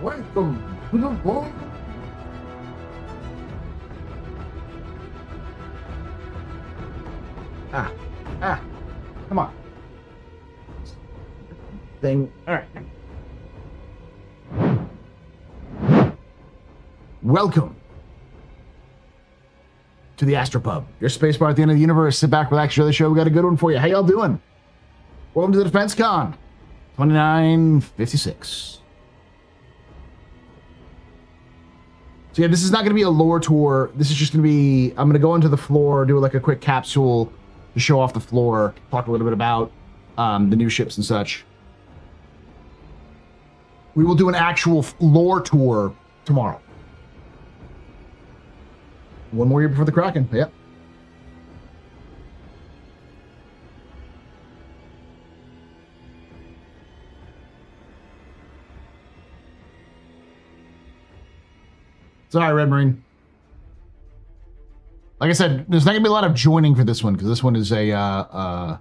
Welcome to the world. Come on. Thing. All right. Welcome to the Astropub, your space bar at the end of the universe. Sit back, relax, enjoy the show. We got a good one for you. How y'all doing? Welcome to the DefenseCon 2956. So yeah, this is not going to be a lore tour. This is just going to be, I'm going to go into the floor, do like a quick capsule to show off the floor, talk a little bit about the new ships and such. We will do an actual lore tour tomorrow. One more year before the Kraken. Yep. Sorry, Red Marine. Like I said, there's not gonna be a lot of joining for this one because this one is a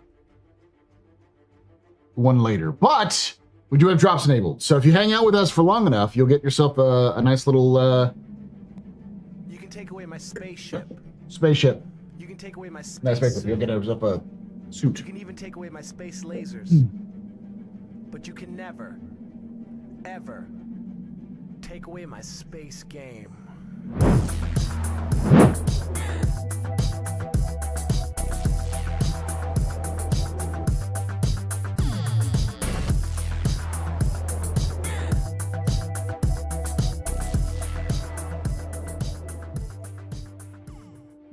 one later. But we do have drops enabled, so if you hang out with us for long enough, you'll get yourself a nice little. You can take away my spaceship. Spaceship. You can take away my space. Nice spaceship. You'll get yourself a suit. You can even take away my space lasers. But you can never, ever take away my space game.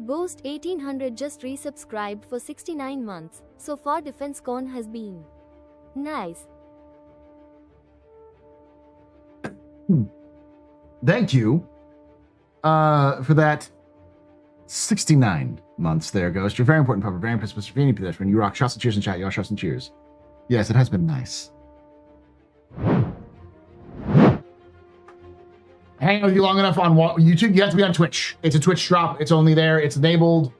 Ghost 1800 just resubscribed for 69 months. So far DefenseCon has been nice. Thank you for that 69 months there, Ghost. You're very important, Pupper. Very important, Mr. Vanny Pedestrian. You rock. Shots and cheers in chat. Y'all shots and cheers. Yes, it has been nice. Hang out with you long enough on YouTube. You have to be on Twitch. It's a Twitch drop. It's only there. It's enabled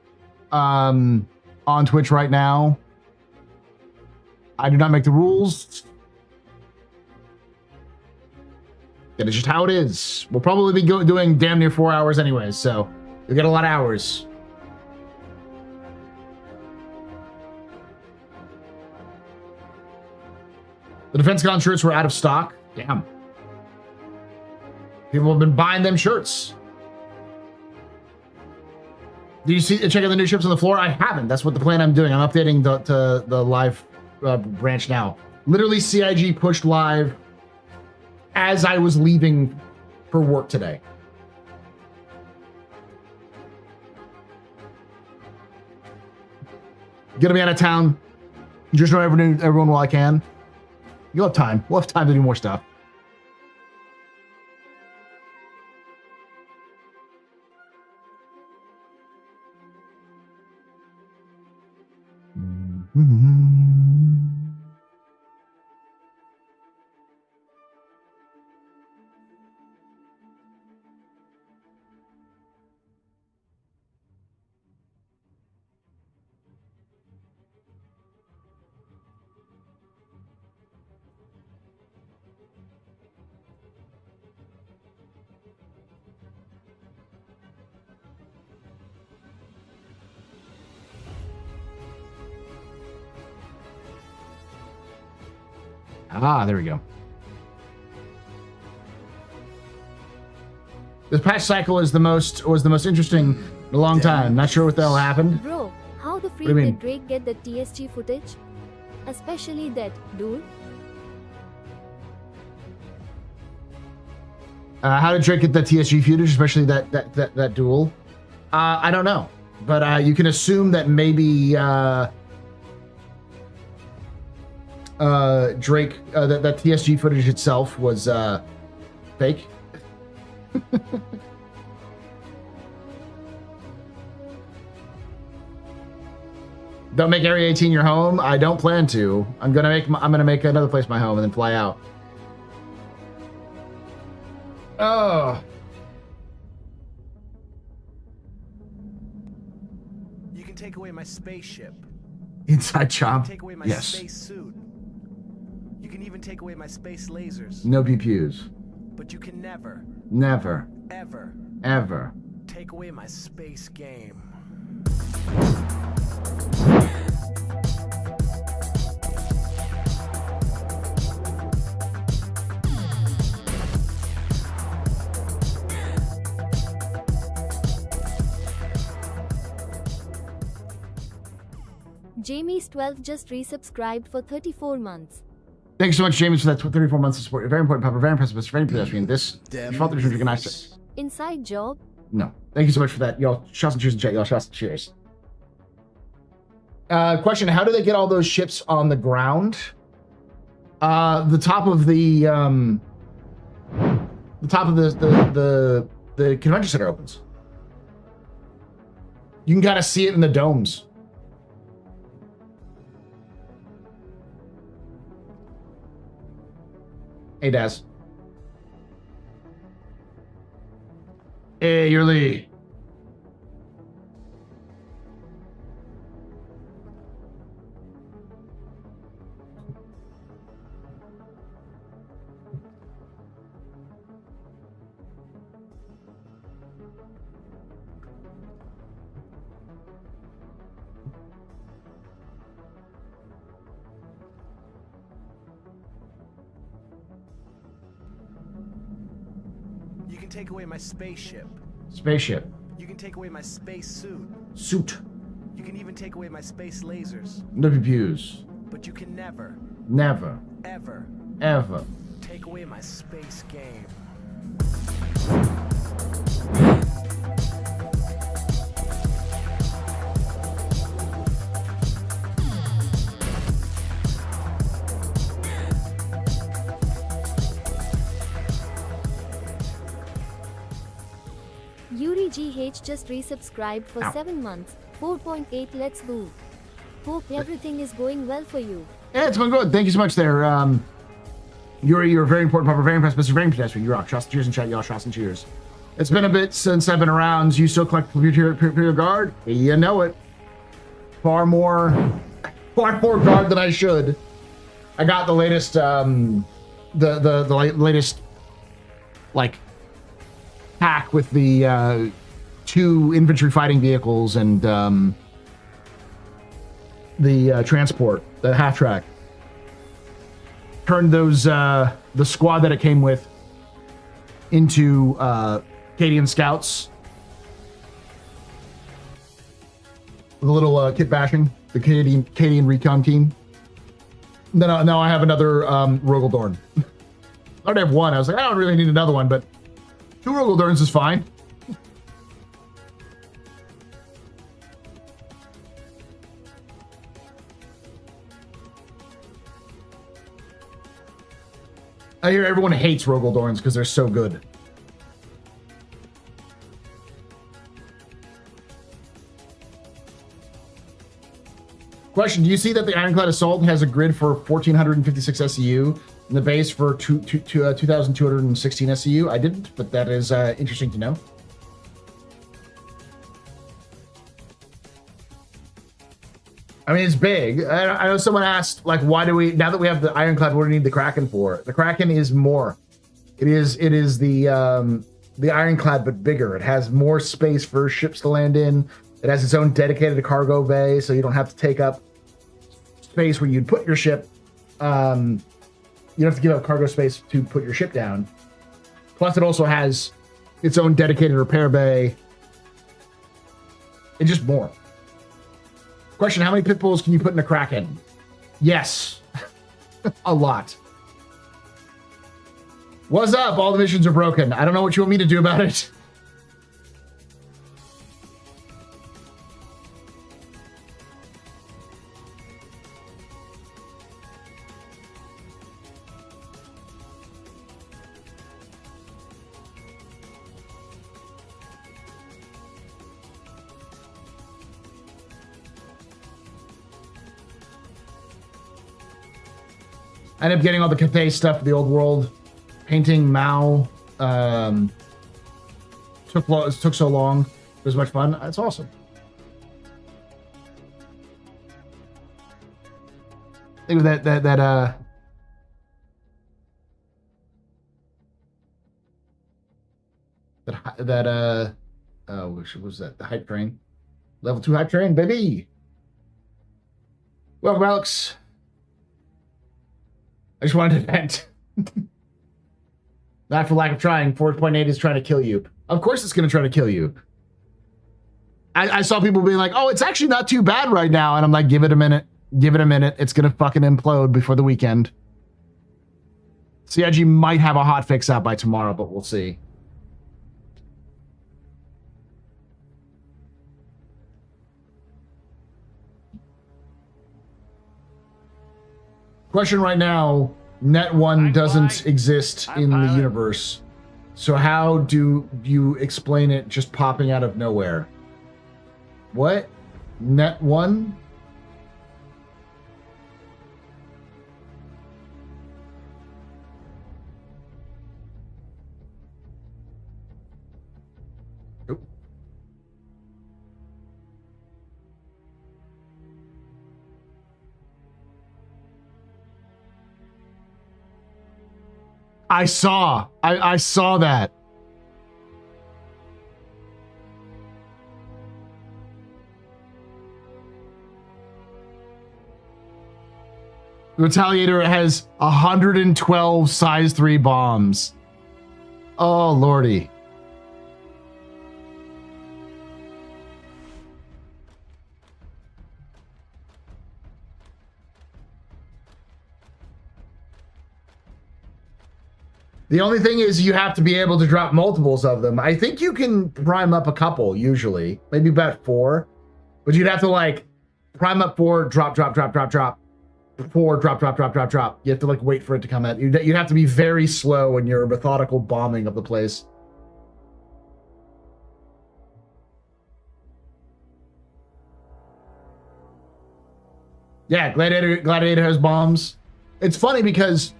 on Twitch right now. I do not make the rules. That is just how it is. We'll probably be doing damn near 4 hours anyways, so you'll get a lot of hours. The DefenseCon shirts were out of stock. Damn. People have been buying them shirts. Do you see? Check out the new ships on the floor? I haven't. That's what the plan I'm doing. I'm updating the live branch now. Literally, CIG pushed live as I was leaving for work today. Gonna be out of town. Just know everyone while I can. You'll have time. We'll have time to do more stuff. Ah, there we go. This patch cycle was the most interesting in a long time. Not sure what the hell happened. Bro, how the freak do you mean? did Drake get the TSG footage? Especially that dude. How did Drake get the TSG footage, especially that duel? I don't know, but you can assume that maybe Drake that TSG footage itself was fake. Don't make Area 18 your home. I don't plan to. I'm gonna make another place my home and then fly out. Oh. You can take away my spaceship. Inside job. Take away my yes. space suit. You can even take away my space lasers. No PPUs. But you can never, never, ever ever. take away my space game. Jamie's 12 just resubscribed for 34 months. Thanks so much, James, for that 34 months of support. You're very important, Papa. Very impressive. Very pedestrian. This default is recognized. Inside job? No. Thank you so much for that. Y'all shots and cheers in chat. Y'all shots and cheers. Question: how do they get all those ships on the ground? The top of the convention center opens. You can kind of see it in the domes. Hey, Daz. Hey, you're Lee. You can take away my spaceship. Spaceship. You can take away my space suit. Suit. You can even take away my space lasers. No views. But you can never, Never. ever Ever. take away my space game. Yuri GH just resubscribed for Ow. 7 months. 4.8 let's go. Hope everything is going well for you. Yeah, it's going good. Thank you so much there. You're a very important part, very impressed, Mr. Very pedestrian. You rock. Shots and cheers in chat, y'all. Shots and cheers. It's been a bit since I've been around. You still collect Imperial Guard? You know it. Far more guard than I should. I got the latest, the latest, like, pack with the 2 infantry fighting vehicles and the transport, the half track. Turned those the squad that it came with into Cadian scouts. With a little kit bashing, the Cadian recon team. Then now I have another Rogel Dorn. I already have one. I was like, I don't really need another one, but 2 Rogel Dorns is fine. I hear everyone hates Rogel Dorns because they're so good. Question: do you see that the Ironclad Assault has a grid for 1456 SEU and the base for 2216 SEU? I didn't, but that is interesting to know. I mean, it's big. I know someone asked, like, why do we, now that we have the Ironclad, what do we need the Kraken for? The Kraken is more. It is the Ironclad, but bigger. It has more space for ships to land in. It has its own dedicated cargo bay, so you don't have to take up space where you'd put your ship. You don't have to give up cargo space to put your ship down. Plus, it also has its own dedicated repair bay. It's just more. Question: how many Pitbulls can you put in a Kraken? Yes. A lot. What's up? All the missions are broken. I don't know what you want me to do about it. I ended up getting all the Cathay stuff for the old world. Painting Mao took so long. It was much fun. It's awesome. Think of that which was that? The hype train. Level 2 hype train, baby. Welcome, Alex. I just wanted to vent. Not for lack of trying. 4.8 is trying to kill you. Of course it's going to try to kill you. I saw people being like, oh, it's actually not too bad right now. And I'm like, give it a minute. Give it a minute. It's going to fucking implode before the weekend. CIG might have a hot fix out by tomorrow, but we'll see. Question right now, Net 1 doesn't exist in the universe. So how do you explain it just popping out of nowhere? What? Net 1? Nope. I saw that. The Retaliator has 112 size 3 bombs. Oh, lordy. The only thing is you have to be able to drop multiples of them. I think you can prime up a couple usually, maybe about 4, but you'd have to like prime up 4, drop, 4, drop. You have to like wait for it to come out. You'd have to be very slow in your methodical bombing of the place. Yeah, Gladiator has bombs. It's funny because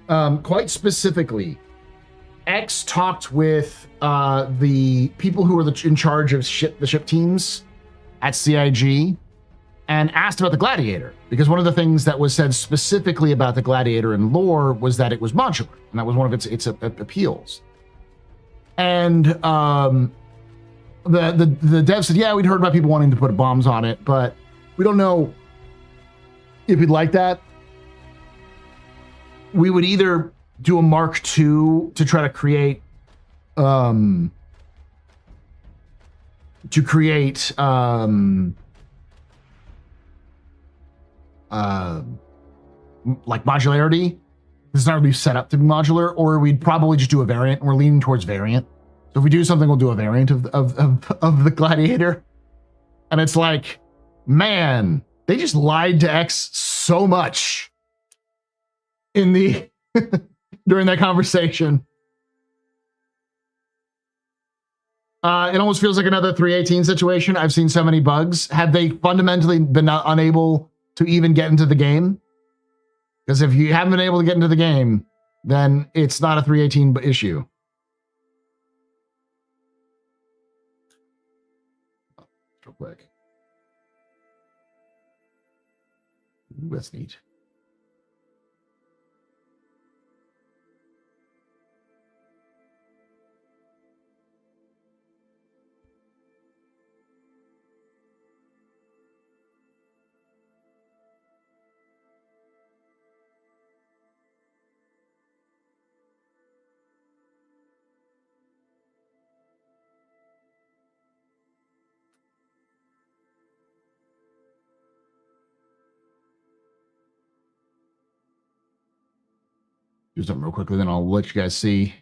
quite specifically, X talked with the people who were in charge of the ship teams at CIG and asked about the Gladiator, because one of the things that was said specifically about the Gladiator in lore was that it was modular, and that was one of its appeals. And the dev said, yeah, we'd heard about people wanting to put bombs on it, but we don't know if we'd like that. We would either do a Mark II to try to create like modularity. This is not really set up to be modular, or we'd probably just do a variant. We're leaning towards variant. So if we do something, we'll do a variant of the Gladiator. And it's like, man, they just lied to X so much in the during that conversation. It almost feels like another 318 situation. I've seen so many bugs. Have they fundamentally been unable to even get into the game? Because if you haven't been able to get into the game, then it's not a 318 issue. Real quick. Ooh, that's neat. Do something real quickly, then I'll let you guys see.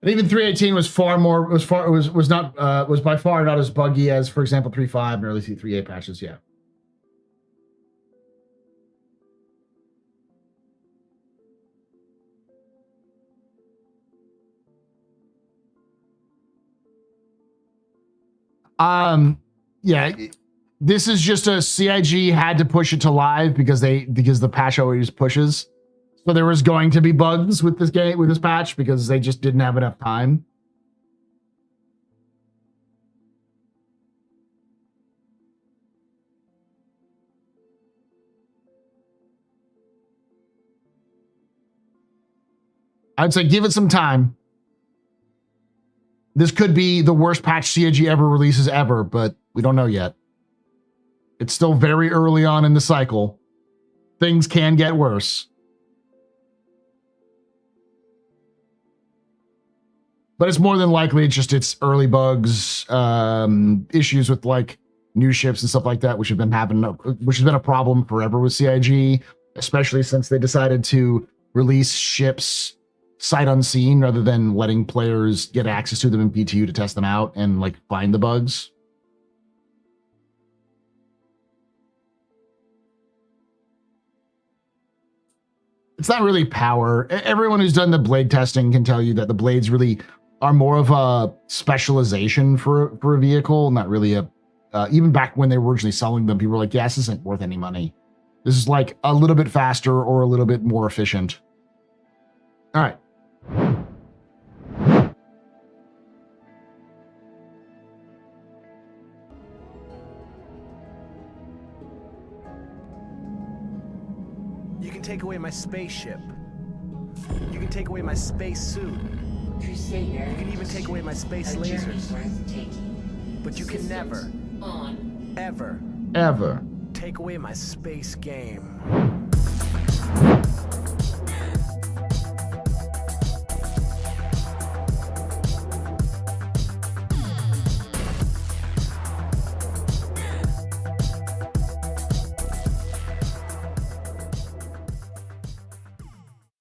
And even 318 was by far not as buggy as, for example, 3.5 and early 3.8 patches. Yeah. Yeah. This is just a CIG had to push it to live because the patch always pushes. So there was going to be bugs with this game, with this patch, because they just didn't have enough time. I'd say give it some time. This could be the worst patch CIG ever releases ever, but we don't know yet. It's still very early on in the cycle. Things can get worse. But it's more than likely it's early bugs, issues with like new ships and stuff like that, which has been a problem forever with CIG, especially since they decided to release ships sight unseen rather than letting players get access to them in PTU to test them out and like find the bugs. It's not really power. Everyone who's done the blade testing can tell you that the blades really are more of a specialization for a vehicle, not really a even back when they were originally selling them, people were like, yeah, this isn't worth any money. This is like a little bit faster or a little bit more efficient. All right. You can take away my spaceship. You can take away my space suit. You can even take away my space lasers. But you can never, ever take away my space game.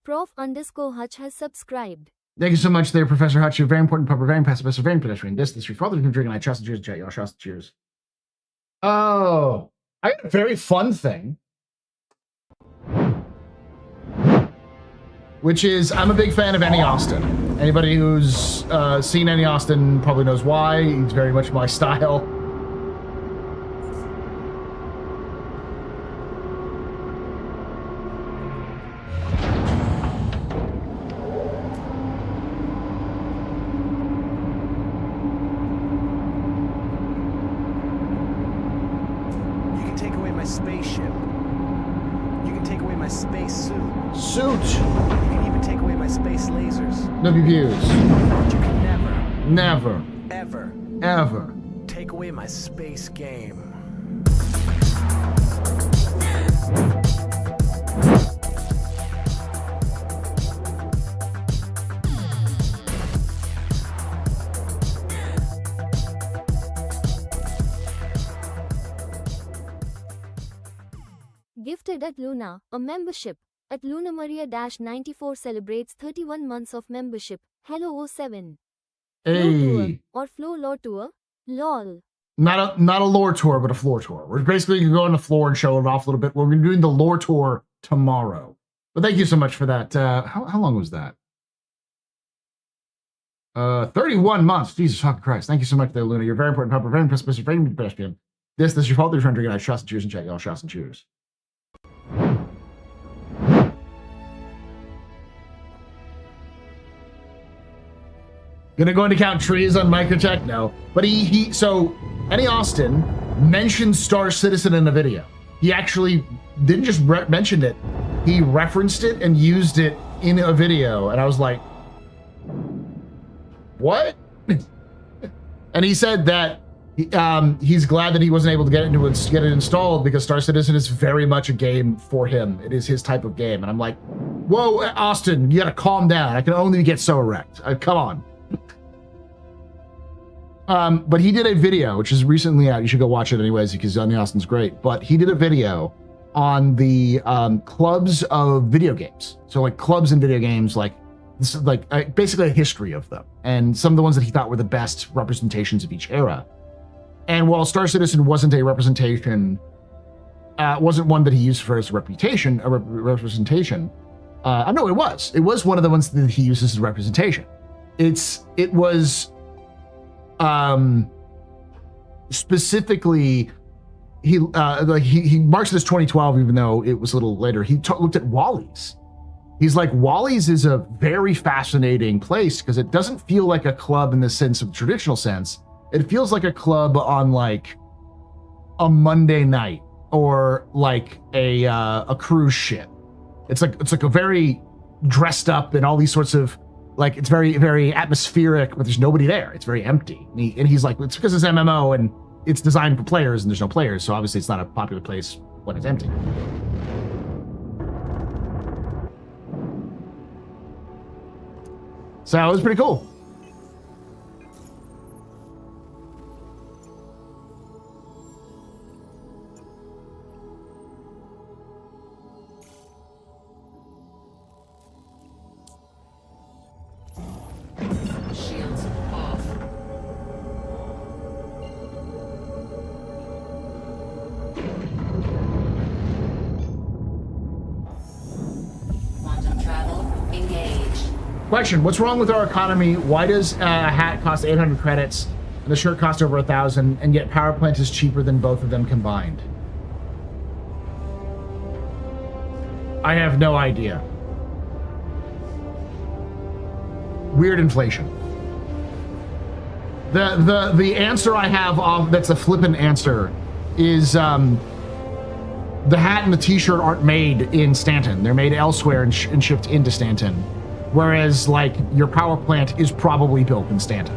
Prof_Hutch has subscribed. Thank you so much there, Professor Hutch. You're very important, pupper, very pacifist, very pedestrian. This your father's been drinking. I trust the cheers, chat. Y'all trust the cheers. Oh, I got a very fun thing. Which is, I'm a big fan of Annie Austin. Anybody who's seen Annie Austin probably knows why. He's very much my style. No views. But you can never, ever take away my space game. Gifted at Luna, a membership. At Luna Maria-94 celebrates 31 months of membership. Hello 07. Hey. Flow tour or flow lore tour? LOL. Not a lore tour, but a floor tour. We're basically going to go on the floor and show it off a little bit. We're going to be doing the lore tour tomorrow. But thank you so much for that. How long was that? 31 months. Jesus fucking Christ. Thank you so much there, Luna. You're very important, Papa. Very impressive. Very pedestrian. This is your fault. They're trying to get out. Shots and cheers and check. Y'all shots and cheers. Gonna go into count trees on MicroTech? No. But so Annie Austin mentioned Star Citizen in a video. He actually didn't just mention it, he referenced it and used it in a video. And I was like, what? And he said that he's glad that he wasn't able to get it installed because Star Citizen is very much a game for him. It is his type of game. And I'm like, whoa, Austin, you gotta calm down. I can only get so erect. Come on. But he did a video, which is recently out. You should go watch it anyways, because Annie Austin's great. But he did a video on the clubs of video games. So like clubs in video games, like this is like basically a history of them, and some of the ones that he thought were the best representations of each era. And while Star Citizen wasn't a representation, wasn't one that he used for his representation. No, it was. It was one of the ones that he uses as representation. It was specifically he marks this 2012, even though it was a little later. He looked at Wally's. He's like, Wally's is a very fascinating place because it doesn't feel like a club in the sense of traditional sense. It feels like a club on like a Monday night or like a cruise ship. It's like a very dressed up and all these sorts of like, it's very, very atmospheric, but there's nobody there. It's very empty. And he's like, it's because it's MMO and it's designed for players and there's no players. So obviously it's not a popular place when it's empty. So it was pretty cool. Shields off. Quantum travel engaged. Question, what's wrong with our economy? Why does a hat cost 800 credits and the shirt cost over 1,000 and yet power plant is cheaper than both of them combined? I have no idea. Weird inflation. The answer I have that's a flippant answer is the hat and the t-shirt aren't made in Stanton. They're made elsewhere and shipped into Stanton. Whereas, like, your power plant is probably built in Stanton.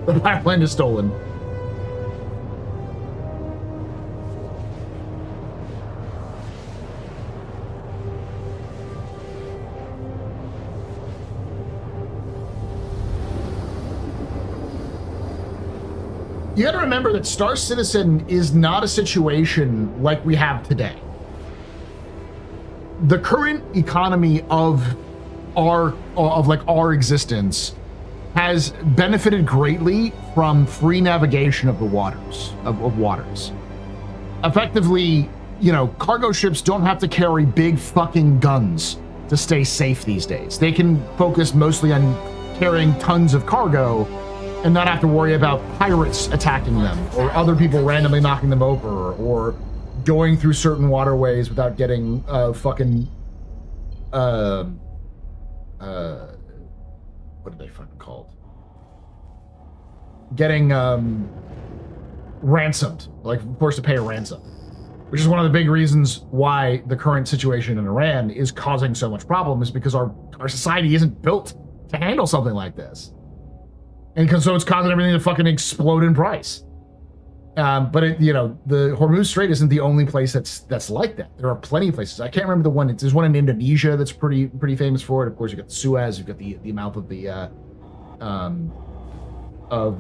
The power plant is stolen. You gotta remember that Star Citizen is not a situation like we have today. The current economy of our existence has benefited greatly from free navigation of the waters, of waters. Effectively, you know, cargo ships don't have to carry big fucking guns to stay safe these days. They can focus mostly on carrying tons of cargo and not have to worry about pirates attacking them or other people randomly knocking them over or going through certain waterways without getting fucking what are they fucking called? Getting ransomed, like forced to pay a ransom, which is one of the big reasons why the current situation in Iran is causing so much problems, because our society isn't built to handle something like this. And so it's causing everything to fucking explode in price. But it, you know, the Hormuz Strait isn't the only place that's like that. There are plenty of places. I can't remember the one. There's one in Indonesia that's pretty famous for it. Of course, you've got the Suez. You've got the mouth of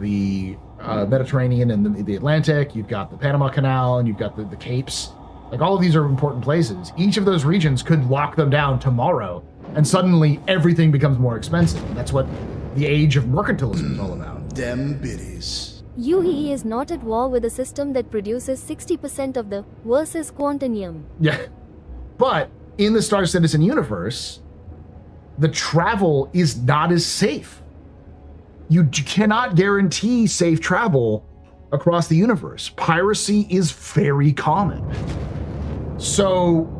the Mediterranean and the Atlantic. You've got the Panama Canal, and you've got the Capes. Like, all of these are important places. Each of those regions could lock them down tomorrow, and suddenly everything becomes more expensive. And that's what the age of mercantilism is all about. Dem biddies. UEE is not at war with a system that produces 60% of the versus quantanium. Yeah. But in the Star Citizen universe, the travel is not as safe. You cannot guarantee safe travel across the universe. Piracy is very common. So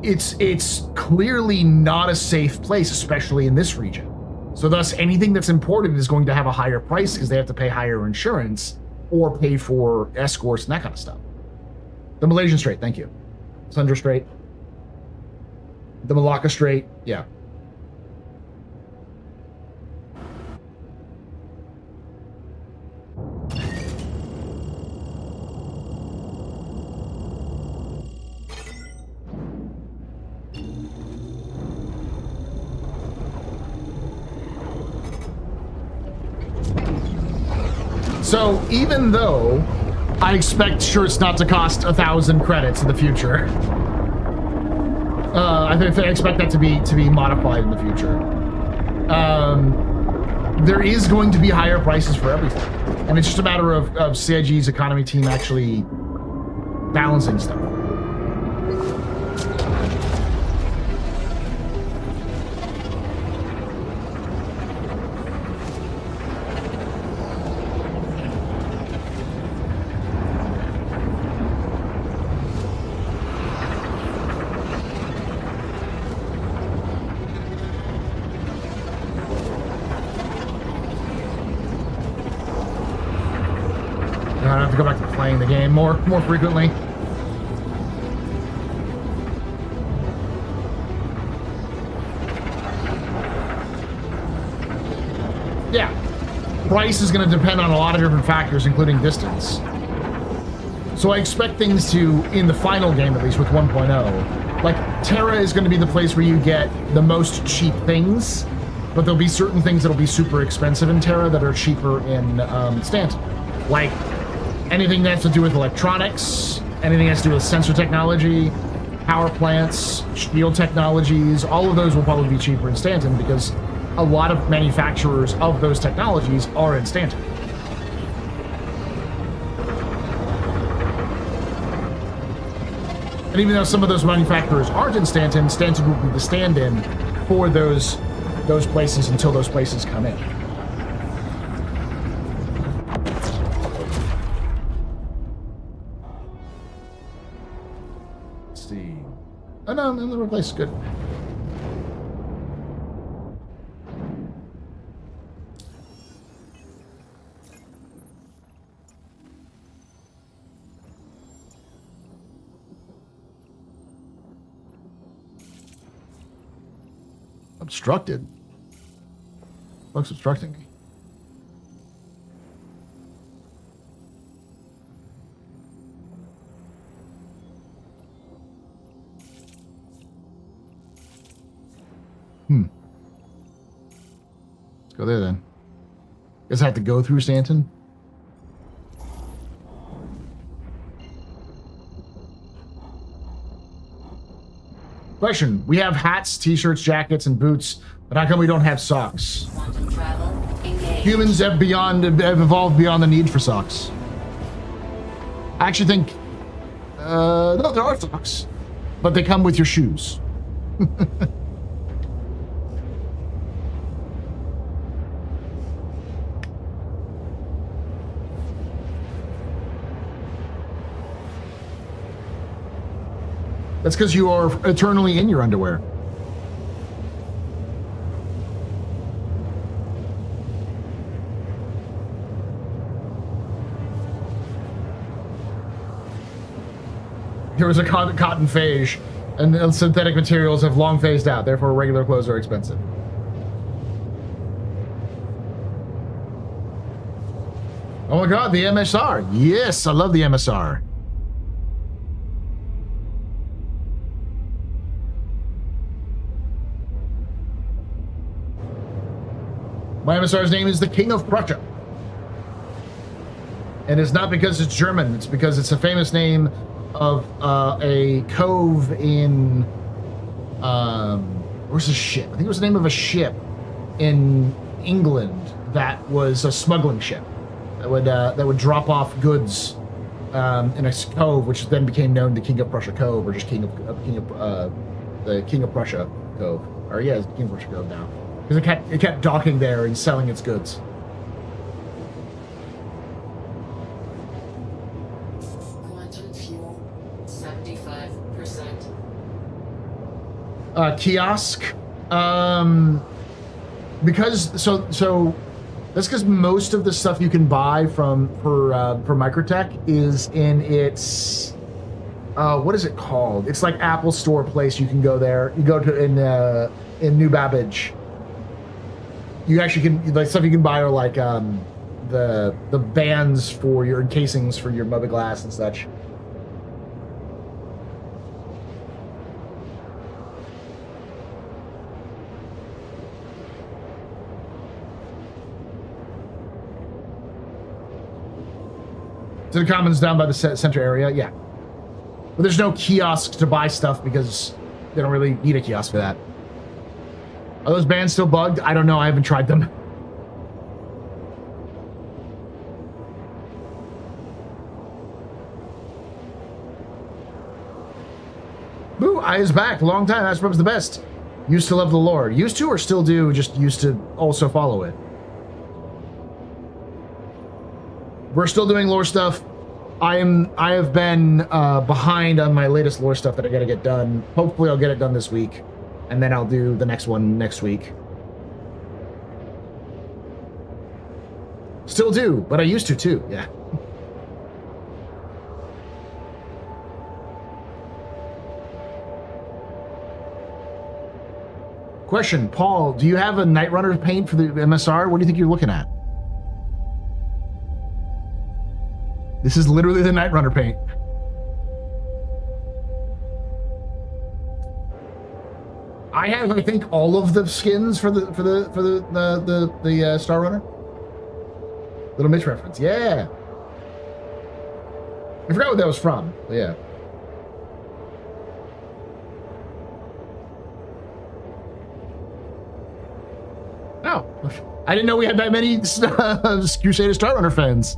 it's clearly not a safe place, especially in this region. So thus, anything that's imported is going to have a higher price because they have to pay higher insurance or pay for escorts and that kind of stuff. The Malaysian Strait, thank you. Sundra Strait. The Malacca Strait, yeah. So even though I expect shirts not to cost 1,000 credits in the future, I expect that to be modified in the future. There is going to be higher prices for everything, and it's just a matter of CIG's economy team actually balancing stuff. I have to go back to playing the game more frequently. Yeah. Price is going to depend on a lot of different factors, including distance. So I expect things to, in the final game at least with 1.0, like Terra is going to be the place where you get the most cheap things, but there'll be certain things that'll be super expensive in Terra that are cheaper in Stanton. Like anything that has to do with electronics, anything that has to do with sensor technology, power plants, shield technologies, all of those will probably be cheaper in Stanton because a lot of manufacturers of those technologies are in Stanton. And even though some of those manufacturers aren't in Stanton, Stanton will be the stand-in for those places until those places come in. Let's see. Oh no, another place is good. Obstructed? What's obstructing me? Let's go there then. Guess I have to go through Stanton? Question. We have hats, t-shirts, jackets, and boots, but how come we don't have socks? Quantum travel engaged. Humans have evolved beyond the need for socks. I actually think... no, there are socks. But they come with your shoes. That's because you are eternally in your underwear. There was a cotton phase, and synthetic materials have long phased out, therefore regular clothes are expensive. Oh my god, the MSR. Yes, I love the MSR. My MSR's name is the King of Prussia. And it's not because it's German, it's because it's a famous name of a cove in... where's the ship? I think it was the name of a ship in England that was a smuggling ship that would drop off goods in a cove, which then became known the King of Prussia Cove, or just the King of Prussia Cove. Or yeah, it's the King of Prussia Cove now. Because it kept docking there and selling its goods. Quantum fuel 75%. Kiosk. Because so that's because most of the stuff you can buy for Microtech is in its what is it called? It's like Apple Store place. You can go there. You go to in New Babbage. You actually can, like, stuff you can buy are like the bands for your casings for your mobiGlas and such. To the commons down by the center area, yeah. But there's no kiosks to buy stuff because they don't really need a kiosk for that. Are those bands still bugged? I don't know. I haven't tried them. Boo, I is back. Long time. Asperub's the best. Used to love the lore. Used to or still do, just used to also follow it. We're still doing lore stuff. I have been behind on my latest lore stuff that I gotta get done. Hopefully I'll get it done this week. And then I'll do the next one next week. Still do, but I used to too, yeah. Question, Paul, do you have a Night Runner paint for the MSR? What do you think you're looking at? This is literally the Night Runner paint. I have, I think, all of the skins for the Star Runner. Little Mitch reference, yeah. I forgot what that was from, but yeah. Oh, I didn't know we had that many Crusader Star Runner fans.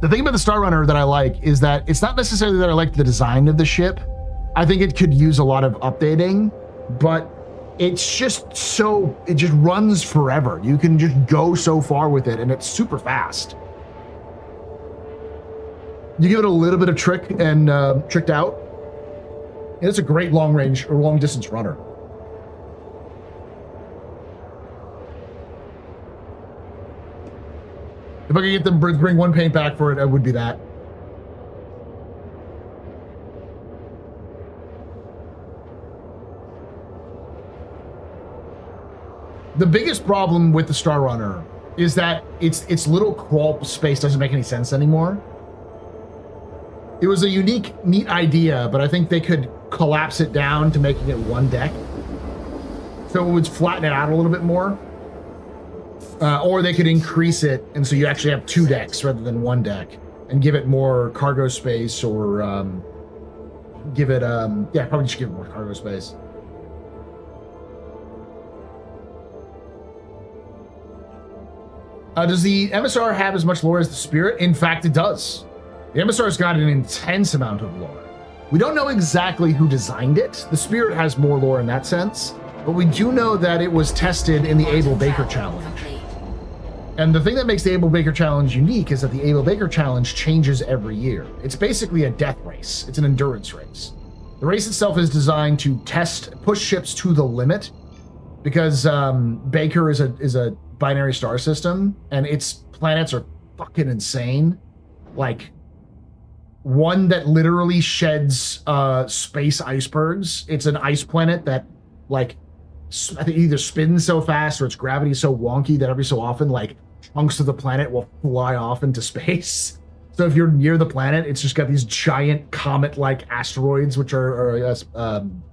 The thing about the Star Runner that I like is that it's not necessarily that I like the design of the ship. I think it could use a lot of updating, but it's just so, it just runs forever. You can just go so far with it, and it's super fast. You give it a little bit of trick and tricked out, and it's a great long range or long distance runner. If I could get them bring one paint back for it, it would be that. The biggest problem with the Star Runner is that its little crawl space doesn't make any sense anymore. It was a unique, neat idea, but I think they could collapse it down to making it one deck. So it would flatten it out a little bit more. Or they could increase it, and so you actually have two decks rather than one deck, and give it more cargo space, or give it, yeah, probably just give it more cargo space. Does the MSR have as much lore as the Spirit? In fact, it does. The MSR's got an intense amount of lore. We don't know exactly who designed it. The Spirit has more lore in that sense, but we do know that it was tested in the Abel Baker Challenge. And the thing that makes the Abel Baker Challenge unique is that the Abel Baker Challenge changes every year. It's basically a death race. It's an endurance race. The race itself is designed to push ships to the limit, because Baker is a binary star system, and its planets are fucking insane. Like, one that literally sheds space icebergs. It's an ice planet that, like, I think either spins so fast or its gravity is so wonky that every so often, like, chunks of the planet will fly off into space. So if you're near the planet, it's just got these giant comet-like asteroids, which are Quantum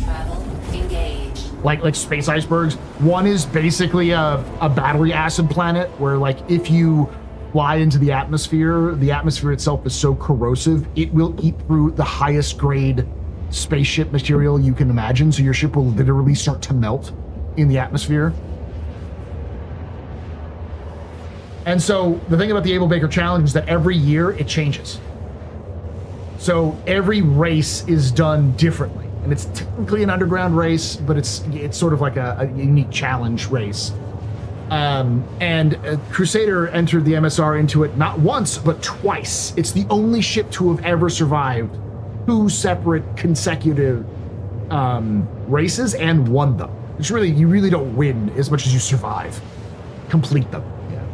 travel engaged. like space icebergs. One is basically a battery acid planet where, like, if you fly into the atmosphere itself is so corrosive, it will eat through the highest grade spaceship material you can imagine. So your ship will literally start to melt in the atmosphere. And so the thing about the Abel Baker Challenge is that every year it changes. So every race is done differently. And it's technically an underground race, but it's sort of like a unique challenge race. And Crusader entered the MSR into it not once, but twice. It's the only ship to have ever survived 2 separate consecutive races and won them. It's really, you really don't win as much as you survive. Complete them. Yeah.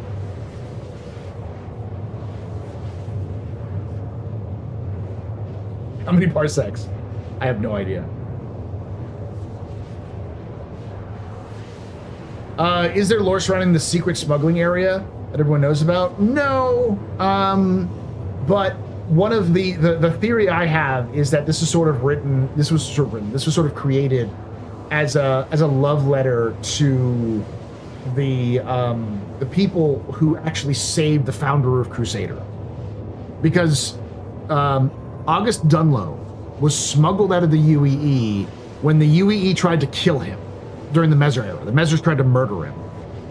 How many parsecs? I have no idea. Is there lore surrounding the secret smuggling area that everyone knows about? No. But one of the theory I have is that this was sort of created as a love letter to the people who actually saved the founder of Crusader, because August Dunlow was smuggled out of the UEE when the UEE tried to kill him during the Mezzer era. The Mezzers tried to murder him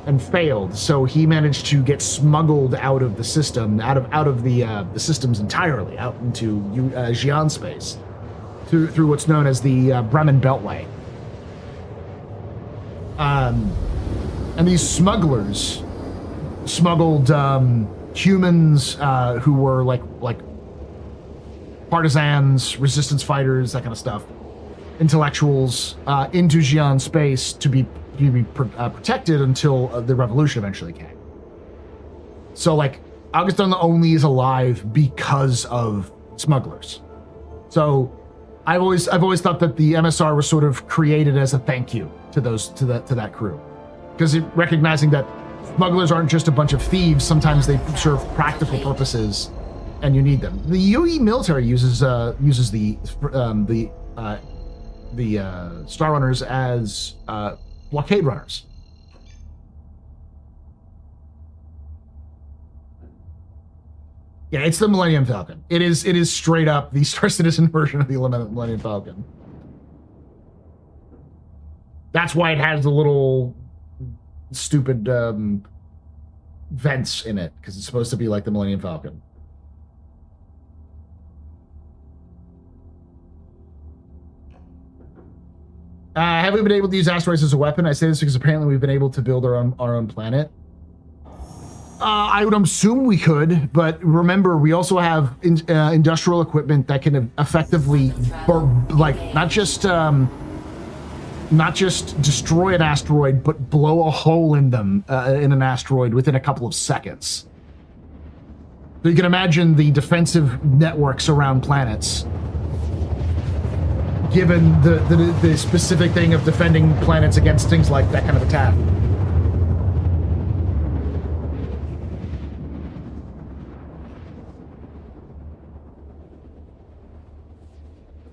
and failed, so he managed to get smuggled out of the system, out of the systems entirely, out into Xi'an space, through what's known as the Bremen Beltway. And these smugglers smuggled humans who were like partisans, resistance fighters, that kind of stuff, intellectuals, into Xi'an space to be protected until the revolution eventually came. So, like, August Dunlow only is alive because of smugglers. So I've always thought that the MSR was sort of created as a thank you to that crew, because recognizing that smugglers aren't just a bunch of thieves. Sometimes they serve practical purposes, and you need them. The UE military uses the Star Runners as blockade runners. Yeah, it's the Millennium Falcon. It is straight up the Star Citizen version of the Millennium Falcon. That's why it has the little stupid vents in it, because it's supposed to be like the Millennium Falcon. Have we been able to use asteroids as a weapon? I say this because apparently we've been able to build our own planet. I would assume we could, but remember, we also have industrial equipment that can effectively, not just destroy an asteroid, but blow a hole in them in an asteroid within a couple of seconds. So you can imagine the defensive networks around planets, given the specific thing of defending planets against things like that kind of attack.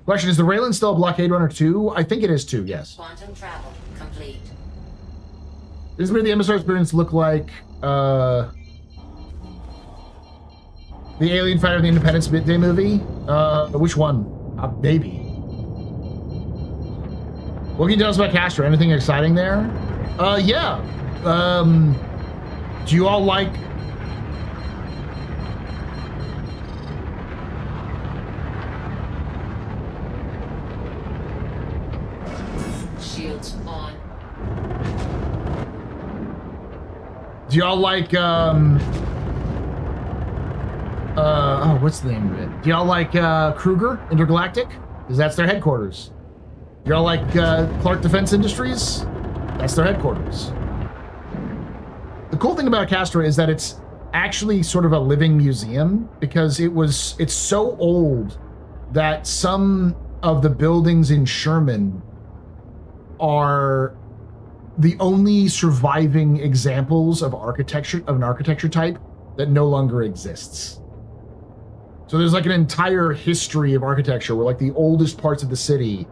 Question, is the Raylan still a blockade runner too? I think it is too, yes. Quantum travel complete. This is where the MSR experience look like the Alien Fighter of the Independence Day movie. Which one? Maybe. What can you tell us about Castra? Anything exciting there? Yeah. Do you all like... Shields on. Do y'all like, what's the name of it? Do y'all like, Kruger Intergalactic? Because that's their headquarters. Do y'all like, Clark Defense Industries? That's their headquarters. The cool thing about Castra is that it's actually sort of a living museum, because it's so old that some of the buildings in Sherman are the only surviving examples of architecture, of an architecture type that no longer exists. So there's like an entire history of architecture where like the oldest parts of the city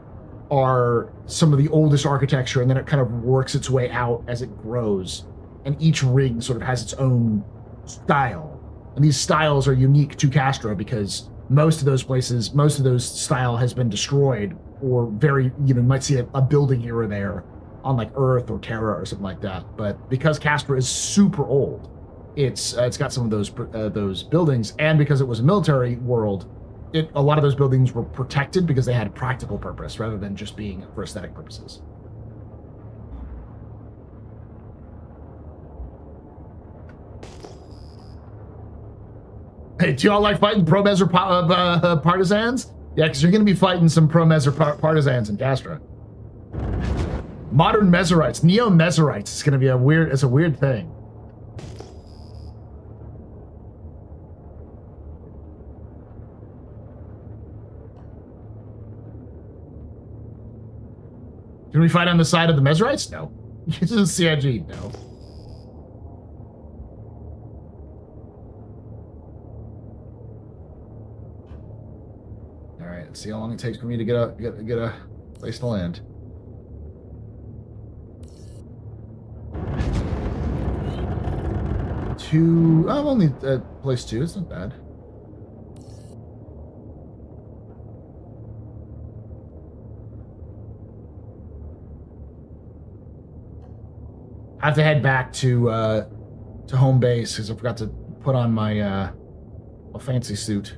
are some of the oldest architecture, and then it kind of works its way out as it grows. And each ring sort of has its own style. And these styles are unique to Castra because most of those places, most of those style has been destroyed, or very, you might see a building here or there on like Earth or Terra or something like that. But because Castra is super old, it's got some of those buildings, and because it was a military world, a lot of those buildings were protected because they had a practical purpose rather than just being for aesthetic purposes. Hey, do y'all like fighting pro-Messer partisans? Yeah, because you're going to be fighting some pro-Messer partisans in Castra. Modern Meserites, Neo-Meserites is going to be a weird thing. Can we fight on the side of the Meserites? No. This is CIG, no. Alright, let's see how long it takes for me to get a place to land. I'm only at place 2, it's not bad. I have to head back to home base because I forgot to put on my a fancy suit.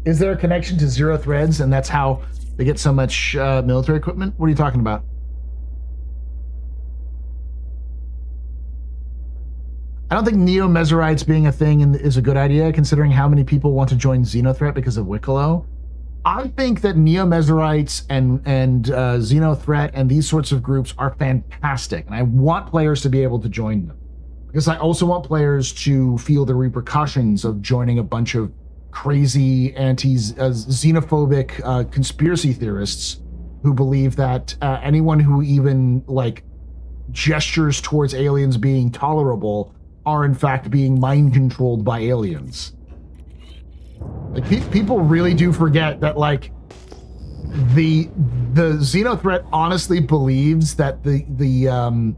Is there a connection to Zero Threads, and that's how they get so much military equipment? What are you talking about? I don't think Neo-Meserites being a thing is a good idea, considering how many people want to join XenoThreat because of Wicklow. I think that Neo-Meserites and XenoThreat and these sorts of groups are fantastic, and I want players to be able to join them. Because I also want players to feel the repercussions of joining a bunch of crazy xenophobic conspiracy theorists who believe that anyone who even like gestures towards aliens being tolerable are in fact being mind controlled by aliens. Like people really do forget that like the XenoThreat honestly believes that the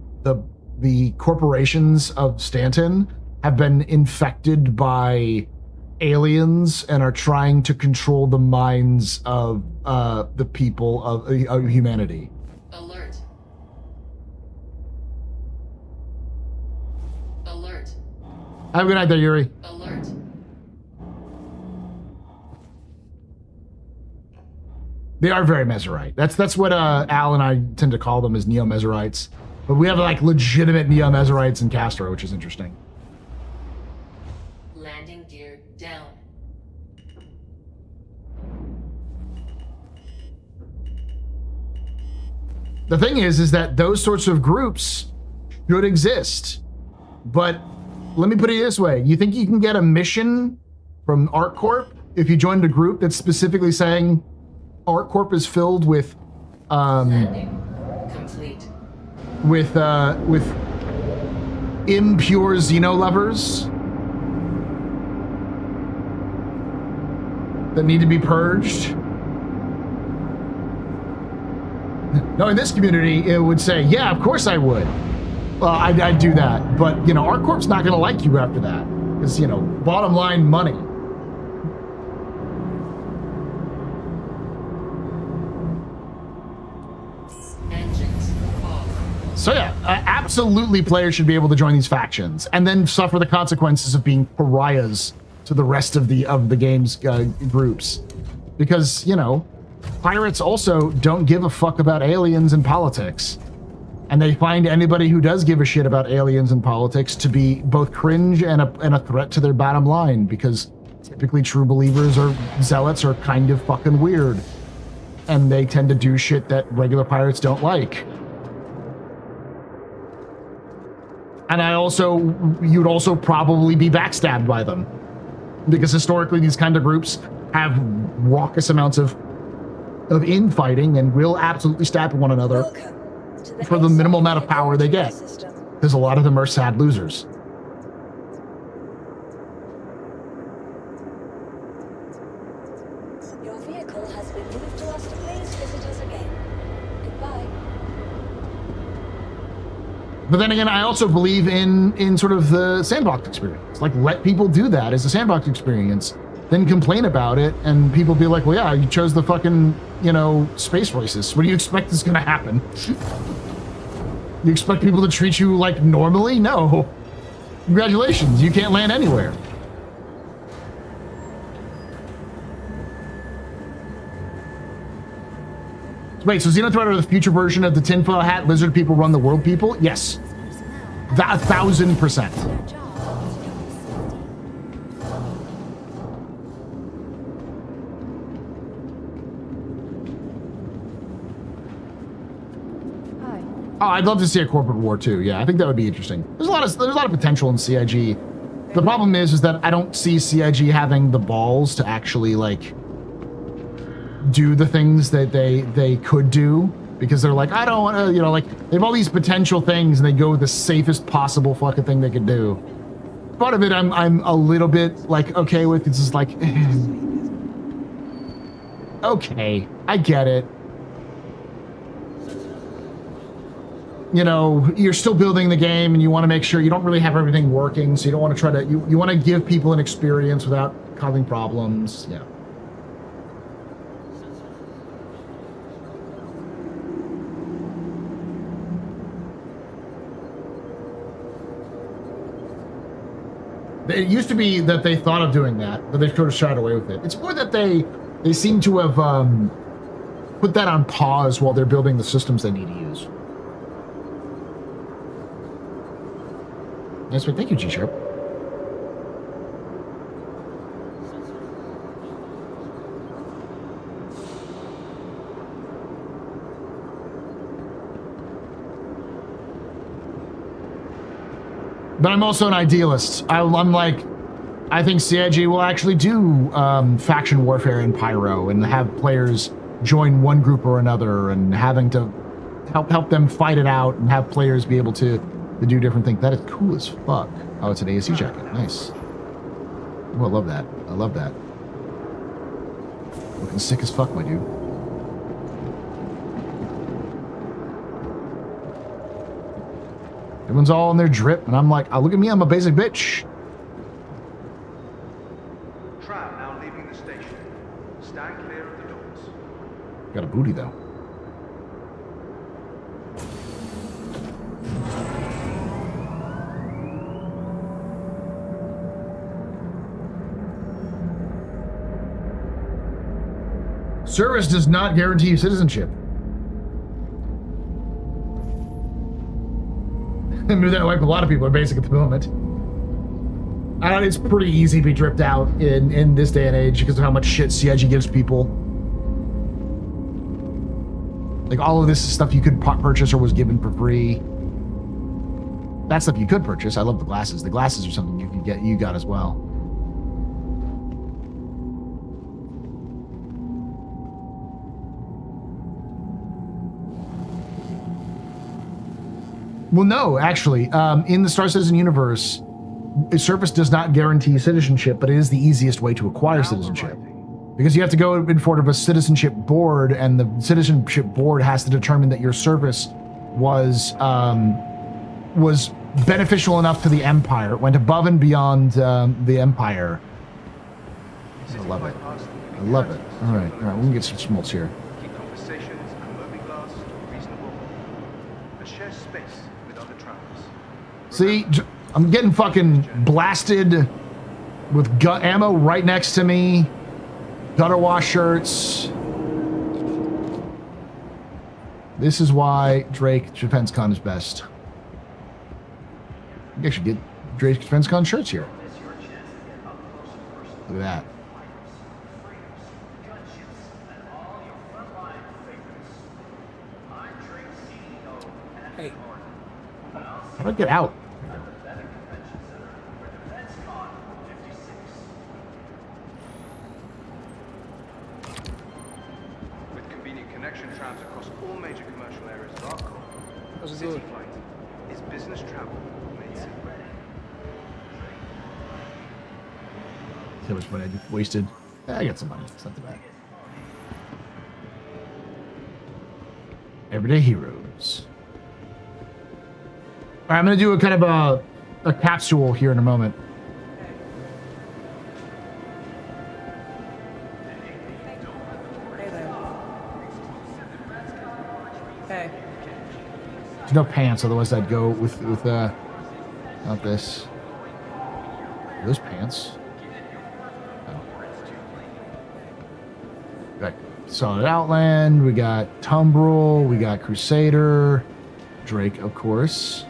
corporations of Stanton have been infected by aliens and are trying to control the minds of the people of humanity. Alert. Alert. Have a good night there, Yuri. Alert. They are very Meserite. That's what Al and I tend to call them, as Neo-Meserites. But we have like legitimate Neo-Meserites in Castra, which is interesting. Landing gear down. The thing is that those sorts of groups should exist. But let me put it this way. You think you can get a mission from ArcCorp if you joined a group that's specifically saying ArcCorp is filled with Landing complete. with impure Xeno lovers that need to be purged? No, in this community, it would say, yeah, of course I would. Well, I'd do that. But, you know, ArcCorp's not going to like you after that. Because, you know, bottom line money. Engines off. So yeah, absolutely players should be able to join these factions and then suffer the consequences of being pariahs to the rest of the game's groups. Because, you know, pirates also don't give a fuck about aliens and politics. And they find anybody who does give a shit about aliens and politics to be both cringe and a threat to their bottom line, because typically true believers or zealots are kind of fucking weird. And they tend to do shit that regular pirates don't like. And you'd also probably be backstabbed by them. Because historically these kind of groups have raucous amounts of infighting and will absolutely stab one another for the minimal amount of power they get. Because a lot of them are sad losers. Your vehicle has been moved to us to please visit us again. Goodbye. But then again, I also believe in sort of the Sandbox experience. Like, let people do that as a Sandbox experience. Then complain about it, and people be like, well, yeah, you chose the fucking, you know, space races. What do you expect is going to happen? You expect people to treat you like normally? No. Congratulations, you can't land anywhere. Wait, so XenoThreat are the future version of the tinfoil hat lizard people run the world people? Yes. 1,000%. Oh, I'd love to see a corporate war too. Yeah, I think that would be interesting. There's a lot of potential in CIG. The problem is that I don't see CIG having the balls to actually like do the things that they could do, because they're like, I don't want to, you know, like they have all these potential things and they go with the safest possible fucking thing they could do. Part of it I'm a little bit like okay with. It's just like okay, I get it. You know, you're still building the game and you want to make sure you don't really have everything working, so you don't want to try to, you want to give people an experience without causing problems. Yeah. It used to be that they thought of doing that, but they sort of shied away with it. It's more that they seem to have put that on pause while they're building the systems they need to use. Nice one. Thank you, G-Sharp. But I'm also an idealist. I'm like, I think CIG will actually do faction warfare in Pyro and have players join one group or another and having to help them fight it out and have players be able to do different things. That is cool as fuck. Oh, it's an ASC jacket. Nice. Oh, I love that. I love that. Looking sick as fuck, my dude. Everyone's all in their drip, and I'm like, oh, look at me, I'm a basic bitch. Tram now leaving the station. Stand clear of the doors. Got a booty, though. Service does not guarantee you citizenship. I mean, that like a lot of people are basic at the moment. It's pretty easy to be dripped out in this day and age because of how much shit CIG gives people. Like all of this is stuff you could purchase or was given for free. That stuff you could purchase. I love the glasses. The glasses are something you can get. You got as well. Well, no, actually, in the Star Citizen universe, service does not guarantee citizenship, but it is the easiest way to acquire citizenship. Because you have to go in front of a citizenship board, and the citizenship board has to determine that your service was beneficial enough to the Empire. It went above and beyond the Empire. I love it. I love it. All right, we can get some smolts here. Keep conversations and mobiglass reasonable. And share space with other travelers. See, I'm getting fucking blasted with gut ammo right next to me. Gutter wash shirts. This is why Drake DefenseCon is best. I think I should get Drake DefenseCon shirts here. Look at that. Hey. How do I get out? With convenient connection trams across all major commercial areas of Arcon, How's it City going? Flight is business travel made simple. See how much money I just wasted. I got some money. It's not too bad. Everyday heroes. All right, I'm going to do a kind of a capsule here in a moment. Hey there. Hey. There's no pants, otherwise I'd go with not this. Those pants. Oh. Got Solid Outland, we got Tumbrel, we got Crusader, Drake, of course.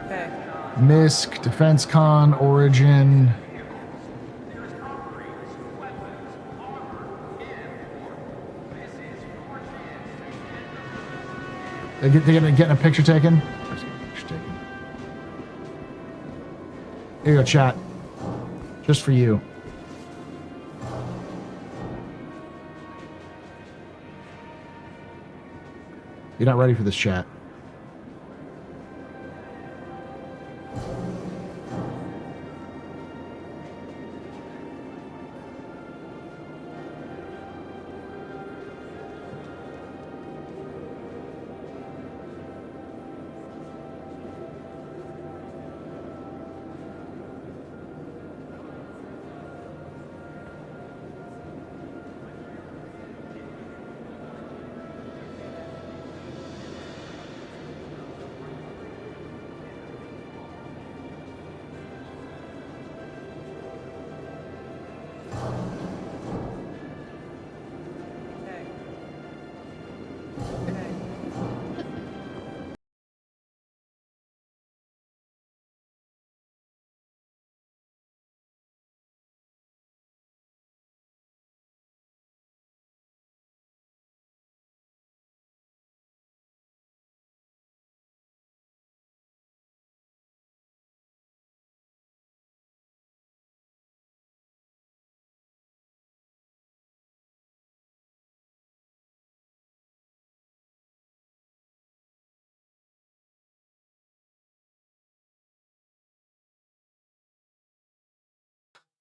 Hey. Misk, DefenseCon, Origin. They getting a picture taken? Here you go, chat. Just for you. You're not ready for this, chat.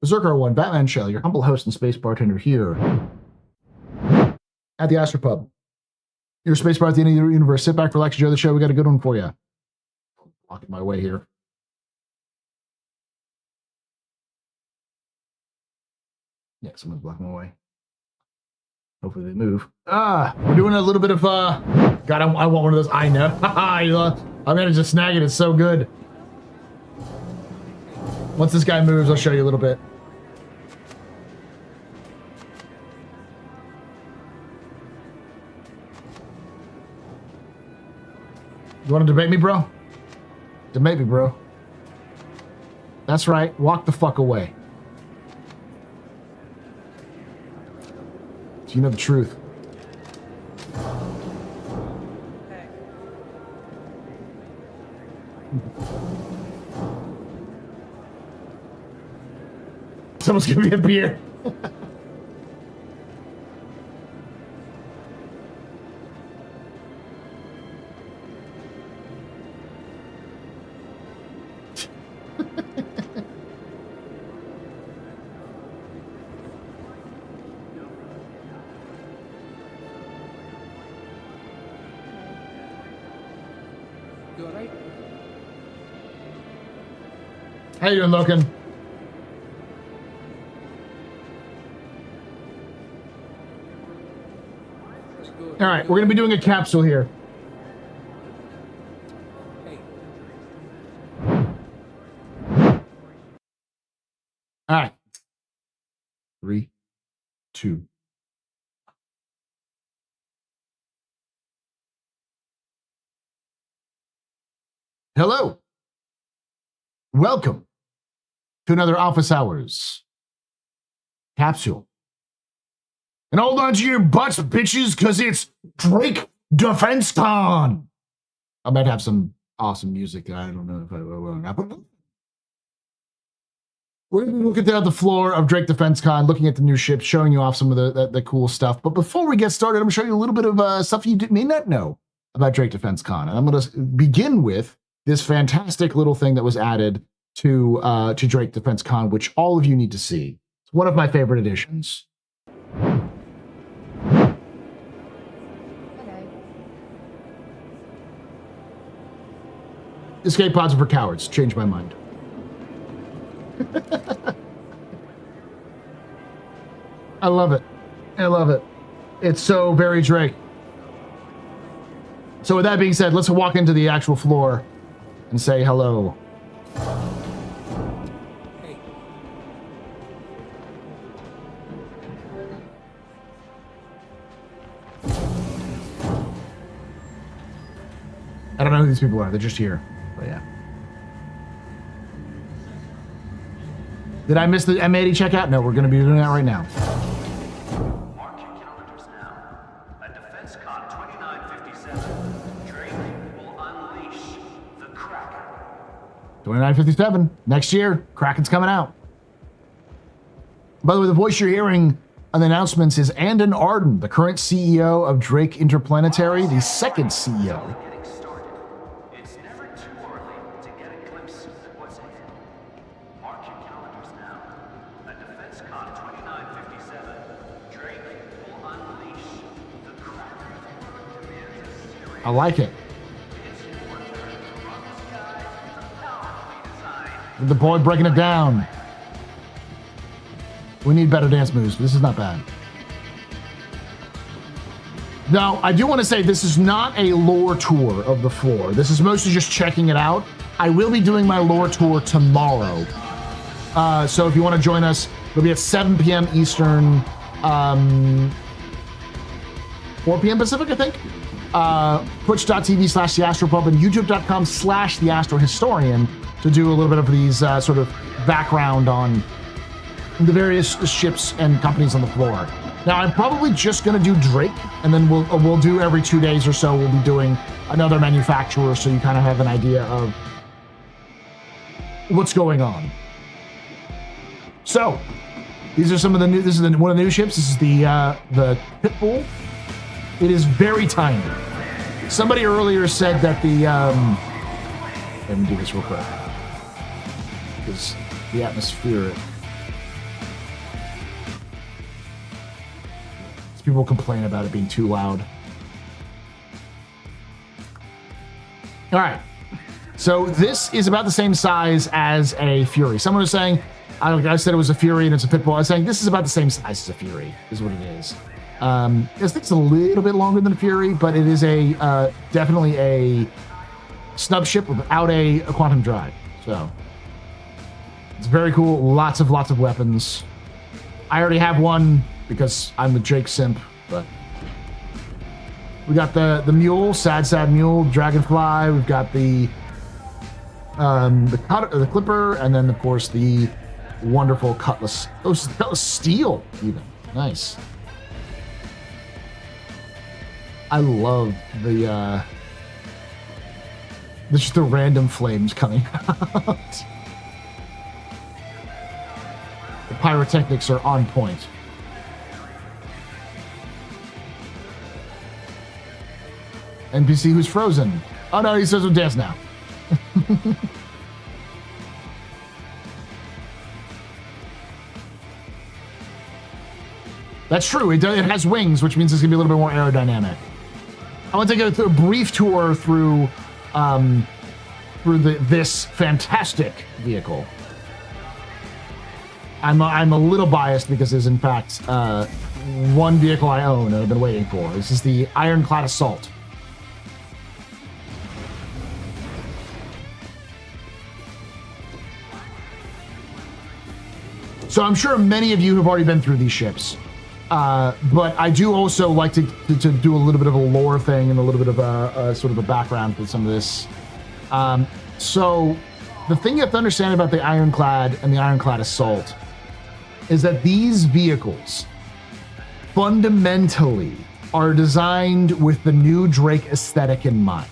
Berserker 1, Batman Shell, your humble host and space bartender here at the Astropub. Your space bar at the end of the universe. Sit back, relax, enjoy the show. We got a good one for you. Walking my way here. Yeah, someone's blocking my way. Hopefully they move. We're doing a little bit of, God, I want one of those. I know. I'm gonna just snag it. It's so good. Once this guy moves, I'll show you a little bit. You want to debate me, bro? Debate me, bro. That's right. Walk the fuck away. So you know the truth. Hey. Someone's giving me a beer. You alright? How you doing, Loken? All right, we're going to be doing a capsule here. Hey. All right. 3, 2. Hello. Welcome to another Office Hours capsule. And hold on to your butts, bitches, because it's Drake DefenseCon. I might have some awesome music. I don't know if I will or not. But we're going to be looking down at the floor of Drake DefenseCon, looking at the new ships, showing you off some of the cool stuff. But before we get started, I'm going to show you a little bit of stuff you may not know about Drake DefenseCon. And I'm going to begin with this fantastic little thing that was added to Drake DefenseCon, which all of you need to see. It's one of my favorite editions. Escape pods are for cowards. Changed my mind. I love it. I love it. It's so very Drake. So with that being said, let's walk into the actual floor and say hello. Hey. I don't know who these people are. They're just here. But yeah. Did I miss the M80 checkout? No, we're going to be doing that right now. Mark your calendars now. At DefenseCon 2957, Drake will unleash the Kraken. 2957. Next year, Kraken's coming out. By the way, the voice you're hearing on the announcements is Andon Arden, the current CEO of Drake Interplanetary, the second CEO. Getting started. It's never too early to get a glimpse at what's ahead. Mark your calendars now. At DefenseCon 2957, Drake will unleash the Kraken. I like it. The boy breaking it down. We need better dance moves, but this is not bad. Now, I do want to say this is not a lore tour of the floor. This is mostly just checking it out. I will be doing my lore tour tomorrow. So if you want to join us, it'll be at 7 p.m. Eastern, 4 p.m. Pacific, I think. Twitch.tv/theastropub and youtube.com/theastrohistorian to do a little bit of these sort of background on the various ships and companies on the floor. Now, I'm probably just going to do Drake, and then we'll do every 2 days or so, we'll be doing another manufacturer, so you kind of have an idea of what's going on. So, these are some of the new, this is one of the new ships. This is the Pitbull. It is very tiny. Somebody earlier said that the, let me do this real quick, because the atmospheric People complain about it being too loud. All right. So this is about the same size as a Fury. Someone was saying, I said it was a Fury and it's a Pitbull. I was saying this is about the same size as a Fury, is what it is. I think it's a little bit longer than a Fury, but it is a definitely a snub ship without a quantum drive. So it's very cool. Lots of weapons. I already have one because I'm the Jake simp, but we got the mule, sad mule, dragonfly. We've got the clipper, and then of course the wonderful cutlass. Oh, cutlass steel even. Nice. I love the just the random flames coming out. The pyrotechnics are on point. NPC who's frozen. Oh no, he says we'll dance now. That's true. It has wings, which means it's gonna be a little bit more aerodynamic. I want to take a brief tour through this fantastic vehicle. I'm a little biased because there's in fact one vehicle I own and I've been waiting for. This is the Ironclad Assault. So I'm sure many of you have already been through these ships. But I do also like to do a little bit of a lore thing and a little bit of a sort of a background for some of this. So the thing you have to understand about the Ironclad and the Ironclad Assault is that these vehicles fundamentally are designed with the new Drake aesthetic in mind.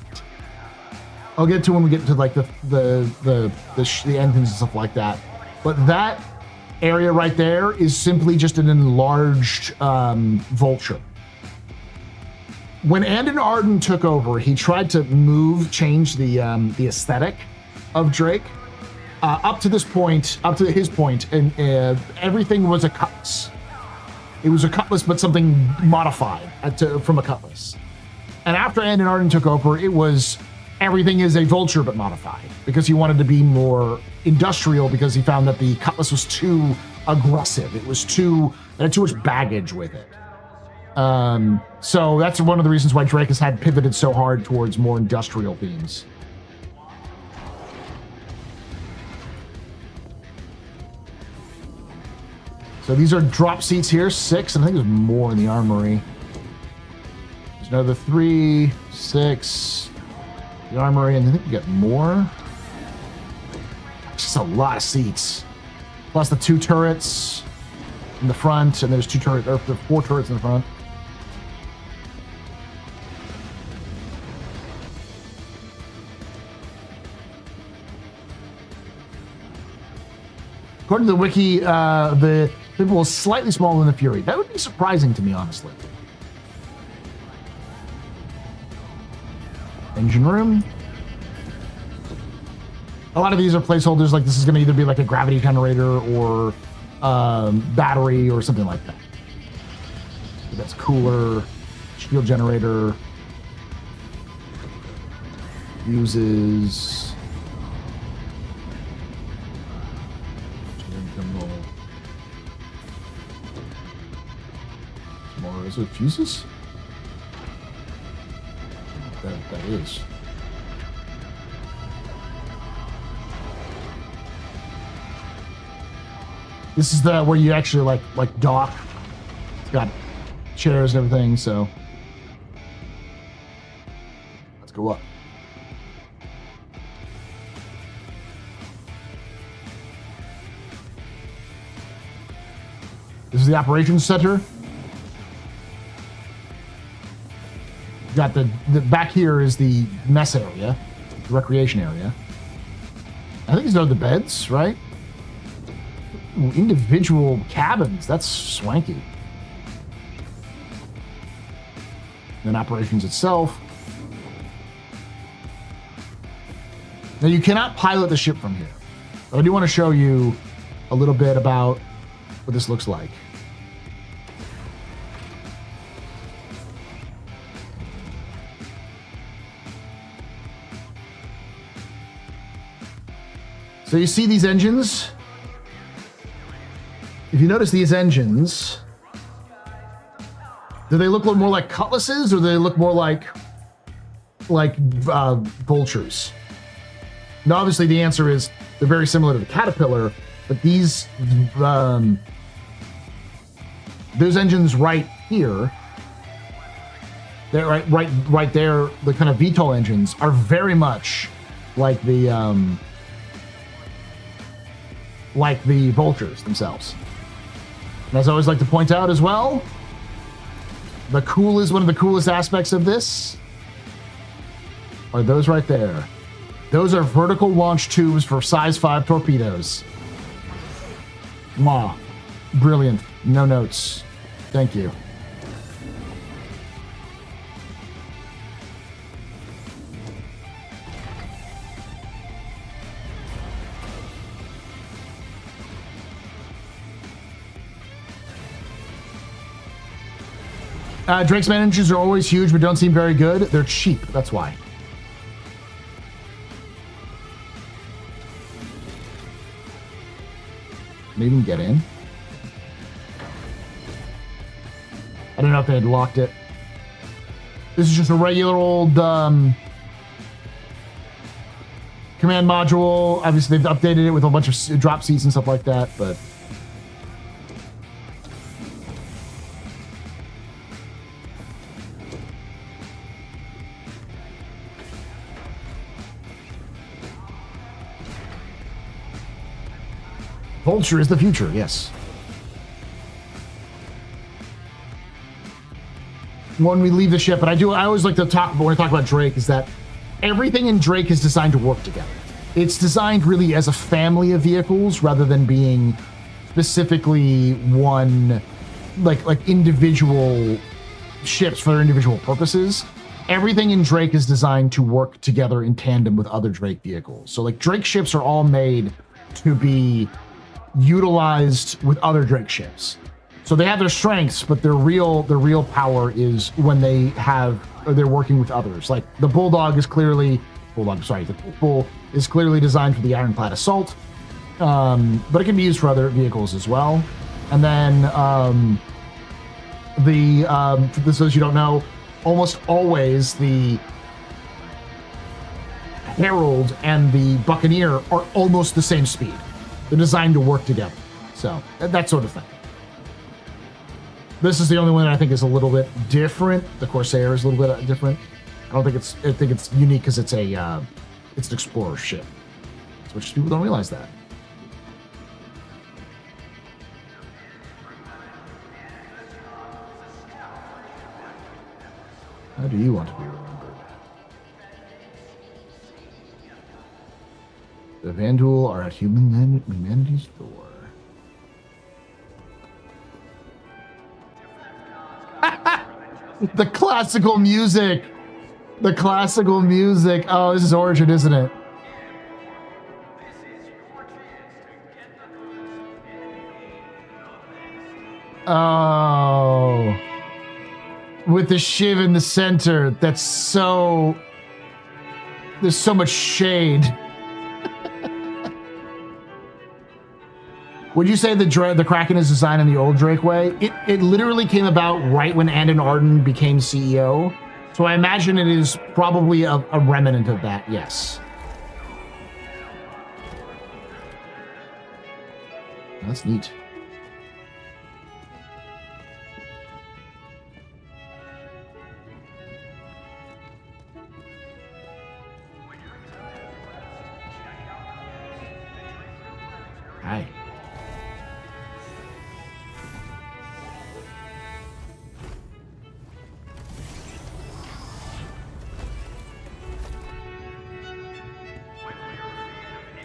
I'll get to when we get to like the engines and stuff like that. But that area right there is simply just an enlarged vulture. When Andon Arden took over, he tried to change the aesthetic of Drake. Up to his point, and everything was a cutlass. It was a cutlass, but something modified from a cutlass. And after Andon Arden took over, it was everything is a vulture but modified, because he wanted to be more industrial, because he found that the cutlass was too aggressive. It had too much baggage with it. So that's one of the reasons why Drake has had pivoted so hard towards more industrial themes. So these are drop seats here, 6, and I think there's more in the armory. There's another 3, 6, the armory, and I think we got more. Just a lot of seats. Plus the 2 turrets in the front, and there's 4 turrets in the front. According to the wiki, the Pitbull is slightly smaller than the Fury. That would be surprising to me, honestly. Engine room. A lot of these are placeholders, like this is going to either be like a gravity generator or battery or something like that. So that's cooler, shield generator, uses. More, is it fuses? That is. This is the where you actually like dock. It's got chairs and everything, so let's go up. This is the operations center. Got the back here is the mess area, the recreation area. I think these are the beds, right? Ooh, individual cabins. That's swanky. Then operations itself. Now you cannot pilot the ship from here. But I do want to show you a little bit about what this looks like. So you see these engines? If you notice these engines, do they look more like cutlasses or do they look more like vultures? Now, obviously, the answer is they're very similar to the Caterpillar, but these those engines right here, they're right there, the kind of VTOL engines are very much like the vultures themselves. And as I always like to point out as well, one of the coolest aspects of this are those right there. Those are vertical launch tubes for size 5 torpedoes. Mwah. Brilliant. No notes. Thank you. Drake's man engines are always huge, but don't seem very good. They're cheap. That's why. Maybe we can get in. I don't know if they had locked it. This is just a regular old command module. Obviously, they've updated it with a bunch of drop seats and stuff like that, but... Vulture is the future, yes. When we leave the ship, but I always like to talk, when I talk about Drake, is that everything in Drake is designed to work together. It's designed really as a family of vehicles rather than being specifically one, like individual ships for their individual purposes. Everything in Drake is designed to work together in tandem with other Drake vehicles. So like Drake ships are all made to be utilized with other Drake ships. So they have their strengths, but their real power is when they're working with others. Like the the Pitbull is clearly designed for the Ironclad Assault, but it can be used for other vehicles as well. And then for those you don't know, almost always the Herald and the Buccaneer are almost the same speed. They're designed to work together. So that sort of thing. This is the only one that I think is a little bit different. The Corsair is a little bit different. I think it's unique because it's an explorer ship. Which people don't realize that. How do you want to be remembered? The Vandal are at humanity's door. The classical music. The classical music. Oh, this is Origin, isn't it? Oh. With the shiv in the center. That's so... There's so much shade. Would you say the Kraken is designed in the old Drake way? It literally came about right when Andon Arden became CEO. So I imagine it is probably a remnant of that, yes. That's neat. Hi.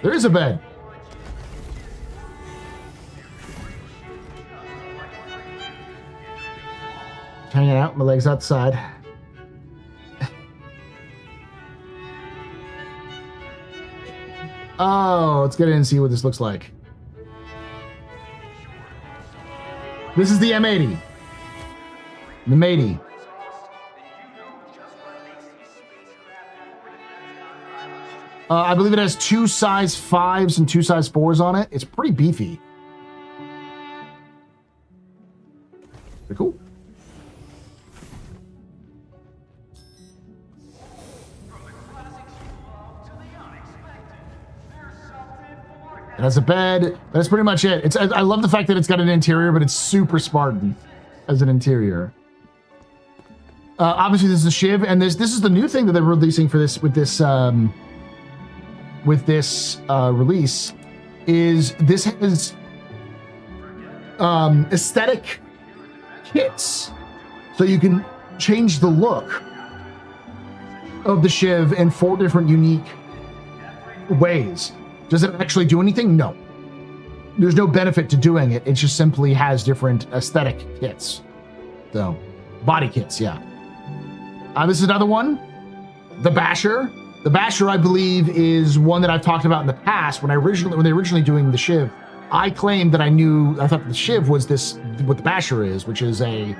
There is a bed. Hanging out, my legs outside. Oh, let's get in and see what this looks like. This is the M80. The matey. I believe it has 2 size 5s and 2 size 4s on it. It's pretty beefy. Pretty cool. It has a bed. That's pretty much it. I love the fact that it's got an interior, but it's super Spartan as an interior. Obviously, this is a Shiv, and this is the new thing that they're releasing for this with this release. Is this has aesthetic kits, so you can change the look of the Shiv in 4 different unique ways. Does it actually do anything? No. There's no benefit to doing it. It just simply has different aesthetic kits. So, body kits, yeah. This is another one, the Basher. The Basher, I believe, is one that I've talked about in the past. When they originally doing the Shiv, I claimed that I thought the Shiv was what the Basher is, which is a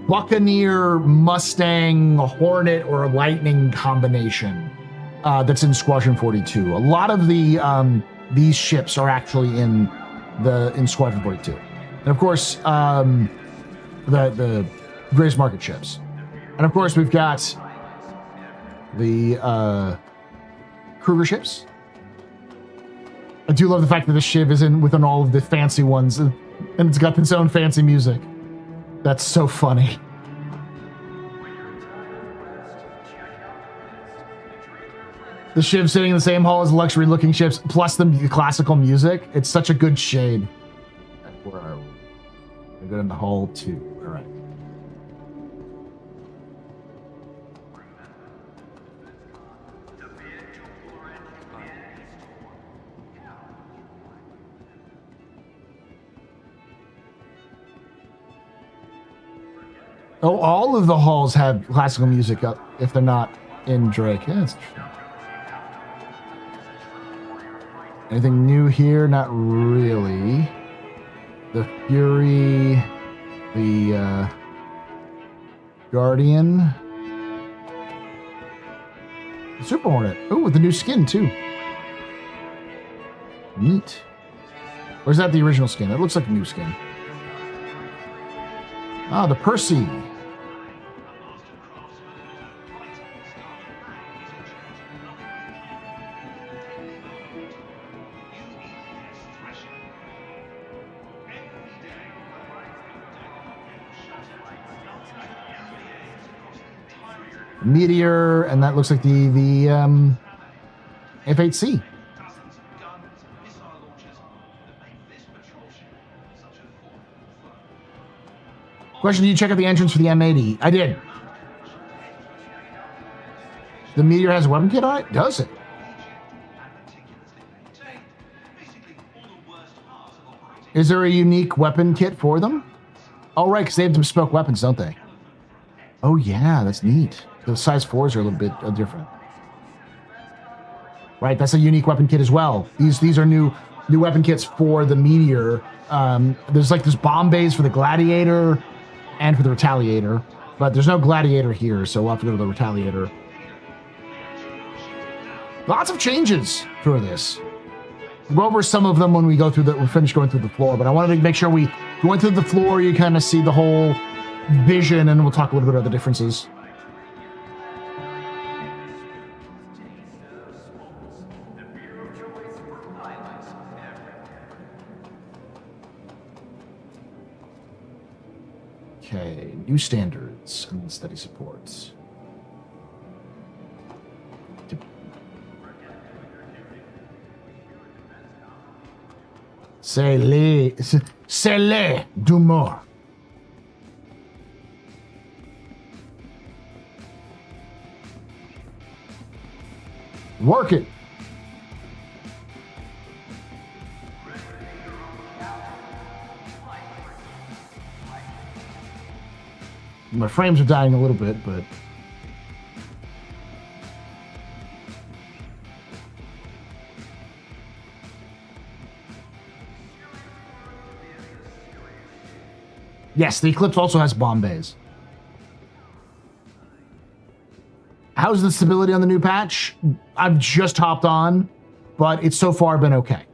Buccaneer, Mustang, Hornet, or a Lightning combination that's in Squadron 42. A lot of these ships are actually in Squadron 42, and of course the greatest market ships, and of course we've got the Kruger ships. I do love the fact that the Shiv is within all of the fancy ones, and it's got its own fancy music. That's so funny. The Shiv sitting in the same hall as luxury-looking ships, plus the classical music. It's such a good shade. Where are we? We're good in the hall 2. All right. Oh, all of the halls have classical music up if they're not in Drake. Yeah, that's true. Anything new here? Not really. The Fury, the Guardian, the Super Hornet. Oh, with the new skin too. Neat. Or is that the original skin? That looks like a new skin. Ah, the Percy. Meteor, and that looks like the F-8C. Question, did you check out the entrance for the M80? I did. The Meteor has a weapon kit on it? Does it? Is there a unique weapon kit for them? Oh, right, because they have bespoke weapons, don't they? Oh, yeah, that's neat. The size 4s are a little bit different. Right, that's a unique weapon kit as well. These are new weapon kits for the Meteor. There's bomb bays for the Gladiator and for the Retaliator, but there's no Gladiator here, so we'll have to go to the Retaliator. Lots of changes for this. We'll go over some of them when we we'll finish going through the floor, but I wanted to make sure we went through the floor, you kind of see the whole vision, and we'll talk a little bit about the differences. Okay, new standards and steady supports. C'est du more. Work it. My frames are dying a little bit, but yes, the Eclipse also has bomb bays. How's the stability on the new patch? I've just hopped on, but it's so far been okay.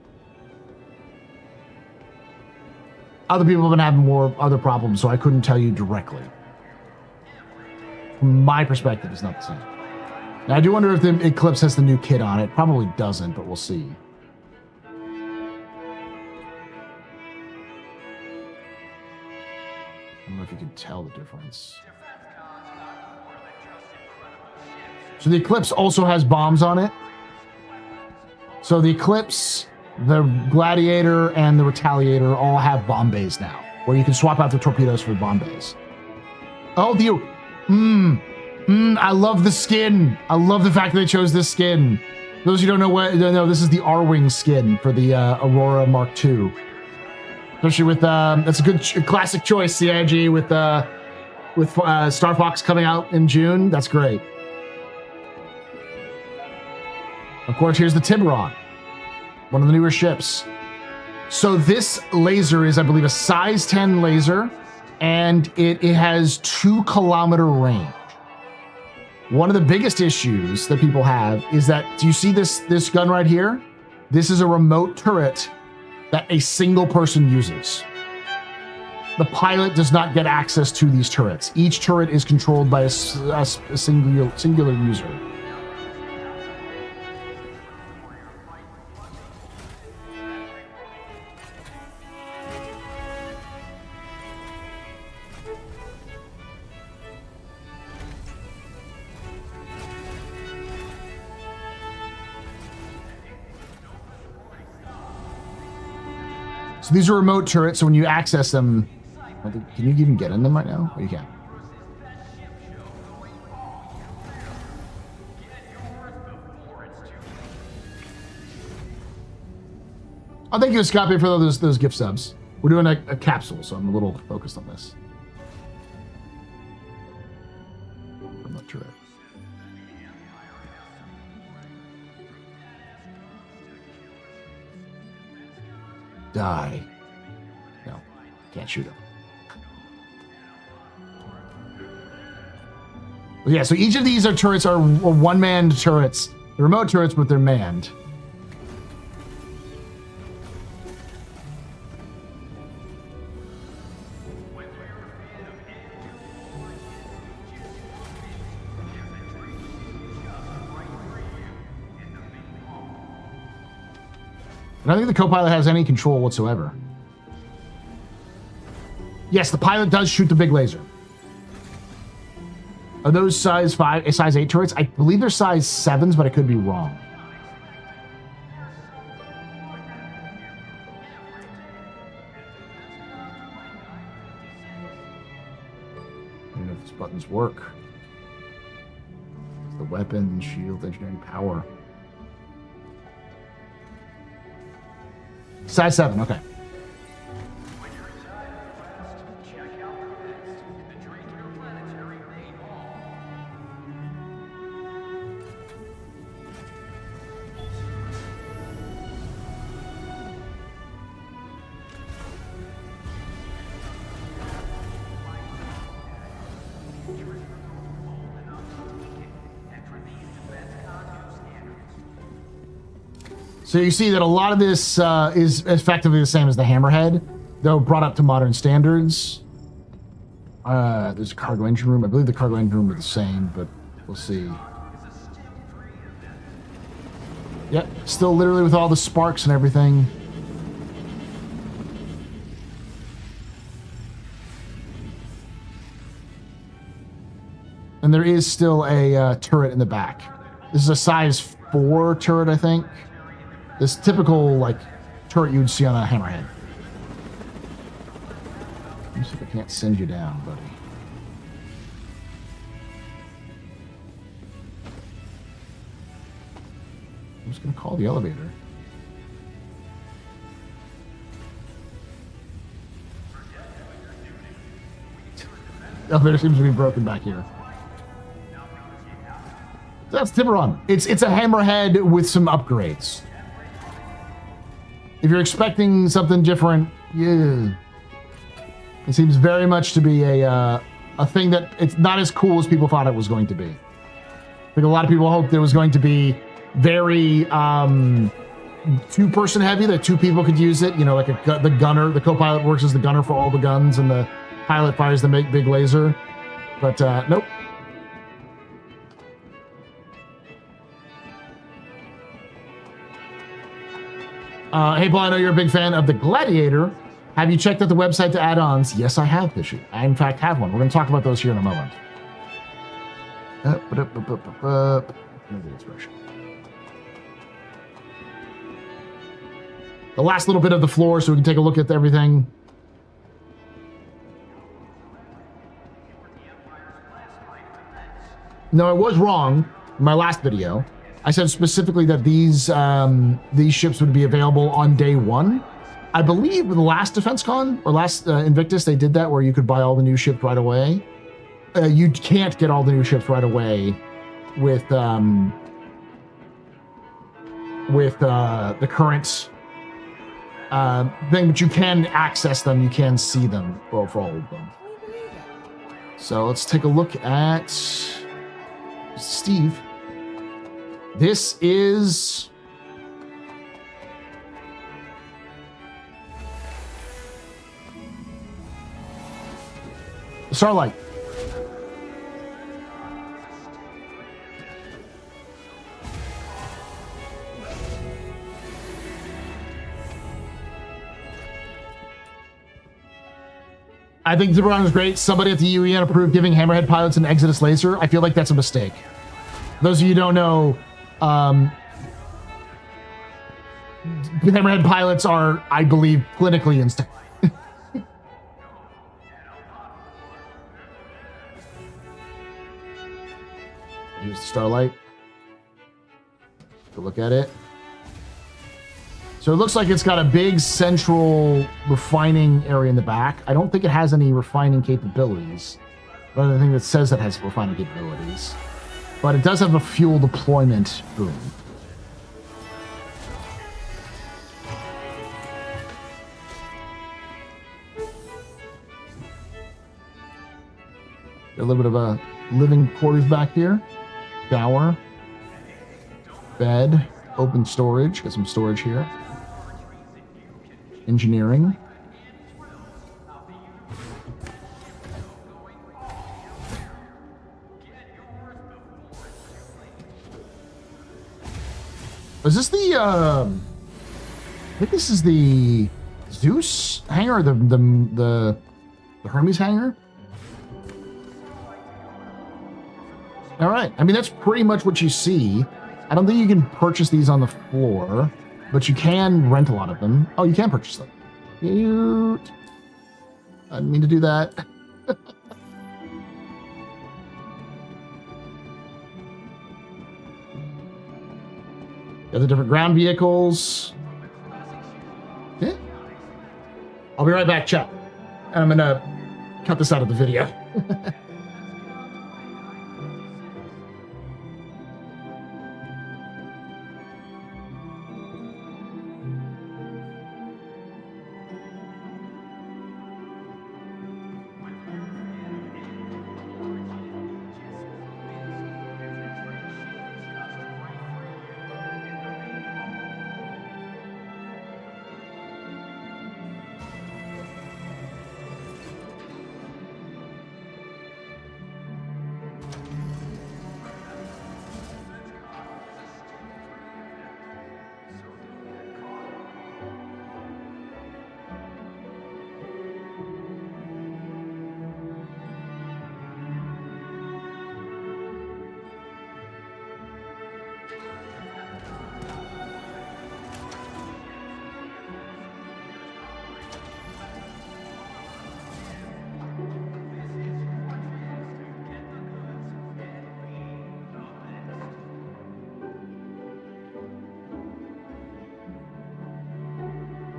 Other people have been having more other problems, so I couldn't tell you directly. From my perspective, it's not the same. Now, I do wonder if the Eclipse has the new kit on it. Probably doesn't, but we'll see. I don't know if you can tell the difference. So the Eclipse also has bombs on it. So the Eclipse, the Gladiator, and the Retaliator all have bomb bays now, where you can swap out the torpedoes for bomb bays. Oh, I love the skin. I love the fact that they chose this skin. Those who don't know, this is the R-Wing skin for the Aurora Mark II. Especially with, that's a good classic choice, CIG, with Star Fox coming out in June. That's great. Of course, here's the Tiburon, one of the newer ships. So this laser is, I believe, a size 10 laser, and it has 2 kilometer range. One of the biggest issues that people have is that, do you see this gun right here? This is a remote turret that a single person uses. The pilot does not get access to these turrets. Each turret is controlled by a singular user. So these are remote turrets, so when you access them, can you even get in them right now? Oh, you can. Oh, thank you, Scotty, for those gift subs. We're doing a capsule, so I'm a little focused on this. Remote turret. Die. No, can't shoot him. Well, yeah, so each of these turrets are one-man turrets. They're remote turrets, but they're manned. I don't think the co-pilot has any control whatsoever. Yes, the pilot does shoot the big laser. Are those size 8 turrets? I believe they're size 7s, but I could be wrong. I don't know if these buttons work. The weapon, shield, engineering, power. Size 7, okay. When you're inside the quest, check out the next, the Drake Interplanetary main hall. So you see that a lot of this is effectively the same as the Hammerhead, though brought up to modern standards. There's a cargo engine room. I believe the cargo engine room are the same, but we'll see. Yep, still literally with all the sparks and everything. And there is still a turret in the back. This is a size 4 turret, I think. This typical, like, turret you would see on a Hammerhead. Let me see if I can't send you down, buddy. I'm just going to call the elevator. The elevator seems to be broken back here. That's Tiburon. It's a Hammerhead with some upgrades. If you're expecting something different, yeah. It seems very much to be a thing that it's not as cool as people thought it was going to be. I think a lot of people hoped it was going to be very two-person heavy, that two people could use it. You know, like the gunner, the co-pilot works as the gunner for all the guns, and the pilot fires the big laser. But nope. Hey, Paul, I know you're a big fan of the Gladiator. Have you checked out the website to add-ons? Yes, I have, Fishy. I, in fact, have one. We're going to talk about those here in a moment. The last little bit of the floor so we can take a look at everything. No, I was wrong in my last video. I said specifically that these ships would be available on day one. I believe in the last DefenseCon or last Invictus, they did that where you could buy all the new ships right away. You can't get all the new ships right away with the current thing, but you can access them. You can see them for all of them. So let's take a look at Steve. This is Starlight. I think Duping is great. Somebody at the UEE approved giving Hammerhead pilots an Exodus laser. I feel like that's a mistake. Those of you who don't know, Hammerhead pilots are, I believe, clinically installed. Here's the Starlight. Take a look at it. So it looks like it's got a big central refining area in the back. I don't think it has any refining capabilities. Another thing that says it has refining capabilities. But it does have a fuel deployment boom. Got a little bit of a living quarters back here. Shower. Bed. Open storage. Got some storage here. Engineering. Is this the I think this is the Zeus hangar, or the Hermes hangar? All right. I mean, that's pretty much what you see. I don't think you can purchase these on the floor, but you can rent a lot of them. Oh, you can purchase them. Cute. I didn't mean to do that. Got the different ground vehicles. Yeah. I'll be right back, chat. And I'm gonna cut this out of the video.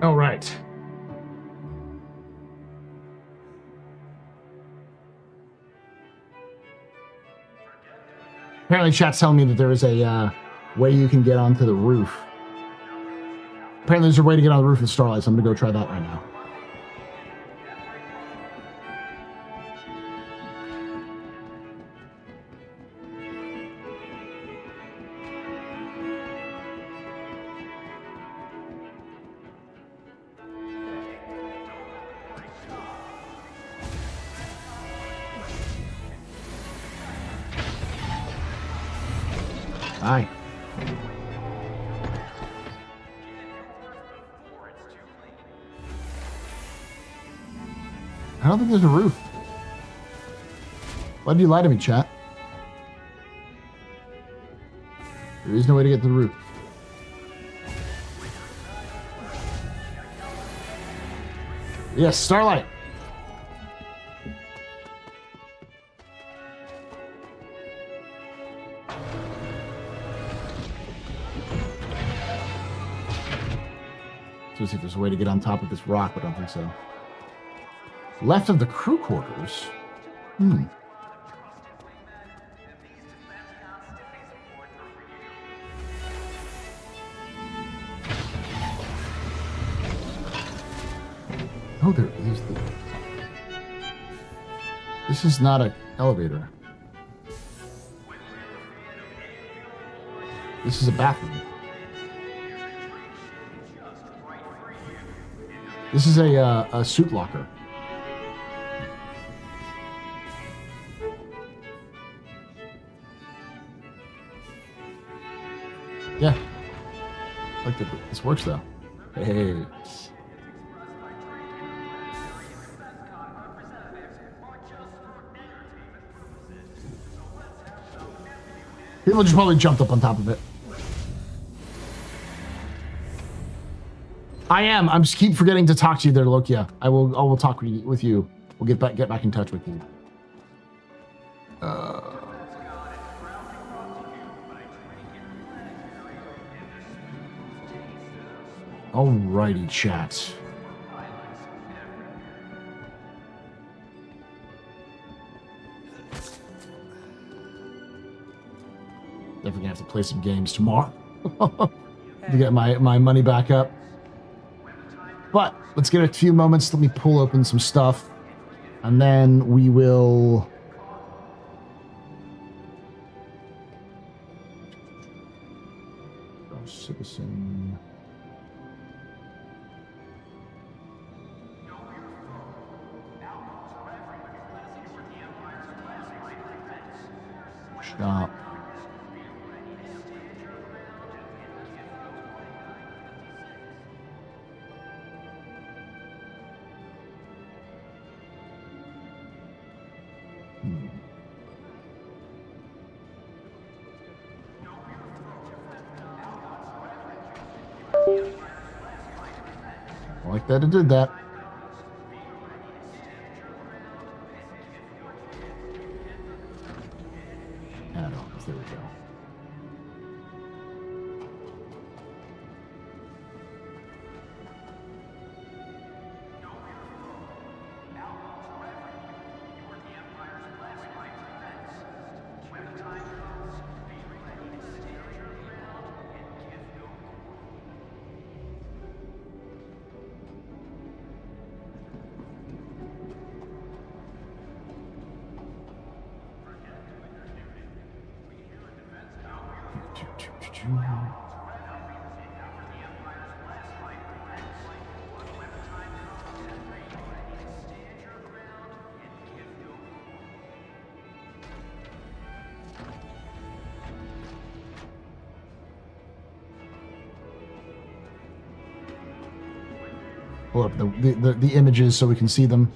All right. Apparently chat's telling me that there is a way you can get onto the roof. Apparently there's a way to get on the roof of Starlight, so I'm going to go try that right now. Aye. I don't think there's a roof. Why did you lie to me, chat? There is no way to get to the roof. Yes, Starlight. Let's see if there's a way to get on top of this rock, but I don't think so. Left of the crew quarters. Oh, there is the... This is not an elevator. This is a bathroom. This is a suit locker. Yeah. Like this works though. Hey. People just probably jumped up on top of it. I am. I'm just keep forgetting to talk to you there, Lokia. I will talk with you. We'll get back in touch with you. Alrighty, chat. Definitely gonna have to play some games tomorrow to get my money back up. But let's get a few moments. Let me pull open some stuff, and then we will. Citizen. Stop. I like that it did that. Add-ons, there we go. Pull up the images so we can see them.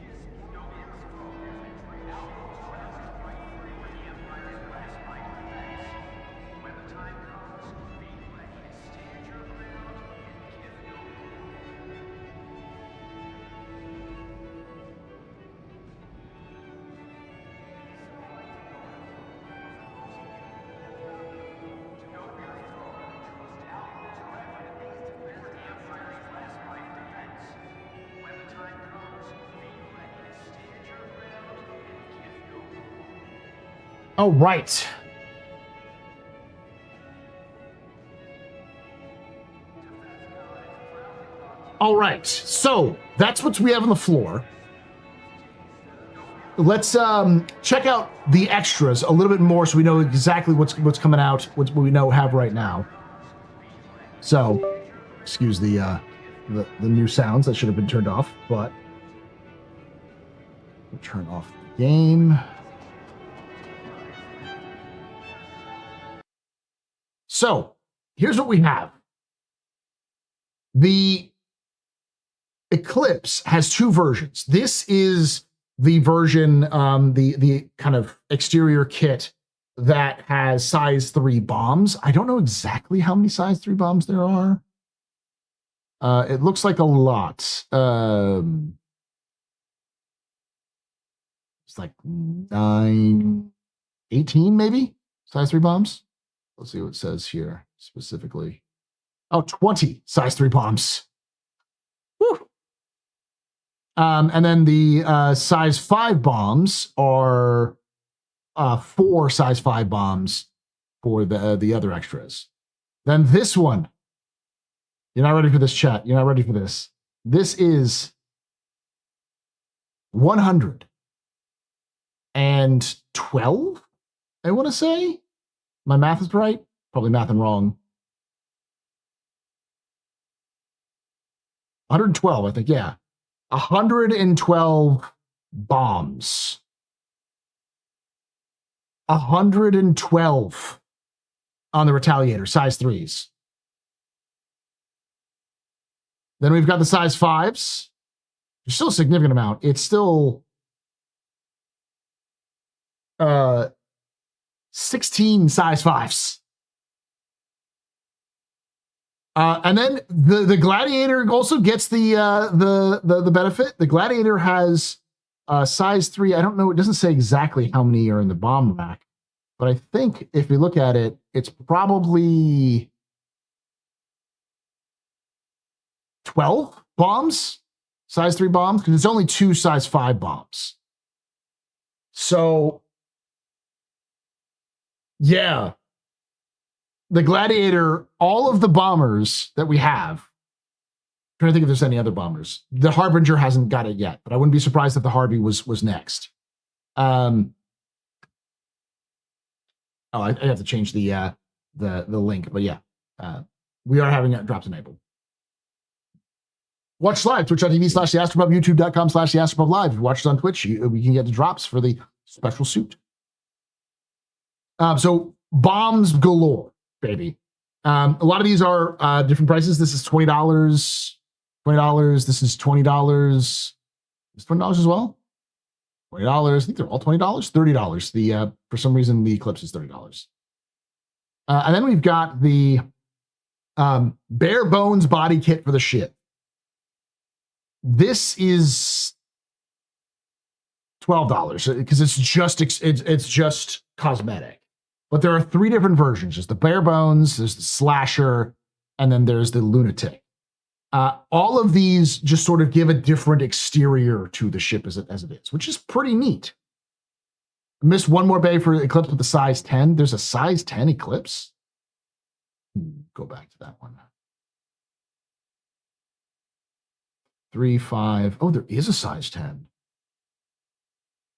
Oh, right. All right. So that's what we have on the floor. Let's check out the extras a little bit more so we know exactly what's coming out, what we have right now. So, excuse the new sounds that should have been turned off, but we'll turn off the game. So here's what we have. The Eclipse has two versions. This is the version, the kind of exterior kit that has size 3 bombs. I don't know exactly how many size 3 bombs there are. It looks like a lot. It's like 9, 18 maybe size 3 bombs. Let's see what it says here specifically. Oh, 20 size 3 bombs. Whew. And then the size 5 bombs are 4 size 5 bombs for the other extras. Then this one. You're not ready for this, chat. You're not ready for this. This is 112, I want to say. My math is right. Probably mathing wrong. 112, I think, yeah. 112 bombs. 112 on the Retaliator, size 3s. Then we've got the size 5s. There's still a significant amount. It's still 16 size 5s. And then the Gladiator also gets the benefit. The Gladiator has size 3. I don't know. It doesn't say exactly how many are in the bomb rack, but I think if you look at it, it's probably 12 bombs, size 3 bombs, because it's only 2 size 5 bombs. So, yeah. The Gladiator, all of the bombers that we have, I'm trying to think if there's any other bombers. The Harbinger hasn't got it yet, but I wouldn't be surprised if the Harvey was next. Oh, I have to change the link, but yeah, we are having drops enabled. Watch live, twitch.tv/theastropub, youtube.com/theastropub live. If you watch us on Twitch, we can get the drops for the special suit. So bombs galore, baby. A lot of these are different prices. This is $20, $20. This is $20. It's $20 as well. $20. I think they're all $20. $30. The for some reason the Eclipse is $30. And then we've got the bare bones body kit for the ship. This is $12 because it's just cosmetic. But there are 3 different versions. There's the bare bones, there's the slasher, and then there's the lunatic. All of these just sort of give a different exterior to the ship as it is, which is pretty neat. I missed one more bay for Eclipse with the size 10. There's a size 10 Eclipse. Go back to that one. 3, 5. Oh, there is a size 10.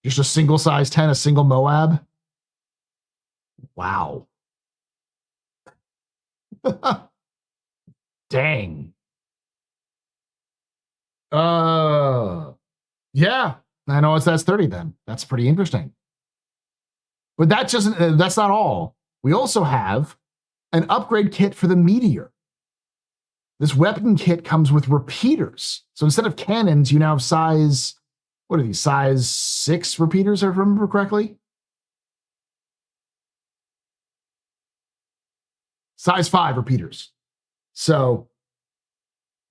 Just a single size 10, a single Moab. Wow. Dang. Yeah. I know that's 30 then. That's pretty interesting. But that's not all. We also have an upgrade kit for the Meteor. This weapon kit comes with repeaters. So instead of cannons, you now have size, what are these? Size 6 repeaters, if I remember correctly. Size 5 repeaters. So,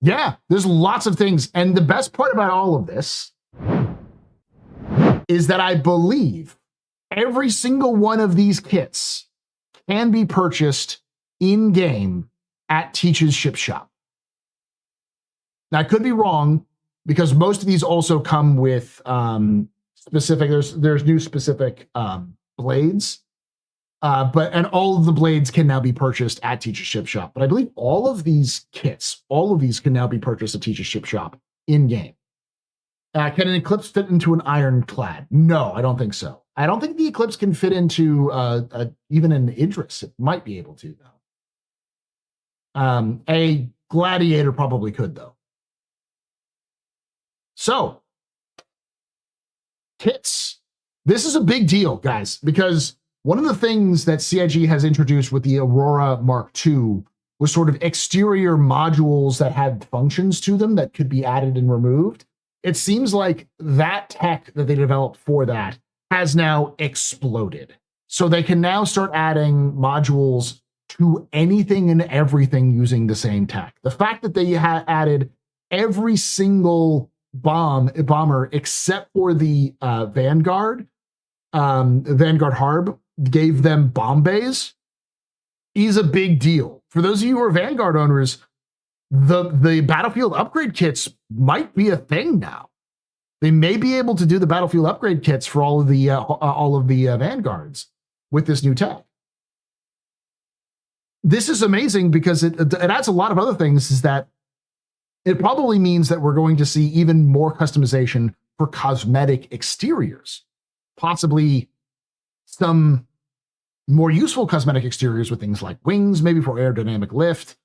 yeah, there's lots of things. And the best part about all of this is that I believe every single one of these kits can be purchased in-game at Teach's Ship Shop. Now, I could be wrong because most of these also come with specific, there's new specific blades. And all of the blades can now be purchased at Teach's Ship Shop. But I believe all of these kits, all of these can now be purchased at Teach's Ship Shop in-game. Can an Eclipse fit into an Ironclad? No, I don't think so. I don't think the Eclipse can fit into even an Idris. It might be able to, though. A Gladiator probably could, though. So, kits. This is a big deal, guys, because One of the things that CIG has introduced with the Aurora Mark II was sort of exterior modules that had functions to them that could be added and removed. It seems like that tech that they developed for that has now exploded. So they can now start adding modules to anything and everything using the same tech. The fact that they added every single bomber except for the Vanguard Harb, gave them bomb bays, is a big deal. For those of you who are Vanguard owners, the battlefield upgrade kits might be a thing now. They may be able to do the battlefield upgrade kits for all of the Vanguards with this new tech. This is amazing because it adds a lot of other things. Is that it probably means that we're going to see even more customization for cosmetic exteriors, possibly some more useful cosmetic exteriors with things like wings, maybe for aerodynamic lift,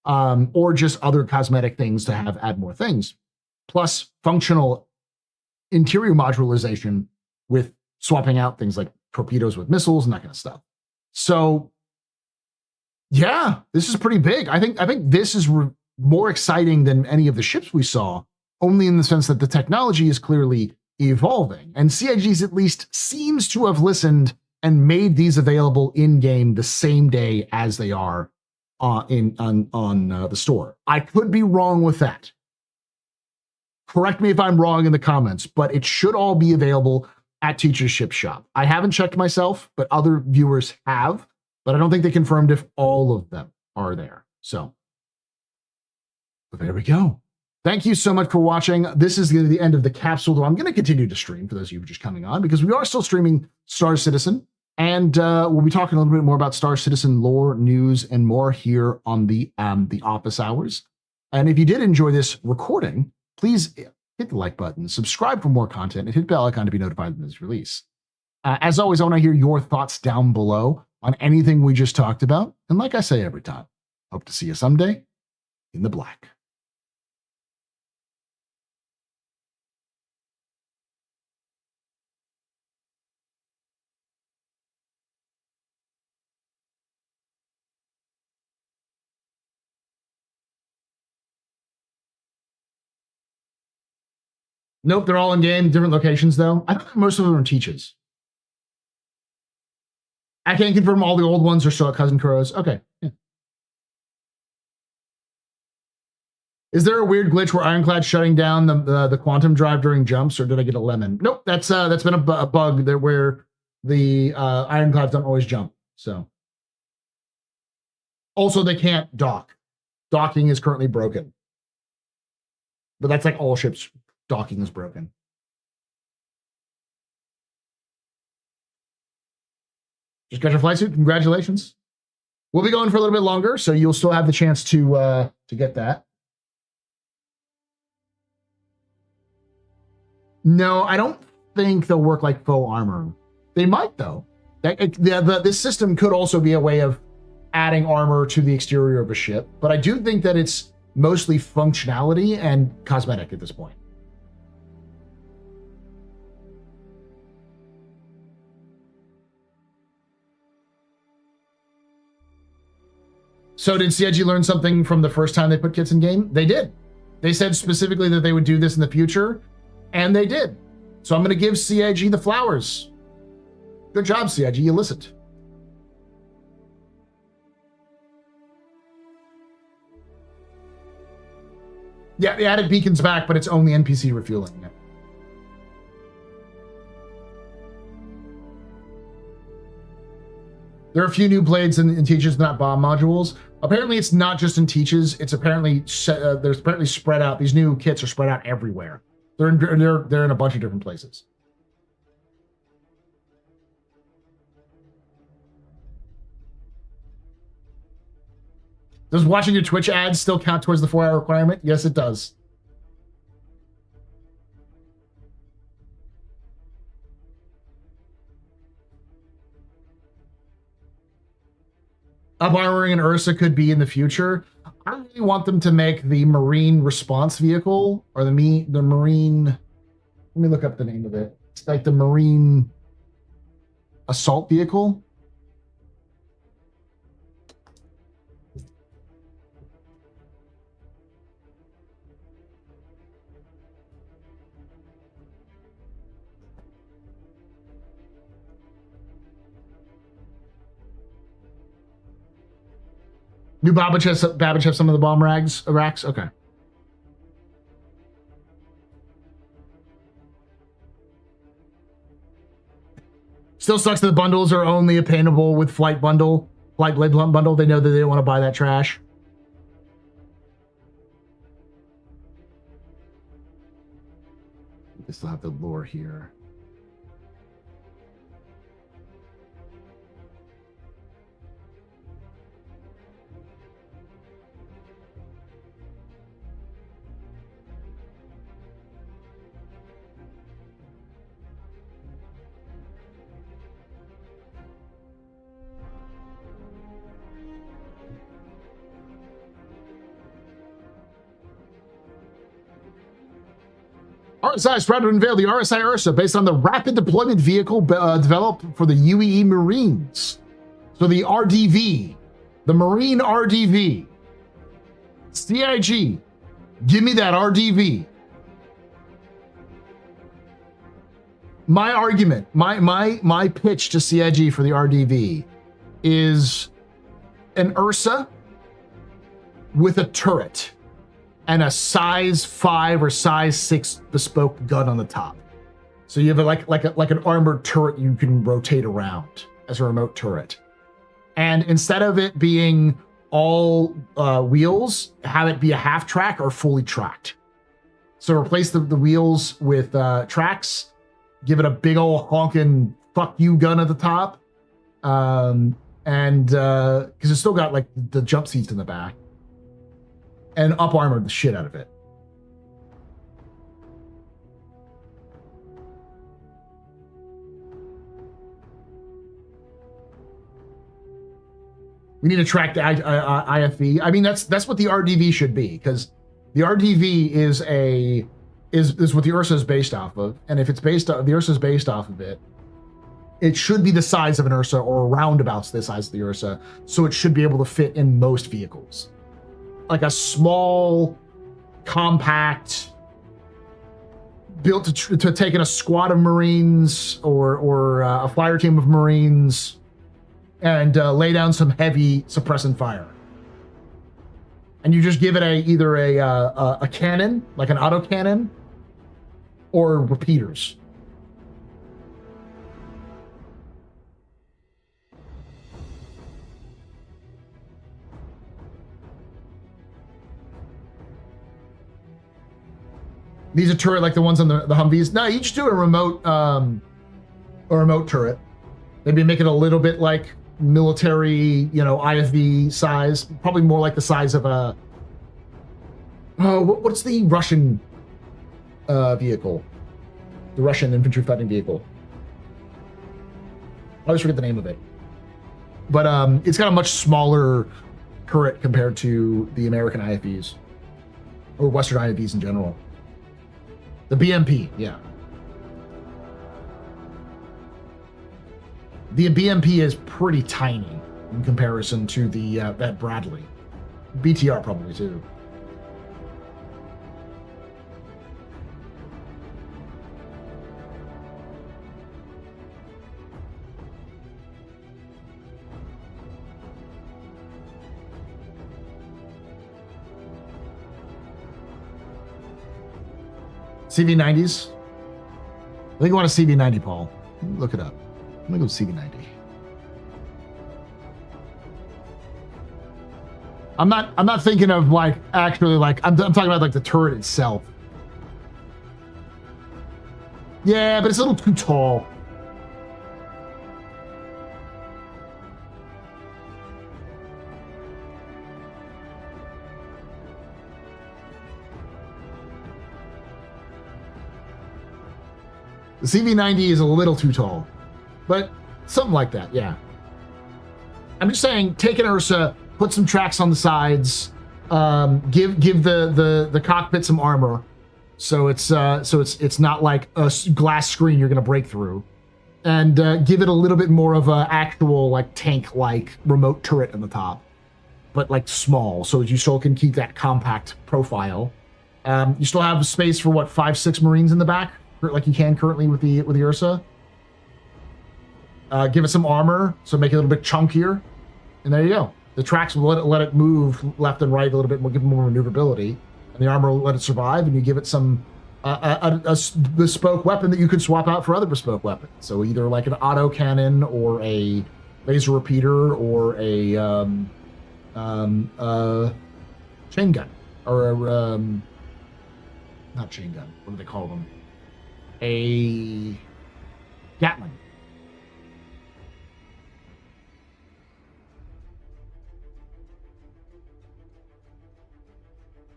or just other cosmetic things to add more things, plus functional interior modularization with swapping out things like torpedoes with missiles and that kind of stuff. So yeah, this is pretty big. I think this is more exciting than any of the ships we saw, only in the sense that the technology is clearly evolving. And CIG's at least seems to have listened and made these available in-game the same day as they are on the store. I could be wrong with that. Correct me if I'm wrong in the comments, but it should all be available at Teacher's Ship Shop. I haven't checked myself, but other viewers have, but I don't think they confirmed if all of them are there. So there we go. Thank you so much for watching. This is the end of the capsule, though I'm going to continue to stream for those of you who are just coming on, because we are still streaming Star Citizen, and we'll be talking a little bit more about Star Citizen lore, news, and more here on the office hours. And if you did enjoy this recording, please hit the like button, subscribe for more content, and hit the bell icon to be notified when it's released. As always, I want to hear your thoughts down below on anything we just talked about. And like I say every time, hope to see you someday in the black. Nope, they're all in game, different locations though. I think most of them are teaches. I can't confirm all the old ones are still at Cousin Kuro's. Okay. Yeah. Is there a weird glitch where Ironclad's shutting down the quantum drive during jumps, or did I get a lemon? Nope, that's been a bug there where the Ironclads don't always jump. So also they can't dock. Docking is currently broken. But that's like all ships. Docking is broken. Just got your flight suit. Congratulations. We'll be going for a little bit longer, so you'll still have the chance to get that. No, I don't think they'll work like faux armor. They might, though. This system could also be a way of adding armor to the exterior of a ship, but I do think that it's mostly functionality and cosmetic at this point. So did CIG learn something from the first time they put kits in game? They did. They said specifically that they would do this in the future, and they did. So I'm going to give CIG the flowers. Good job, CIG. You listened. Yeah, they added beacons back, but it's only NPC refueling. Yeah. There are a few new blades in Teaches, not bomb modules. Apparently, it's not just in Teaches. It's apparently there's apparently spread out. These new kits are spread out everywhere. They're in a bunch of different places. Does watching your Twitch ads still count towards the 4-hour requirement? Yes, it does. Up armoring and Ursa could be in the future. I don't really want them to make the Marine response vehicle or the Marine. Let me look up the name of it. It's like the Marine assault vehicle. New Babbage have some of the bomb racks? Okay. Still sucks that the bundles are only obtainable with Flight Blade bundle. They know that they don't want to buy that trash. They still have the lore here. RSI is proud to unveil the RSI Ursa based on the rapid deployment vehicle developed for the UEE Marines. So the RDV, the Marine RDV. CIG, give me that RDV. My argument, my pitch to CIG for the RDV is an Ursa with a turret and a size 5 or size 6 bespoke gun on the top. So you have like an armored turret you can rotate around as a remote turret. And instead of it being all wheels, have it be a half track or fully tracked. So replace the wheels with tracks, give it a big old honking fuck you gun at the top. And because it's still got like the jump seats in the back. And up armored the shit out of it. We need to track the IFV. I mean, that's what the RDV should be, because the RDV is what the Ursa is based off of, and if it's based off the Ursa is based off of it, it should be the size of an Ursa or roundabouts the size of the Ursa, so it should be able to fit in most vehicles. Like a small, compact, built to take in a squad of Marines or a fire team of Marines and lay down some heavy suppressant fire. And you just give it either a cannon, like an autocannon, or repeaters. These are turret like the ones on the Humvees. No, you just do a remote turret. Maybe make it a little bit like military, IFV size. Probably more like the size of a. What's the Russian vehicle? The Russian infantry fighting vehicle. I always forget the name of it. But it's got a much smaller turret compared to the American IFVs or Western IFVs in general. The BMP, yeah. The BMP is pretty tiny in comparison to that Bradley. BTR probably too. CV90s? I think I want a CV90, Paul. Look it up. I'm gonna go CV90. I'm not thinking of like actually like I'm talking about like the turret itself. Yeah, but it's a little too tall. The CV90 is a little too tall, but something like that, yeah. I'm just saying, take an Ursa, put some tracks on the sides, give the cockpit some armor, so it's not like a glass screen you're gonna break through, and give it a little bit more of a actual like tank-like remote turret on the top, but like small, so you still can keep that compact profile. You still have space for what 5-6 Marines in the back, like you can currently with the Ursa. Give it some armor, so make it a little bit chunkier, and there you go. The tracks will let it move left and right a little bit more, give it more maneuverability, and the armor will let it survive, and you give it some a bespoke weapon that you could swap out for other bespoke weapons. So either like an auto cannon or a laser repeater or a chain gun or a not chain gun. What do they call them? A Gatling.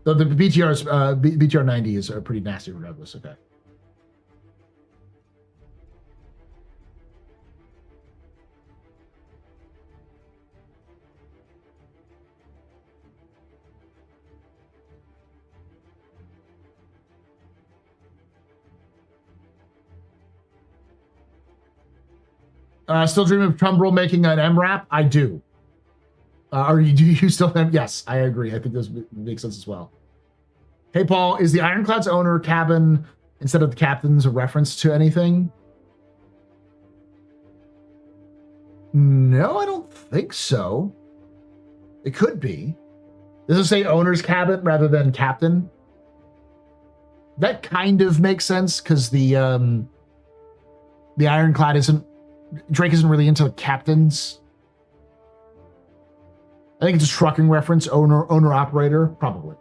The BTR 90 is pretty nasty regardless. Okay. Still dreaming of Tumbrel making an MRAP? I do. Do you still have? Yes, I agree. I think this makes sense as well. Hey, Paul, is the Ironclad's owner cabin instead of the captain's a reference to anything? No, I don't think so. It could be. Does it say owner's cabin rather than captain? That kind of makes sense because the Ironclad Drake isn't really into captains. I think it's a trucking reference, owner operator, probably.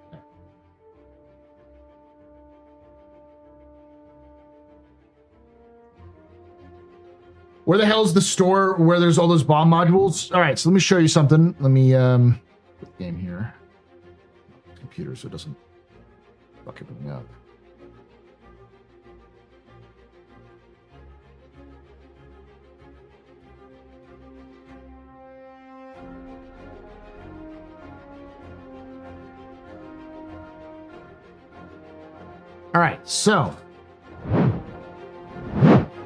Where the hell is the store where there's all those bomb modules? All right, so let me show you something. Let me put the game here. Computer, so it doesn't fuck everything up. All right, so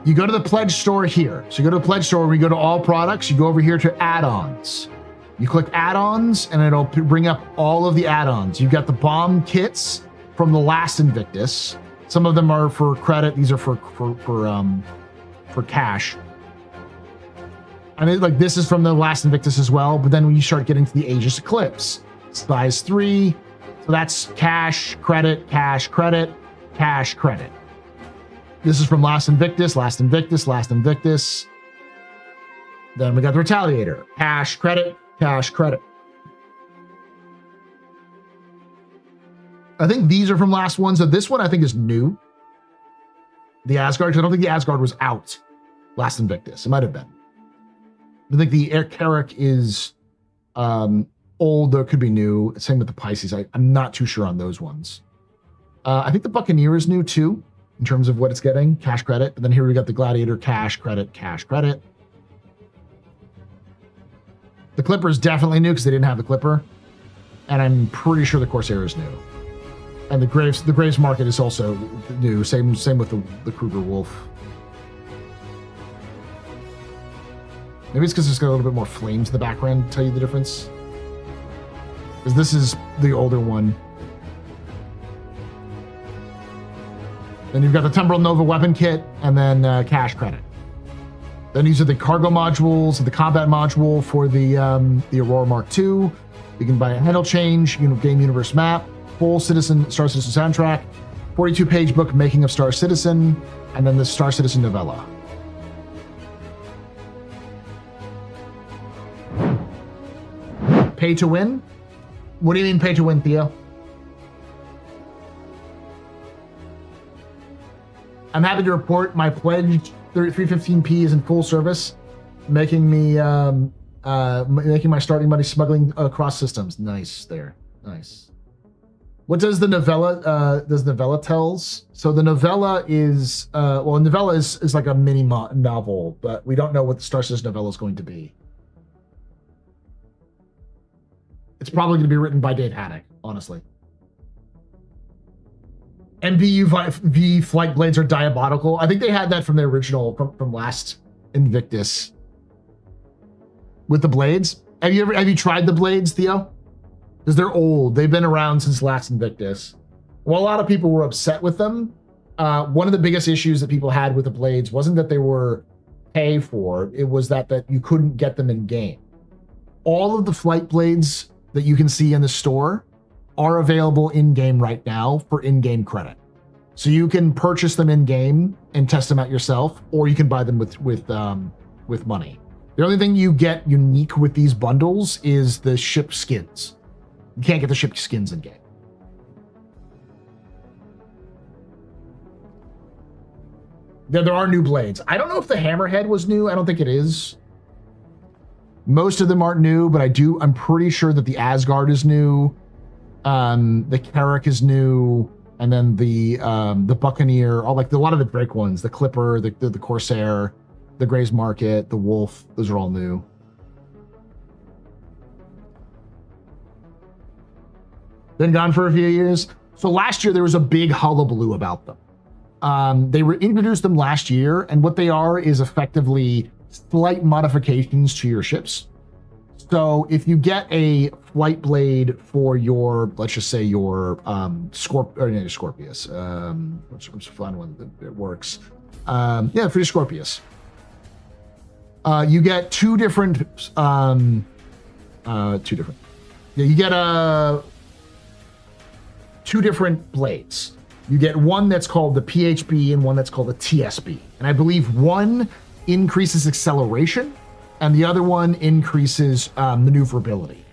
you go to the pledge store here. So you go to the pledge store, we go to all products, you go over here to add-ons. You click add-ons and it'll bring up all of the add-ons. You've got the bomb kits from the last Invictus. Some of them are for credit, these are for cash. And like this is from the last Invictus as well, but then when you start getting to the Aegis Eclipse, size 3, so that's cash, credit, cash, credit, cash, credit. This is from last Invictus, last Invictus, last Invictus. Then we got the Retaliator. Cash, credit, cash, credit. I think these are from last one. So this one I think is new. The Asgard, because I don't think the Asgard was out last Invictus. It might have been. I think the Carrick is old, though it could be new. Same with the Pisces. I'm not too sure on those ones. I think the Buccaneer is new too, in terms of what it's getting, cash credit. But then here we got the Gladiator, cash credit, cash credit. The Clipper is definitely new because they didn't have the Clipper. And I'm pretty sure the Corsair is new. And the Graves Market is also new. Same with the Kruger Wolf. Maybe it's because it's got a little bit more flames in the background to tell you the difference. Because this is the older one. Then you've got the Temporal Nova weapon kit, and then cash credit. Then these are the cargo modules, the combat module for the Aurora Mark II. You can buy a handle change, game universe map, full Star Citizen soundtrack, 42-page book making of Star Citizen, and then the Star Citizen novella. Pay to win? What do you mean pay to win, Theo? I'm happy to report my pledged 315p is in full service, making me making my starting money smuggling across systems. Nice there, nice. What does the novella tells? So the novella is novella is like a mini novel, but we don't know what the Star Citizen novella is going to be. It's probably going to be written by Dave Haddock, honestly. MPU flight blades are diabolical. I think they had that from the original, from last Invictus. With the blades. Have you tried the blades, Theo? Because they're old. They've been around since last Invictus. Well, a lot of people were upset with them. One of the biggest issues that people had with the blades wasn't that they were pay for. It was that you couldn't get them in game. all of the flight blades that you can see in the store are available in-game right now for in-game credit. So you can purchase them in-game and test them out yourself, or you can buy them with money. The only thing you get unique with these bundles is the ship skins. You can't get the ship skins in-game. There are new blades. I don't know if the hammerhead was new. I don't think it is. Most of them aren't new, but I'm pretty sure that the Asgard is new. The Carrack is new. And then the Buccaneer, a lot of the Drake ones, the Clipper, the Corsair, the Gray's Market, the Wolf, those are all new. Been gone for a few years. So last year there was a big hullabaloo about them. They were introduced them last year, and what they are is effectively slight modifications to your ships. So if you get a flight blade for your, let's just say your Scorpius, let's find one that works. Yeah, for your Scorpius, you get two different. Yeah, you get two different blades. You get one that's called the PHB and one that's called the TSB. And I believe one increases acceleration and the other one increases maneuverability.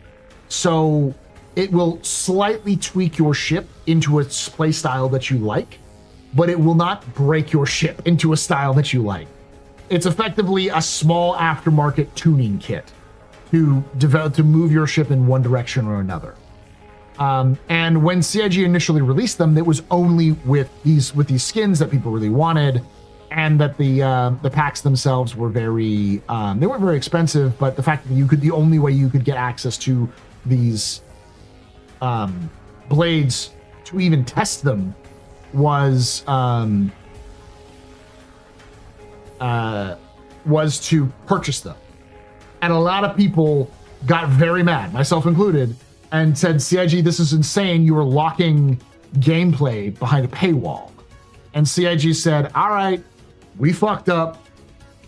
So it will slightly tweak your ship into a play style that you like, but it will not break your ship into a style that you like. It's effectively a small aftermarket tuning kit to move your ship in one direction or another. And when CIG initially released them, it was only with these skins that people really wanted, and that the packs themselves were very they weren't very expensive, but the fact that the only way you could get access to these blades to even test them was to purchase them. And a lot of people got very mad, myself included, and said, CIG, this is insane. You are locking gameplay behind a paywall. And CIG said, all right, we fucked up.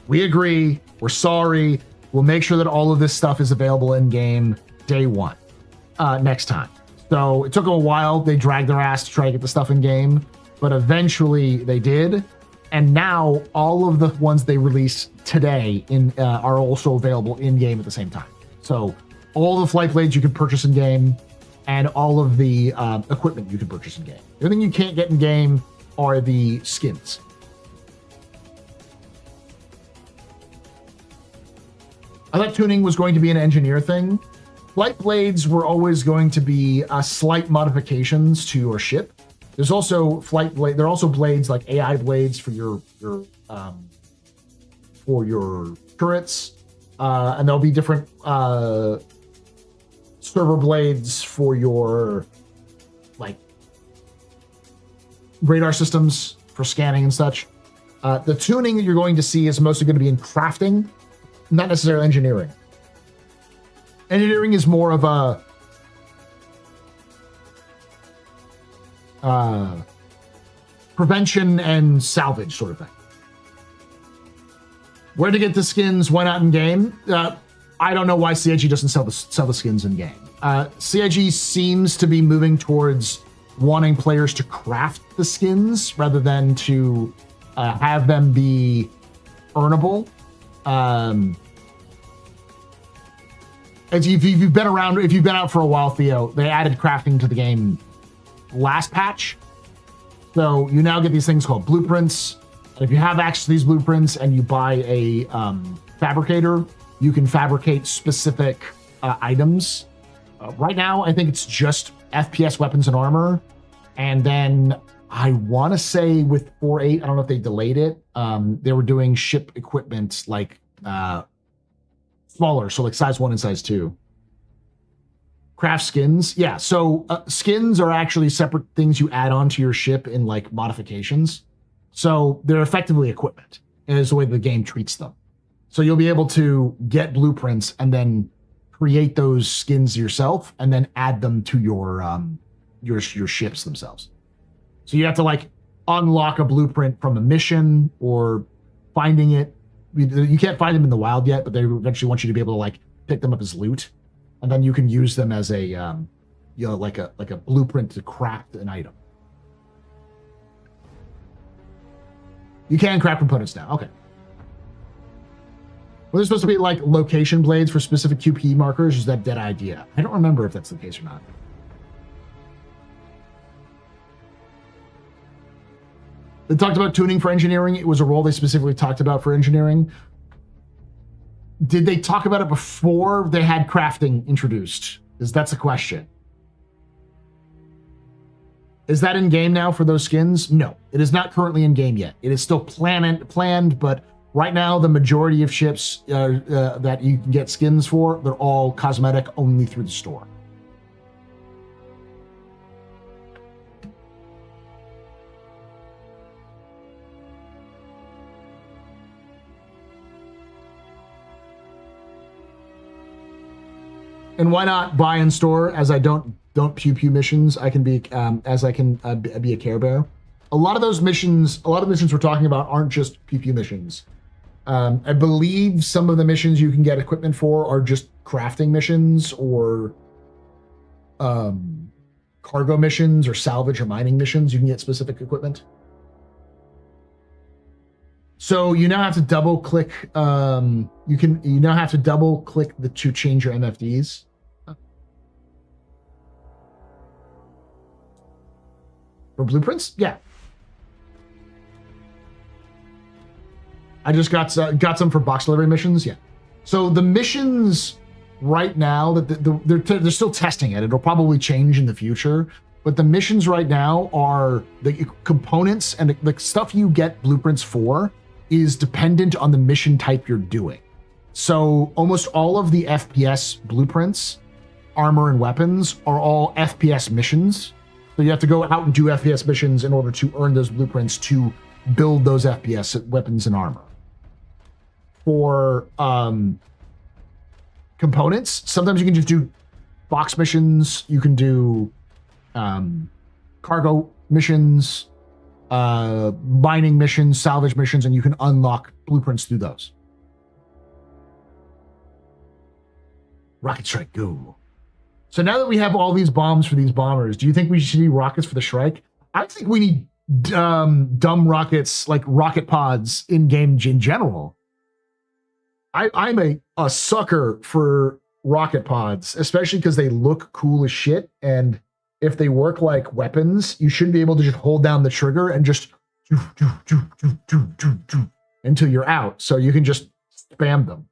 We agree. We're sorry. We'll make sure that all of this stuff is available in game day one, next time. So it took them a while. They dragged their ass to try to get the stuff in game, but eventually they did. And now all of the ones they release today are also available in game at the same time. So all the flight blades you can purchase in game, and all of the equipment you can purchase in game. The only thing you can't get in game are the skins. I thought tuning was going to be an engineer thing. Flight blades were always going to be slight modifications to your ship. There's also there are also blades like AI blades for your turrets, and there'll be different server blades for your radar systems for scanning and such. The tuning that you're going to see is mostly going to be in crafting, not necessarily engineering. Engineering is more of a prevention and salvage sort of thing. Where to get the skins? Why not in game? I don't know why CIG doesn't sell the skins in game. CIG seems to be moving towards wanting players to craft the skins rather than to have them be earnable. If you've been around, if you've been out for a while, Theo, they added crafting to the game last patch. So you now get these things called blueprints. And if you have access to these blueprints and you buy a fabricator, you can fabricate specific items. Right now, I think it's just FPS weapons and armor. And then I want to say with 4.8, I don't know if they delayed it. They were doing ship equipment like smaller, so like size 1 and size 2. Craft skins. Yeah, so skins are actually separate things you add on to your ship in like modifications. So they're effectively equipment, is the way the game treats them. So you'll be able to get blueprints and then create those skins yourself and then add them to your ships themselves. So you have to like unlock a blueprint from a mission or finding it. You can't find them in the wild yet, but they eventually want you to be able to like pick them up as loot, and then you can use them as a like a blueprint to craft an item. You can craft components now. Okay. Well, there's supposed to be like location blades for specific QP markers. Is that dead idea? I don't remember if that's the case or not. They talked about tuning for engineering. It was a role they specifically talked about for engineering. Did they talk about it before they had crafting introduced? Because that's a question. Is that in game now for those skins? No, it is not currently in game yet. It is still planned, but right now the majority of ships that you can get skins for, they're all cosmetic only through the store. And why not buy in store? As I don't pew pew missions, I can be be a Care Bear. A lot of those missions, we're talking about aren't just pew pew missions. I believe some of the missions you can get equipment for are just crafting missions or cargo missions or salvage or mining missions. You can get specific equipment. So you now have to double click. You now have to double click to change your MFDs. For blueprints, yeah. I just got some for box delivery missions, yeah. So the missions right now that they're still testing it. It'll probably change in the future, but the missions right now are the components and the stuff you get blueprints for is dependent on the mission type you're doing. So almost all of the FPS blueprints, armor and weapons are all FPS missions. So you have to go out and do FPS missions in order to earn those blueprints to build those FPS weapons and armor. For components, sometimes you can just do box missions. You can do cargo missions, mining missions, salvage missions, and you can unlock blueprints through those. Rocket strike, go. So now that we have all these bombs for these bombers, do you think we should need rockets for the Shrike? I think we need dumb rockets, like rocket pods in game in general. I'm a sucker for rocket pods, especially because they look cool as shit. And if they work like weapons, you should be able to just hold down the trigger and just until you're out. So you can just spam them.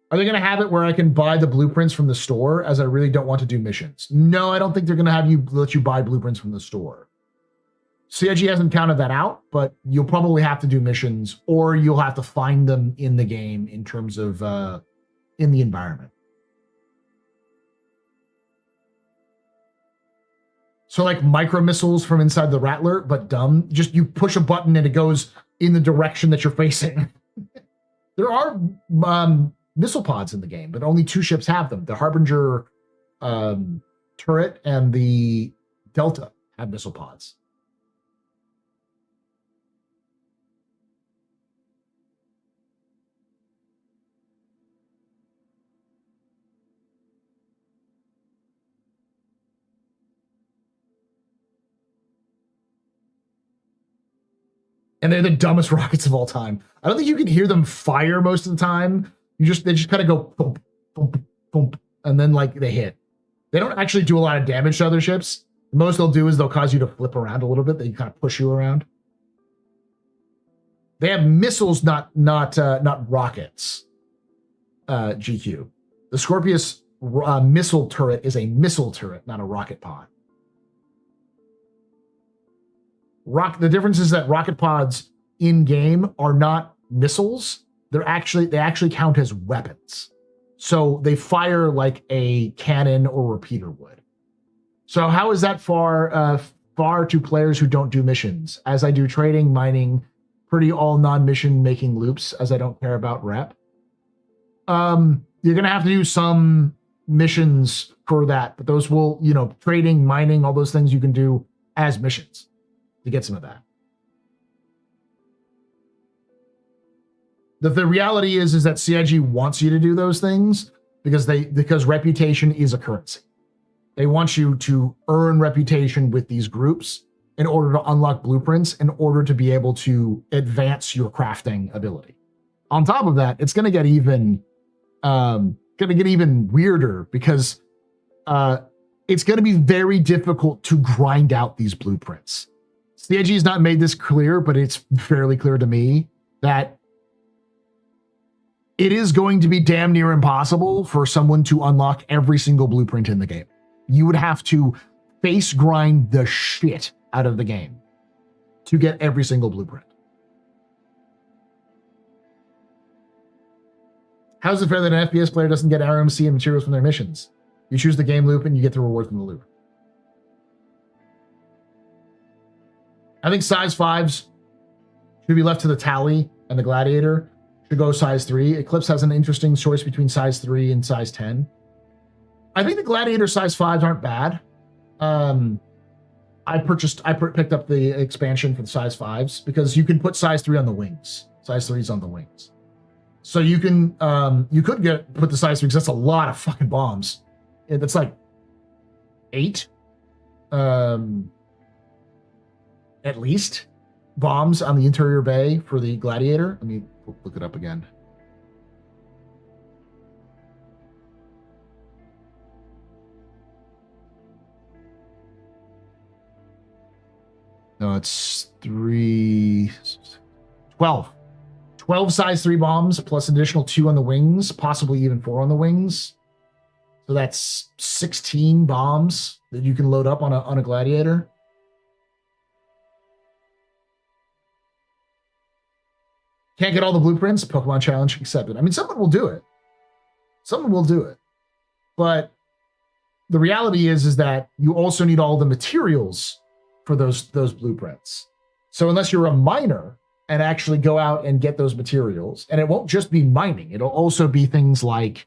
Are they going to have it where I can buy the blueprints from the store, as I really don't want to do missions? No, I don't think they're going to let you buy blueprints from the store. CIG hasn't counted that out, but you'll probably have to do missions, or you'll have to find them in the game in terms of in the environment. So like micro missiles from inside the Rattler, but dumb. Just you push a button and it goes in the direction that you're facing. There are missile pods in the game, but only 2 ships have them. The Harbinger turret and the Delta have missile pods. And they're the dumbest rockets of all time. I don't think you can hear them they just kind of go thump, thump, thump, and then like they hit. They don't actually do a lot of damage to other ships. The most they'll do is they'll cause you to flip around a little bit. They kind of push you around. They have missiles, not rockets. GQ. The Scorpius missile turret is a missile turret, not a rocket pod. The difference is that rocket pods in game are not missiles. They actually count as weapons. So they fire like a cannon or repeater would. So how is that far to players who don't do missions? As I do trading, mining, pretty all non-mission making loops, as I don't care about rep. You're gonna have to do some missions for that, but those will, trading, mining, all those things you can do as missions to get some of that. The reality is that CIG wants you to do those things because reputation is a currency. They want you to earn reputation with these groups in order to unlock blueprints, in order to be able to advance your crafting ability. On top of that, it's going to get even weirder because it's going to be very difficult to grind out these blueprints. CIG has not made this clear, but it's fairly clear to me that it is going to be damn near impossible for someone to unlock every single blueprint in the game. You would have to face grind the shit out of the game to get every single blueprint. How is it fair that an FPS player doesn't get RMC and materials from their missions? You choose the game loop and you get the reward from the loop. I think size 5s should be left to the tally, and the gladiator should go size 3. Eclipse has an interesting choice between size 3 and size 10. I think the gladiator size 5s aren't bad. I picked up the expansion for the size 5s because you can put size 3 on the wings. Size 3's on the wings. So you can you could put the size 3 because that's a lot of fucking bombs. That's like 8 at least bombs on the interior bay for the gladiator. Let me look it up again. No, it's 12 size 3 bombs plus an additional 2 on the wings, possibly even 4 on the wings. So that's 16 bombs that you can load up on a gladiator. Can't get all the blueprints? Pokemon challenge accepted. I mean, someone will do it. Someone will do it. But the reality is that you also need all the materials for those blueprints. So unless you're a miner and actually go out and get those materials, and it won't just be mining, it'll also be things like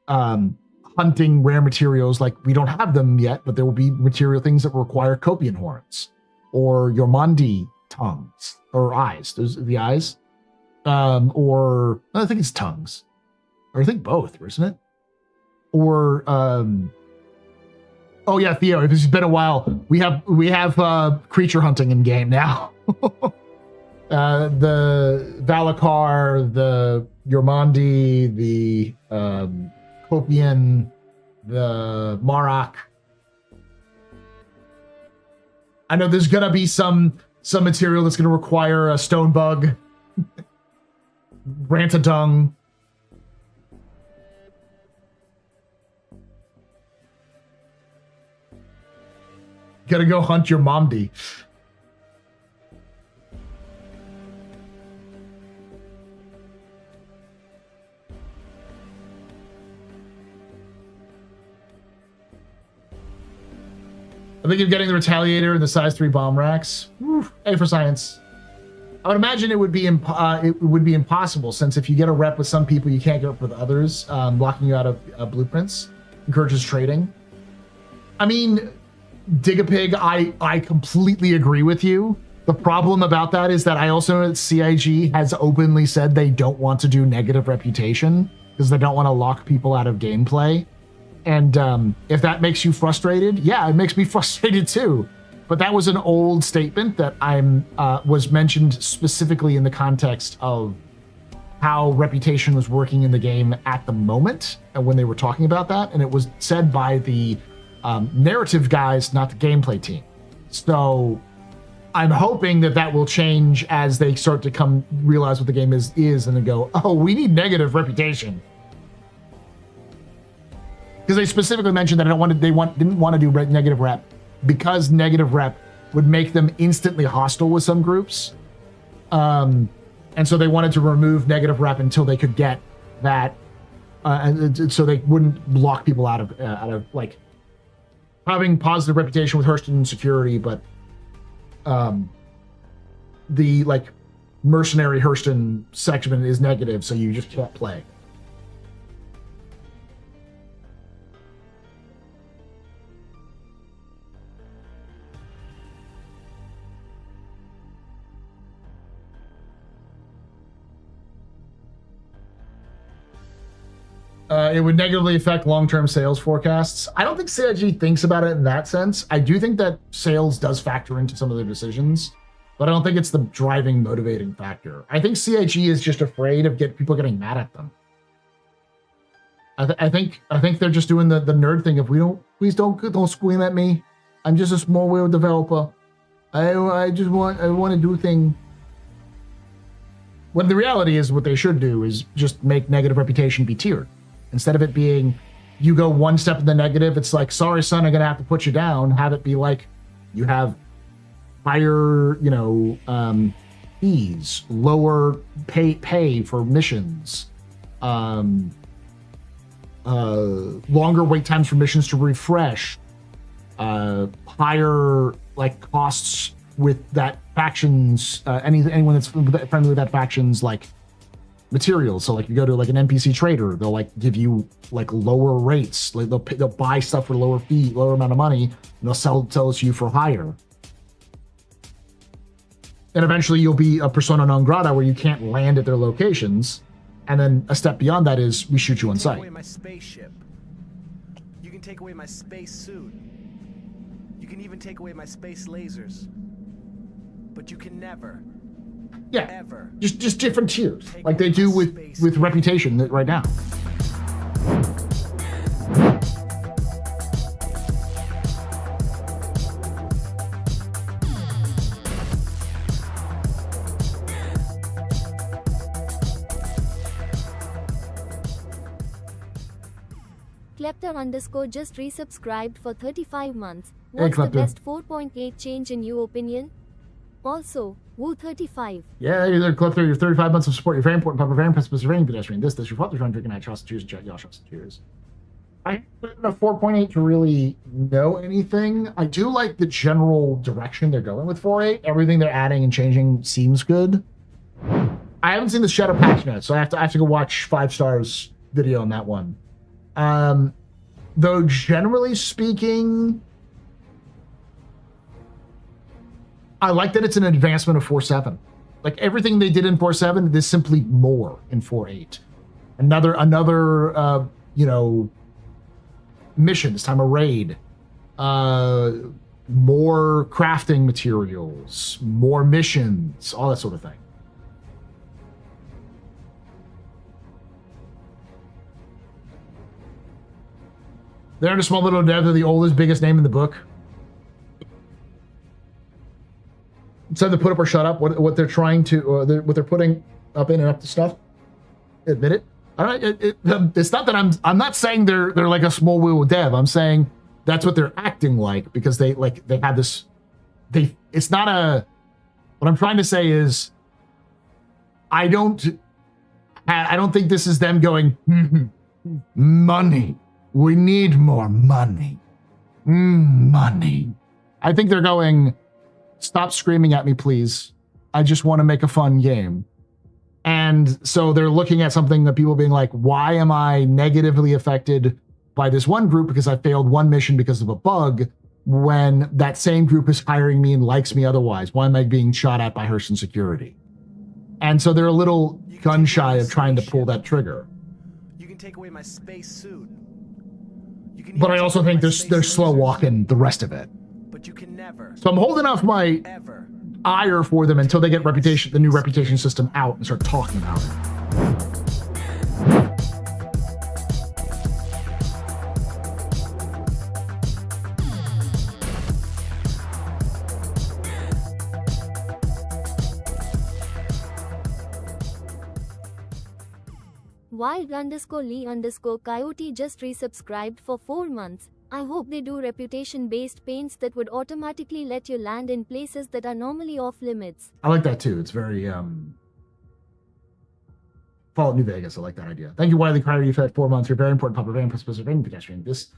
hunting rare materials. Like, we don't have them yet, but there will be material things that require Copian horns or Yormandi tongues or eyes. Those are the eyes. Or I think it's tongues, or I think both, isn't it? Or oh yeah, Theo, if it's been a while, we have creature hunting in game now. The Valakar, the Yormandi, the Copian, the Marak. I know there's gonna be some material that's gonna require a stone bug. Rantadung. Gotta go hunt your momdi. I think of getting the Retaliator and the size 3 bomb racks. Woo, A for science. I would imagine it would be impossible, since if you get a rep with some people, you can't get it with others. Blocking you out of blueprints encourages trading. I mean, Digapig, I completely agree with you. The problem about that is that I also know that CIG has openly said they don't want to do negative reputation because they don't want to lock people out of gameplay. And if that makes you frustrated, yeah, it makes me frustrated too. But that was an old statement that was mentioned specifically in the context of how reputation was working in the game at the moment, and when they were talking about that, and it was said by the narrative guys, not the gameplay team. So I'm hoping that will change as they start to realize what the game is, and then go, oh, we need negative reputation. Because they specifically mentioned that didn't want to do negative rep, because negative rep would make them instantly hostile with some groups. And so they wanted to remove negative rep until they could get that, and so they wouldn't block people out of like having positive reputation with Hurston security, but the like mercenary Hurston section is negative, so you just can't play. It would negatively affect long-term sales forecasts. I don't think CIG thinks about it in that sense. I do think that sales does factor into some of their decisions, but I don't think it's the driving, motivating factor. I think CIG is just afraid of people getting mad at them. I think they're just doing the nerd thing of please don't scream at me. I'm just a small wheel developer. I want to do things. When the reality is what they should do is just make negative reputation be tiered. Instead of it being, you go one step in the negative, it's like, sorry, son, I'm going to have to put you down. Have it be like, you have higher, fees, lower pay for missions, longer wait times for missions to refresh, higher costs with that factions, anyone that's friendly with that faction's materials. So you go to an NPC trader, they'll give you lower rates. They'll buy stuff for lower amount of money, and they'll sell it to you for higher. And eventually you'll be a persona non grata where you can't land at their locations. And then a step beyond that is we shoot you on sight. Take away my spaceship. You can take away my space suit. You can even take away my space lasers. But you can never, ever, just different tiers, like they do with reputation right now. Klepter_ just resubscribed for 35 months. What's the best 4.8 change in your opinion? Also, Woo 35. Yeah, you're there, Klepter. Your 35 months of support. You're very important. Papa, very impressive. Very pedestrian. This, your fault. You're trying to drink and I trust. Cheers, chat. Y'all trust. Cheers. I haven't put in a 4.8 to really know anything. I do like the general direction they're going with 4.8. Everything they're adding and changing seems good. I haven't seen the Shadow patch note, so I have to go watch 5 Stars video on that one. Though generally speaking, I like that it's an advancement of 4.7. Everything they did in 4.7 is simply more in 4.8. Another mission, this time a raid, more crafting materials, more missions, all that sort of thing. They're in a small little dev. They're the oldest, biggest name in the book. It's time to put up or shut up. What they're trying to, what they're putting up in and up to stuff. Admit it. All right. It's not that I'm not saying they're like a small wheel dev. I'm saying that's what they're acting like because they have this. It's not a. What I'm trying to say is, I don't think this is them going money. We need more money. Money. I think they're going, stop screaming at me, please. I just want to make a fun game. And so they're looking at something that people being like, why am I negatively affected by this one group because I failed one mission because of a bug when that same group is hiring me and likes me otherwise? Why am I being shot at by Hearson security? And so they're a little gun shy of trying to pull that trigger. You can take away my space suit. But I also think they're slow walking the rest of it. But you can never. So I'm holding off my ire for them until they get the new reputation system out and start talking about it. Wild_Lee_Coyote just resubscribed for 4 months. I hope they do reputation-based paints that would automatically let you land in places that are normally off limits. I like that too. It's very Fallout New Vegas. I like that idea. Thank you, Wiley Coyote, for that 4 months. You're very important, Papa. Very impressive. Very pedestrian. This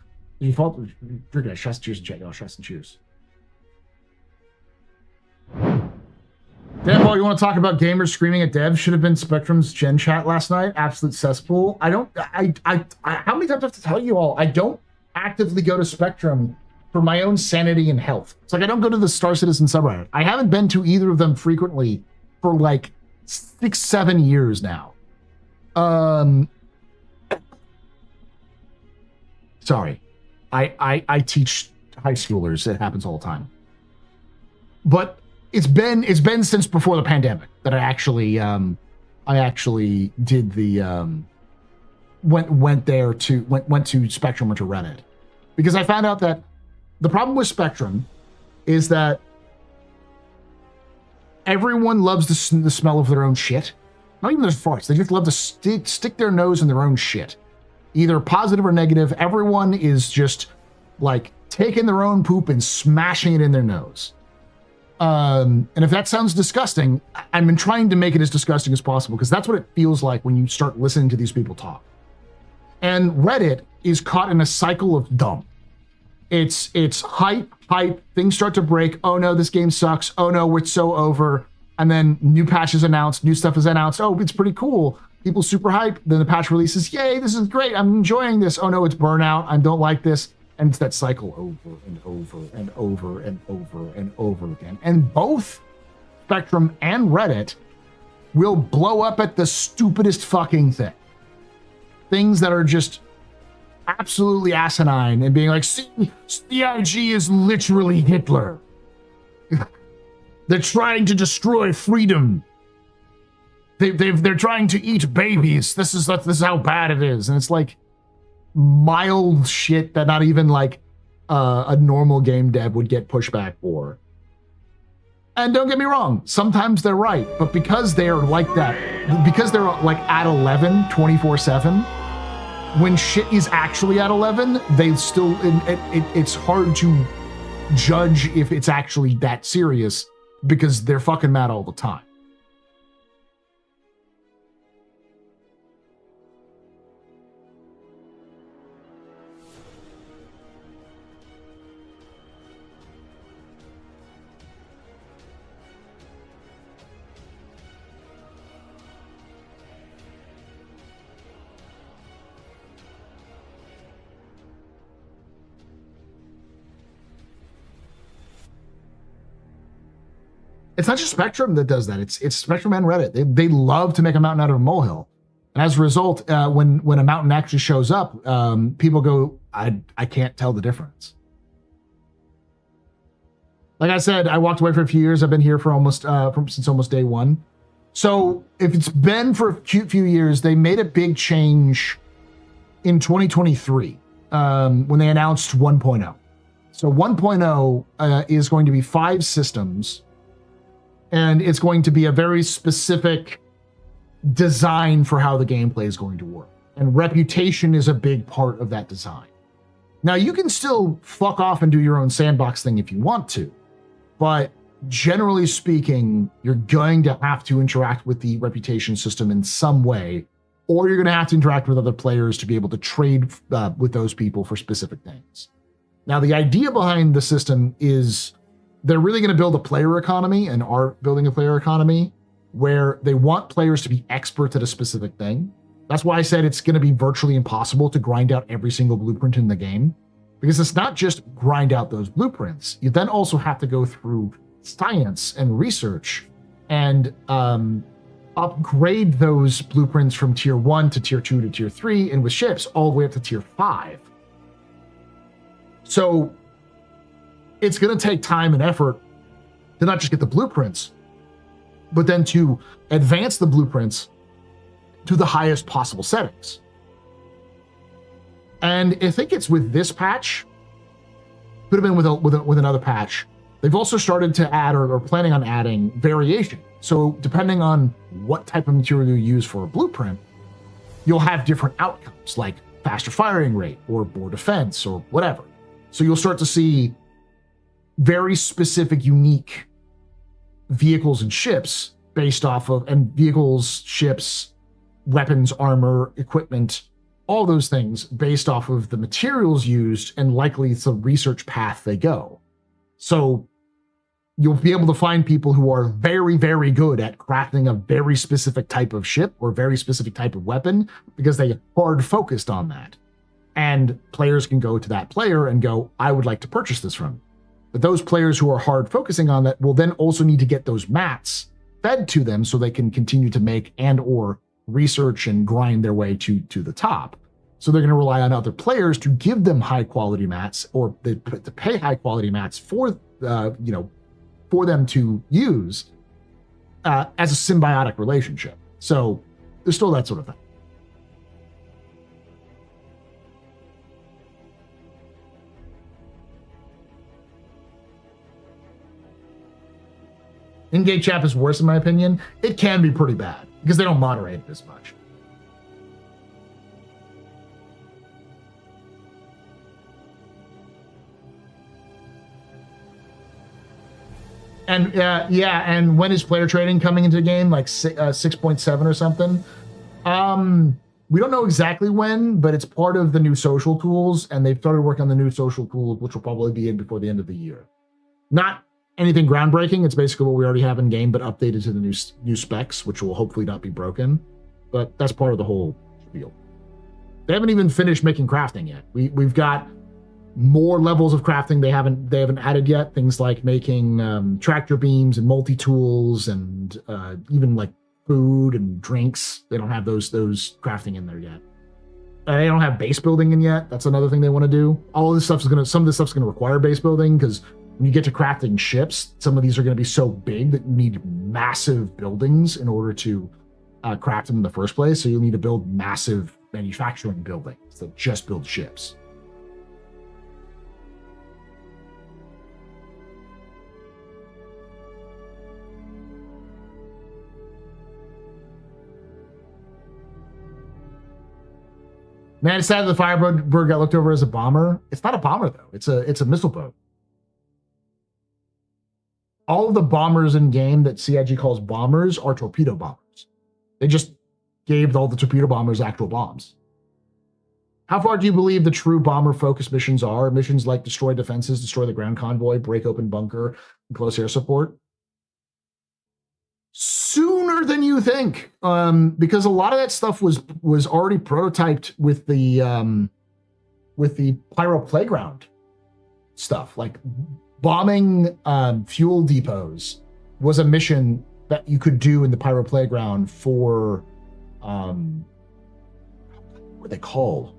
is your fault. Drink it. Trust, cheers, and chat. Y'all trust and choose. Dan Paul, you want to talk about gamers screaming at devs? Should have been Spectrum's Gen chat last night. Absolute cesspool. I how many times do I have to tell you all? I don't actively go to Spectrum for my own sanity and health. It's like I don't go to the Star Citizen subreddit. I haven't been to either of them frequently for like 6-7 years now. Sorry. I teach high schoolers. It happens all the time. But it's been since before the pandemic that I actually did the went to Spectrum or to Reddit, because I found out that the problem with Spectrum is that everyone loves the smell of their own shit. Not even their farts. They just love to stick their nose in their own shit, either positive or negative. Everyone is just like taking their own poop and smashing it in their nose. And if that sounds disgusting, I've been trying to make it as disgusting as possible, because that's what it feels like when you start listening to these people talk. And Reddit is caught in a cycle of dumb. It's hype, things start to break. Oh no, this game sucks. Oh no, it's so over. And then new patches announced, new stuff is announced. Oh, it's pretty cool. People super hype. Then the patch releases. Yay, this is great. I'm enjoying this. Oh no, it's burnout. I don't like this. And it's that cycle over and over and over and over and over again. And both Spectrum and Reddit will blow up at the stupidest fucking thing. Things that are just absolutely asinine, and being like, see, CIG is literally Hitler. They're trying to destroy freedom. They're trying to eat babies. This is how bad it is. And it's like mild shit that not even like a normal game dev would get pushback for. And don't get me wrong, sometimes they're right, but because they're like that, because they're like at 11 24/7, when shit is actually at 11, they still it's hard to judge if it's actually that serious, because they're fucking mad all the time. It's not just Spectrum that does that. It's Spectrum and Reddit. They love to make a mountain out of a molehill. And as a result, when a mountain actually shows up, people go, I can't tell the difference. Like I said, I walked away for a few years. I've been here for since almost day one. So if it's been for a few years, they made a big change in 2023 when they announced 1.0. So 1.0 is going to be 5 systems. And it's going to be a very specific design for how the gameplay is going to work. And reputation is a big part of that design. Now, you can still fuck off and do your own sandbox thing if you want to, but generally speaking, you're going to have to interact with the reputation system in some way, or you're going to have to interact with other players to be able to trade with those people for specific things. Now, the idea behind the system is they're really going to build a player economy, and are building a player economy where they want players to be experts at a specific thing. That's why I said it's going to be virtually impossible to grind out every single blueprint in the game, because it's not just grind out those blueprints. You then also have to go through science and research and upgrade those blueprints from tier 1 to tier 2 to tier 3, and with ships all the way up to tier 5. So it's going to take time and effort to not just get the blueprints, but then to advance the blueprints to the highest possible settings. And I think it's with this patch, could have been with another patch. They've also started to add, or planning on adding, variation. So depending on what type of material you use for a blueprint, you'll have different outcomes, like faster firing rate or more defense or whatever. So you'll start to see very specific, unique vehicles and ships based off of, and vehicles, ships, weapons, armor, equipment, all those things based off of the materials used and likely the research path they go. So you'll be able to find people who are very, very good at crafting a very specific type of ship or very specific type of weapon, because they hard focused on that. And players can go to that player and go, I would like to purchase this from you. But those players who are hard focusing on that will then also need to get those mats fed to them so they can continue to make and or research and grind their way to the top. So they're going to rely on other players to give them high quality mats, or to pay high quality mats for for them to use as a symbiotic relationship. So there's still that sort of thing. In-game chat is worse in my opinion. It can be pretty bad because they don't moderate it as much. And and when is player trading coming into the game? Like 6.7 or something. We don't know exactly when, but it's part of the new social tools, and they've started working on the new social tools, which will probably be in before the end of the year. Not anything groundbreaking. It's basically what we already have in game, but updated to the new specs, which will hopefully not be broken. But that's part of the whole deal. They haven't even finished making crafting yet. We've got more levels of crafting they haven't added yet. Things like making tractor beams and multi-tools and even like food and drinks. They don't have those crafting in there yet. They don't have base building in yet. That's another thing they want to do. All of this stuff's some of this stuff's gonna require base building, because when you get to crafting ships, some of these are gonna be so big that you need massive buildings in order to craft them in the first place. So you'll need to build massive manufacturing buildings that just build ships. Man, it's sad that the Firebird got looked over as a bomber. It's not a bomber though. It's a missile boat. All of the bombers in game that CIG calls bombers are torpedo bombers. They just gave all the torpedo bombers actual bombs. How far do you believe the true bomber-focused missions are? Missions like destroy defenses, destroy the ground convoy, break open bunker, and close air support? Sooner than you think, because a lot of that stuff was already prototyped with the Pyro Playground stuff. Like bombing fuel depots was a mission that you could do in the Pyro Playground for what are they called?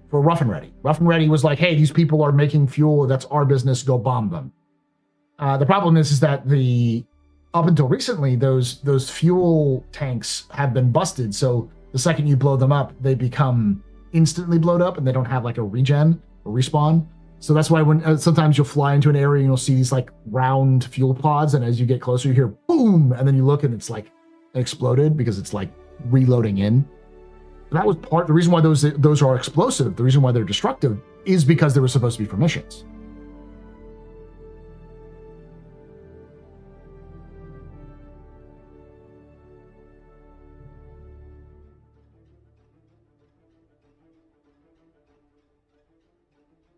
For Rough and Ready. Rough and Ready was like, hey, these people are making fuel, that's our business, go bomb them. The problem is that up until recently, those fuel tanks have been busted. So the second you blow them up, they become instantly blowed up, and they don't have like a regen or respawn. So that's why when sometimes you'll fly into an area and you'll see these like round fuel pods, and as you get closer, you hear boom, and then you look and it's like exploded because it's like reloading in. That was the reason why those are explosive. The reason why they're destructive is because they were supposed to be for missions.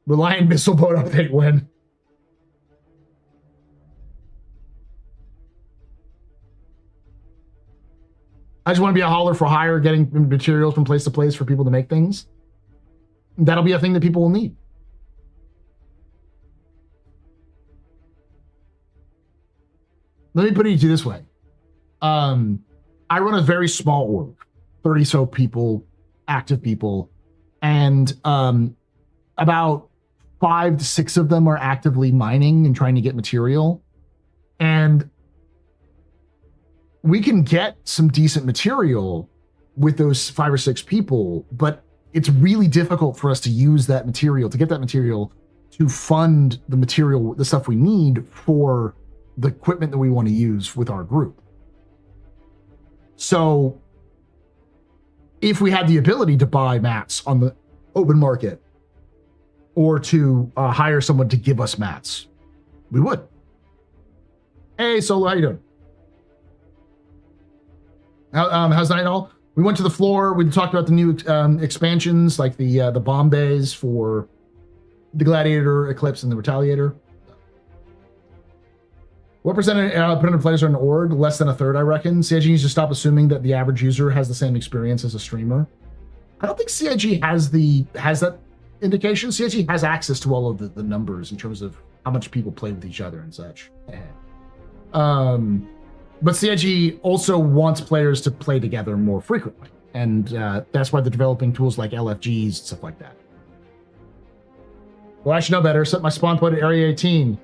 Reliant missile boat update when? I just want to be a hauler for hire, getting materials from place to place for people to make things. That'll be a thing that people will need. Let me put it to you this way. I run a very small org, 30 so people, active people, and about 5 to 6 of them are actively mining and trying to get material. And we can get some decent material with those 5 or 6 people, but it's really difficult for us to use that material, to get that material to fund the stuff we need for the equipment that we want to use with our group. So if we had the ability to buy mats on the open market, or to hire someone to give us mats, we would. Hey, Solo, how you doing? How's night all? We went to the floor. We talked about the new expansions, like the bomb bays for the Gladiator, Eclipse, and the Retaliator. What percentage of players are in org? Less than a third, I reckon. CIG needs to stop assuming that the average user has the same experience as a streamer. I don't think CIG has that indication. CIG has access to all of the numbers in terms of how much people play with each other and such. But CIG also wants players to play together more frequently. And that's why they're developing tools like LFGs, stuff like that. Well, I should know better. Set my spawn point at Area 18.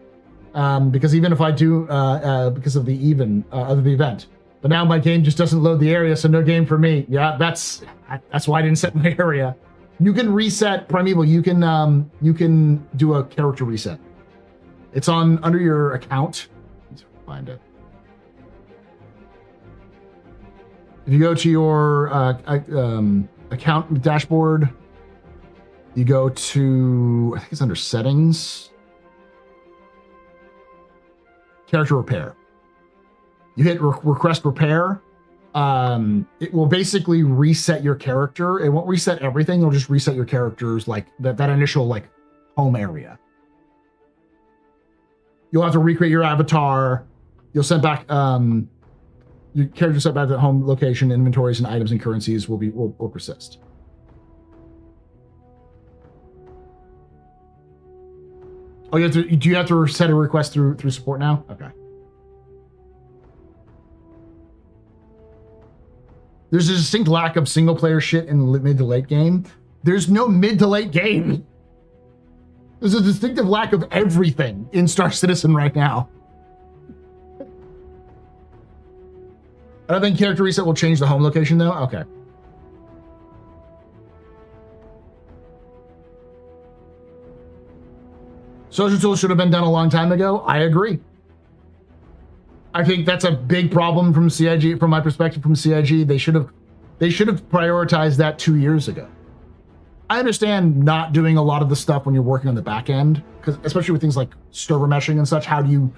Because even if I do, because of the event. But now my game just doesn't load the area, so no game for me. Yeah, that's why I didn't set my area. You can reset Primeval. You can do a character reset. It's under your account. Let's find it. If you go to your account dashboard, you go to, I think it's under settings, character repair. You hit request repair. It will basically reset your character. It won't reset everything. It'll just reset your character's like that initial like home area. You'll have to recreate your avatar. You'll send back your character set back to the home location. Inventories and items and currencies will persist. Oh, do you have to set a request through support now? Okay. There's a distinct lack of single player shit in the mid to late game. There's no mid to late game. There's a distinctive lack of everything in Star Citizen right now. I don't think character reset will change the home location though. Okay. Social tools should have been done a long time ago. I agree. I think that's a big problem from CIG, from my perspective from CIG. They should have prioritized that 2 years ago. I understand not doing a lot of the stuff when you're working on the back end, because especially with things like server meshing and such, how do you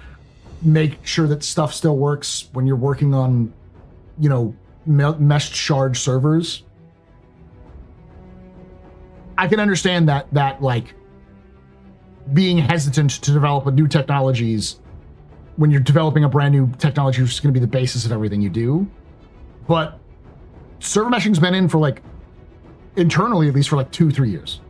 make sure that stuff still works when you're working on, you know, meshed shard servers? I can understand that like being hesitant to develop new technologies when you're developing a brand new technology, which is going to be the basis of everything you do. But server meshing's been in for like, internally at least, for like 2-3 years.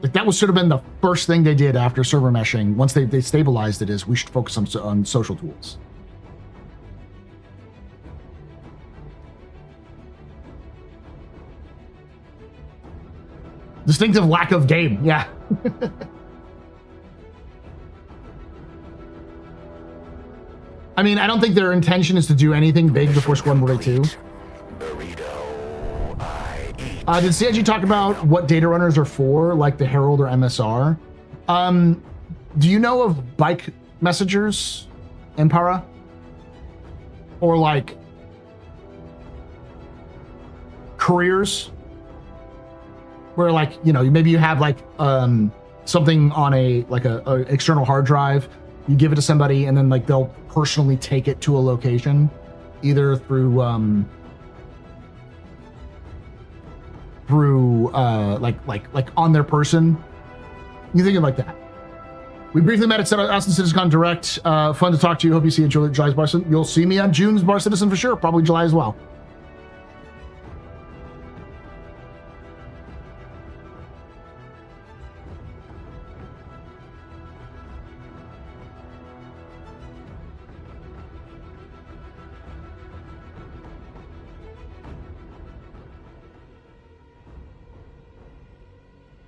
Like that should have been the first thing they did after server meshing. Once they stabilized it, is we should focus on social tools. Distinctive lack of game, yeah. I mean, I don't think their intention is to do anything big before Squadron Warfare 2. Did CIG talk about what data runners are for, like the Herald or MSR? Do you know of bike messengers, Empara? Or like couriers? Where like, you know, maybe you have like something on a external hard drive, you give it to somebody and then like they'll personally take it to a location, either through like on their person. You think of like that. We briefly met at Austin CitizenCon Direct. Fun to talk to you. Hope you see you at July's Bar Citizen. You'll see me on June's Bar Citizen for sure. Probably July as well.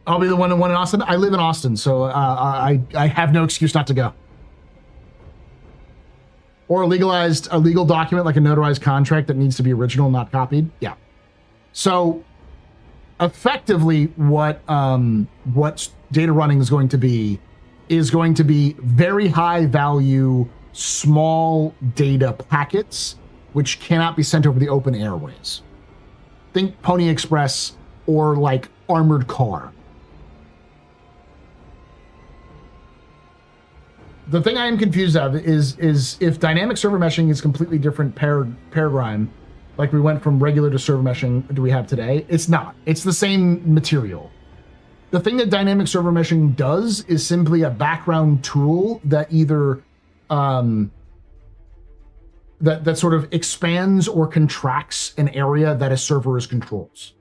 I'll be the one in Austin. I live in Austin, so I have no excuse not to go. Or a legal document like a notarized contract that needs to be original, not copied. Yeah. So effectively, what data running is going to be very high value, small data packets, which cannot be sent over the open airways. Think Pony Express or like armored car. The thing I am confused of is if dynamic server meshing is completely different paradigm, like we went from regular to server meshing, do we have today? It's not. It's the same material. The thing that dynamic server meshing does is simply a background tool that either that sort of expands or contracts an area that a server controls.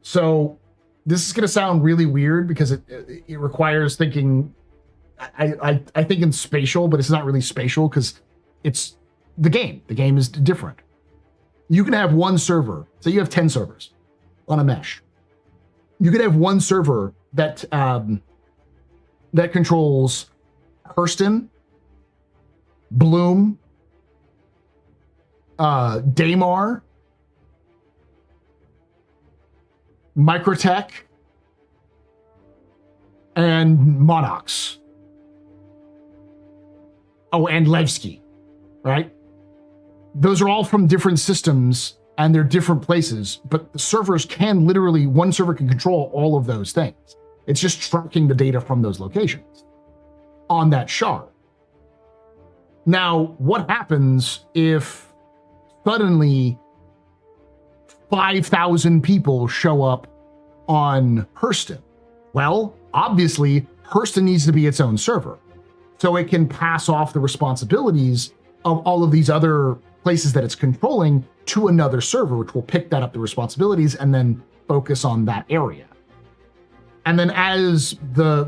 So this is going to sound really weird because it requires thinking. I think in spatial, but it's not really spatial because it's the game. The game is different. you can have one server. So you have 10 servers on a mesh. You could have one server that that controls Hurston, Bloom, Daymar, Microtech, and Monox. Oh, and Levski, right? Those are all from different systems and they're different places, but the servers can literally, one server can control all of those things. It's just tracking the data from those locations on that shard. Now, what happens if suddenly 5,000 people show up on Hurston? Well, obviously, Hurston needs to be its own server, so it can pass off the responsibilities of all of these other places that it's controlling to another server, which will pick that up, the responsibilities, and then focus on that area. And then as the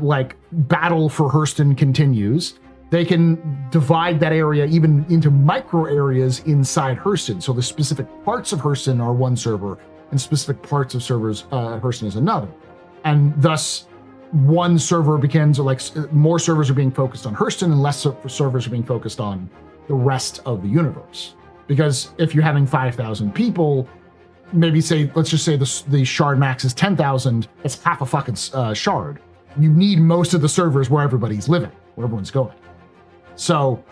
battle for Hurston continues, they can divide that area even into micro areas inside Hurston. So the specific parts of Hurston are one server and specific parts of Hurston is another. And thus one server becomes more servers are being focused on Hurston and less servers are being focused on the rest of the universe. Because if you're having 5,000 people, maybe let's just say the shard max is 10,000, it's half a fucking shard. You need most of the servers where everybody's living, where everyone's going. So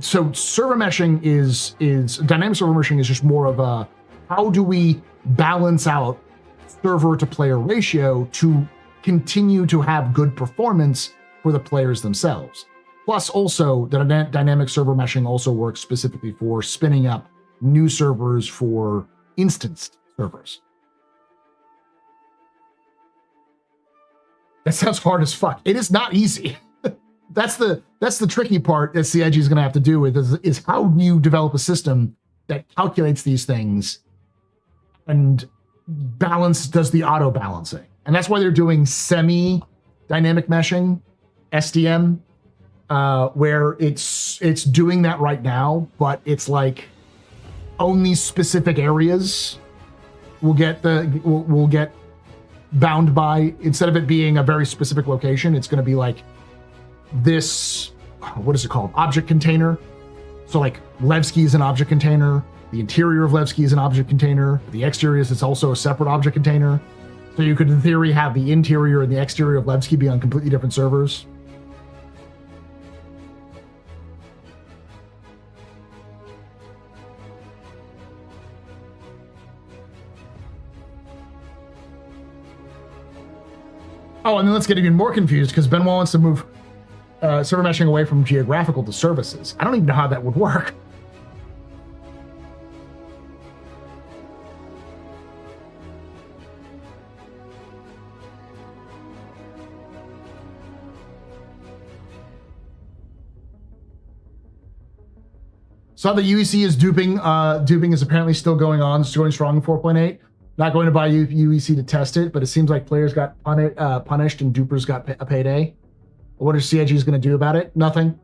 server meshing is dynamic server meshing is just more of a, how do we balance out server to player ratio to continue to have good performance for the players themselves. Plus also the dynamic server meshing also works specifically for spinning up new servers for instanced servers. That sounds hard as fuck. It is not easy. That's the tricky part that CIG is going to have to do with is how do you develop a system that calculates these things and does the auto balancing. And that's why they're doing semi-dynamic meshing, SDM, where it's doing that right now, but it's like only specific areas will get bound by, instead of it being a very specific location, it's going to be like this, what is it called? Object container. So like Levski is an object container. The interior of Levski is an object container. The exterior is also a separate object container. So you could, in theory, have the interior and the exterior of Levski be on completely different servers. Oh, and then let's get even more confused because Benoit wants to move server meshing away from geographical to services. I don't even know how that would work. Saw that UEC is duping. Duping is apparently still going on. It's going strong in 4.8. Not going to buy UEC to test it, but it seems like players got punished and dupers got a payday. What are CIGs going to do about it? Nothing.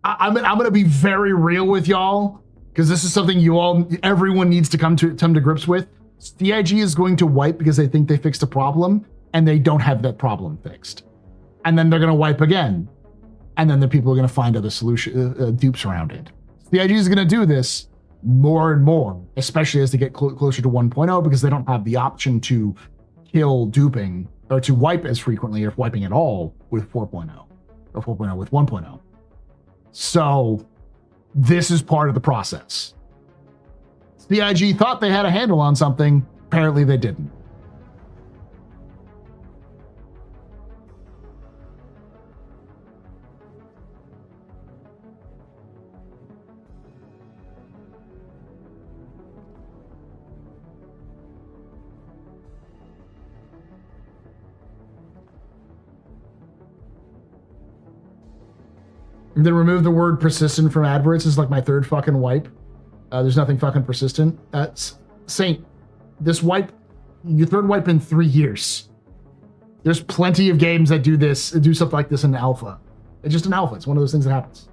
I'm going to be very real with y'all because this is something everyone needs to come to grips with. CIG is going to wipe because they think they fixed a problem and they don't have that problem fixed. And then they're going to wipe again. And then the people are going to find other dupes around it. CIG is going to do this more and more, especially as they get closer to 1.0, because they don't have the option to kill duping or to wipe as frequently, or wiping at all with 4.0 or 4.0 with 1.0. So this is part of the process. CIG thought they had a handle on something. Apparently they didn't. Then remove the word persistent from adverts. This is like my third fucking wipe. There's nothing fucking persistent. Saint, this wipe, your third wipe in 3 years. There's plenty of games that do stuff like this in alpha. It's just an alpha. It's one of those things that happens.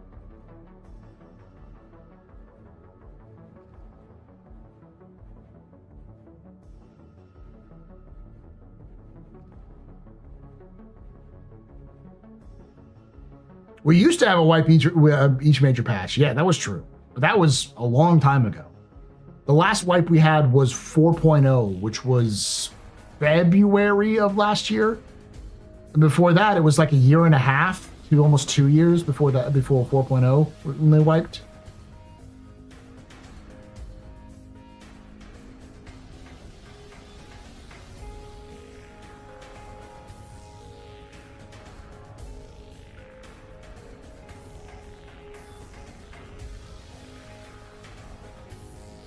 We used to have a wipe each major patch. Yeah, that was true. But that was a long time ago. The last wipe we had was 4.0, which was February of last year. And before that, it was like a year and a half to almost 2 years before 4.0 when they wiped.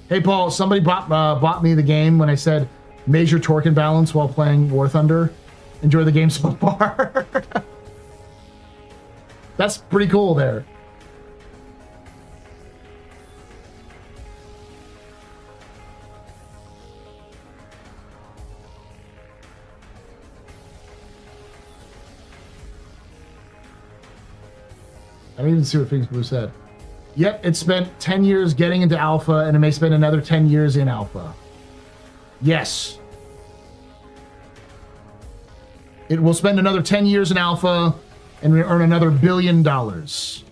Hey, Paul, somebody bought me the game when I said major torque imbalance while playing War Thunder. Enjoy the game so far. That's pretty cool there. I didn't even see what Phoenix Blue said. Yep, it spent 10 years getting into alpha, and it may spend another 10 years in alpha. Yes. It will spend another 10 years in alpha and earn another $1 billion. Thoughts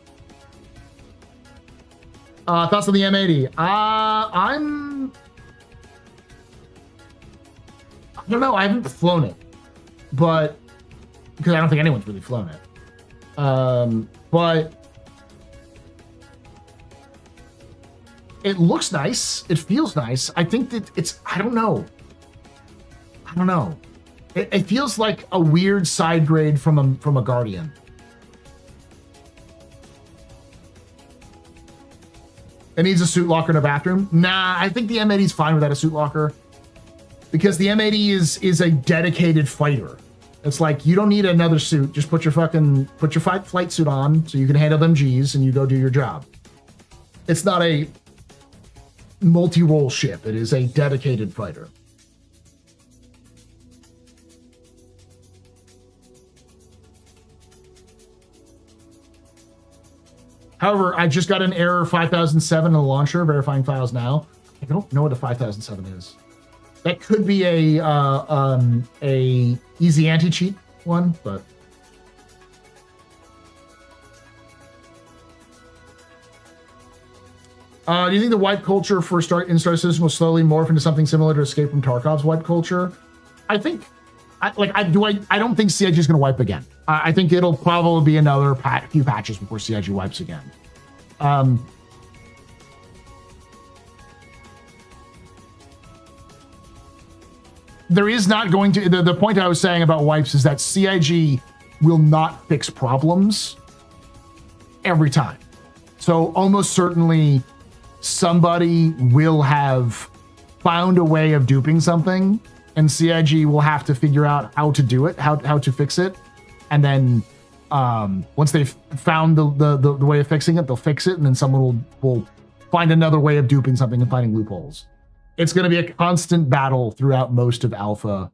on the M80? I don't know. I haven't flown it, but because I don't think anyone's really flown it. But it looks nice. It feels nice. I think that it's, I don't know. It feels like a weird side grade from a Guardian. It needs a suit locker in a bathroom. Nah, I think the M80 is fine without a suit locker, because the M80 is a dedicated fighter. It's like, you don't need another suit. Just put your flight suit on so you can handle them G's and you go do your job. It's not a multi-role ship. It is a dedicated fighter. However, I just got an error 5007 in the launcher, verifying files now. I don't know what a 5007 is. That could be a easy anti-cheat one, but do you think the wipe culture for Star Citizen will slowly morph into something similar to Escape from Tarkov's wipe culture? I think, I don't think CIG is going to wipe again. I think it'll probably be another few patches before CIG wipes again. There is not going to, the point I was saying about wipes is that CIG will not fix problems every time. So almost certainly somebody will have found a way of duping something, and CIG will have to figure out how to do it, how to fix it. And then once they've found the way of fixing it, they'll fix it, and then someone will find another way of duping something and finding loopholes. It's going to be a constant battle throughout most of alpha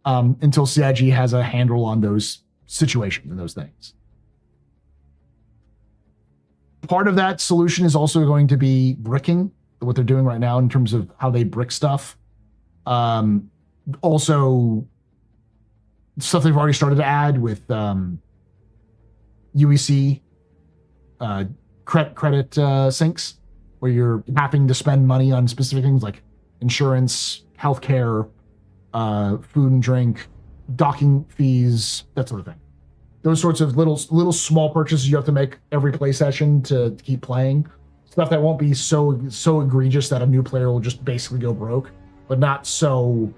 until CIG has a handle on those situations and those things. Part of that solution is also going to be bricking, what they're doing right now in terms of how they brick stuff. Also, stuff they've already started to add with UEC credit sinks, where you're having to spend money on specific things like insurance, healthcare, food and drink, docking fees, that sort of thing. Those sorts of little small purchases you have to make every play session to keep playing. Stuff that won't be so egregious that a new player will just basically go broke, but not so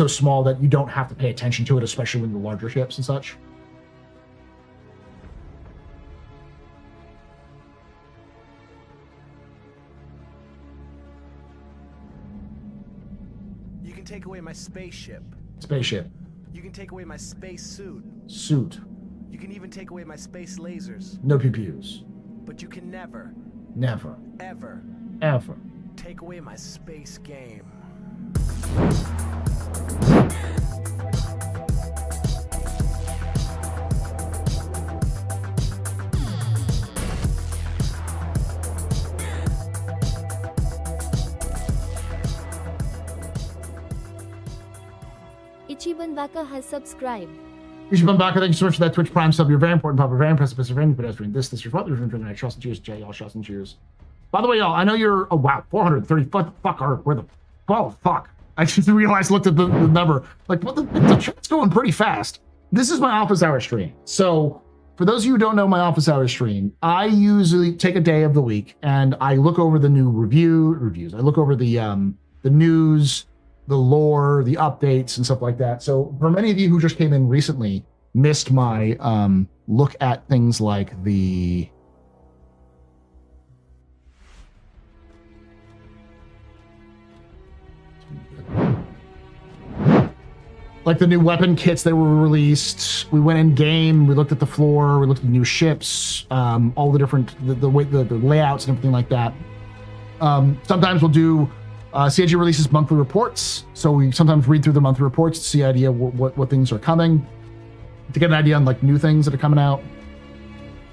small that you don't have to pay attention to it, especially when the larger ships and such. You can take away my spaceship. Spaceship. You can take away my space suit. Suit. You can even take away my space lasers. No PPUs. But you can never, ever take away my space game. Ichiban Waka has subscribed. You should come back. Thank you so much for that Twitch Prime sub. You're very important, Papa. Very impressive. Very pedestrian. This your father. Trust and cheers, Jay. All shots and cheers. By the way, y'all, I know you're. Oh wow, 430. Fuck. Where the? Oh fuck. I just realized. Looked at the number. Like what the chat's going pretty fast. This is my office hour stream. So for those of you who don't know my office hour stream, I usually take a day of the week and I look over the new reviews. I look over the news, the lore, the updates, and stuff like that. So for many of you who just came in recently, missed my look at things like the new weapon kits that were released. We went in game, we looked at the floor, we looked at the new ships, all the different the layouts and everything like that. Sometimes we'll do CIG releases monthly reports, so we sometimes read through the monthly reports to see an idea what things are coming, to get an idea on like new things that are coming out.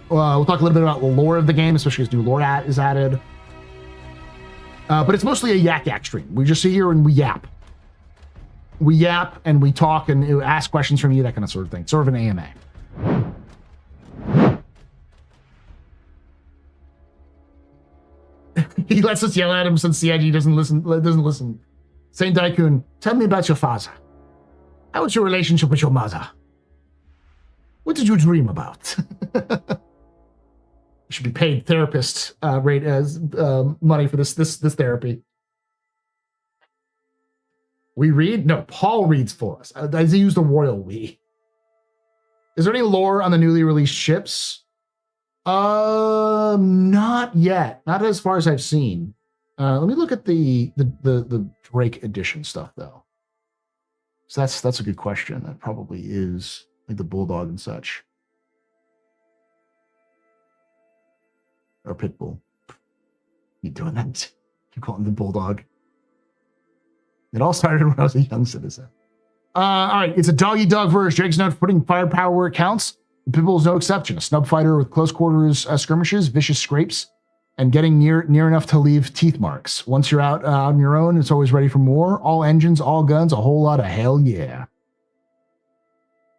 We'll talk a little bit about the lore of the game, especially as new lore is added. But it's mostly a yak stream. We just sit here and we yap. We yap and we talk and ask questions from you, that kind of sort of thing. Sort of an AMA. He lets us yell at him since CIG doesn't listen. Saint Daikun, tell me about your father. How was your relationship with your mother? What did you dream about? Should be paid therapist rate as money for this therapy. We read? No, Paul reads for us. I use the royal we. Is there any lore on the newly released ships? Not yet. Not as far as I've seen. Let me look at the Drake edition stuff though. So that's a good question. That probably is like the Bulldog and such. Or Pitbull. You doing that? You calling the Bulldog? It all started when I was a young citizen. All right, it's a dog-eat-dog verse. Jake's known for putting firepower where it counts. Pitbull is no exception. A snub fighter with close quarters skirmishes, vicious scrapes, and getting near enough to leave teeth marks. Once you're out on your own, it's always ready for more. All engines, all guns, a whole lot of hell yeah.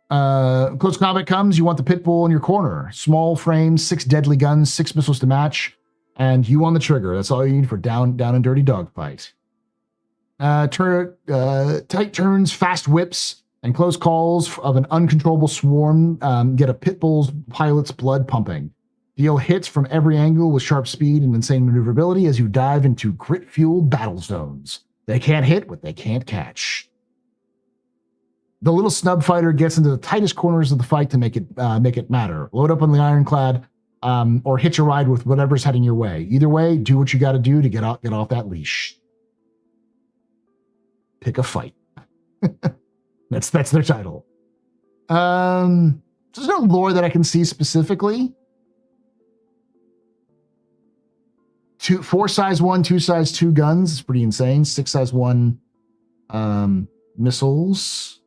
Close combat comes, you want the Pitbull in your corner. Small frames, 6 deadly guns, 6 missiles to match, and you on the trigger. That's all you need for down and dirty dogfight. Tight turns, fast whips, and close calls of an uncontrollable swarm get a Pitbull's pilot's blood pumping. Deal hits from every angle with sharp speed and insane maneuverability as you dive into grit-fueled battle zones. They can't hit what they can't catch. The little snub fighter gets into the tightest corners of the fight to make it matter. Load up on the Ironclad or hitch a ride with whatever's heading your way. Either way, do what you got to do to get off that leash. Pick a fight. That's their title. There's no lore that I can see specifically. 4 size 1, 2 size 2 guns. It's pretty insane. 6 size 1 missiles.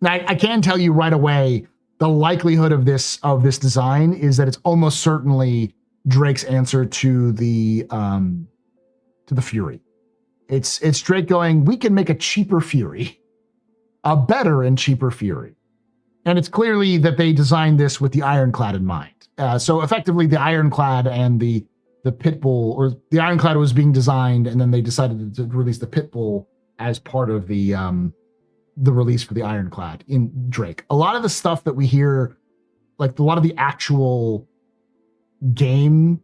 Now, I can tell you right away, the likelihood of this design is that it's almost certainly Drake's answer to the Fury. It's Drake going, we can make a cheaper Fury, a better and cheaper Fury. And it's clearly that they designed this with the Ironclad in mind. So effectively the Ironclad and the Pitbull, or the Ironclad was being designed and then they decided to release the Pitbull as part of the release for the Ironclad in Drake. A lot of the stuff that we hear, like a lot of the actual game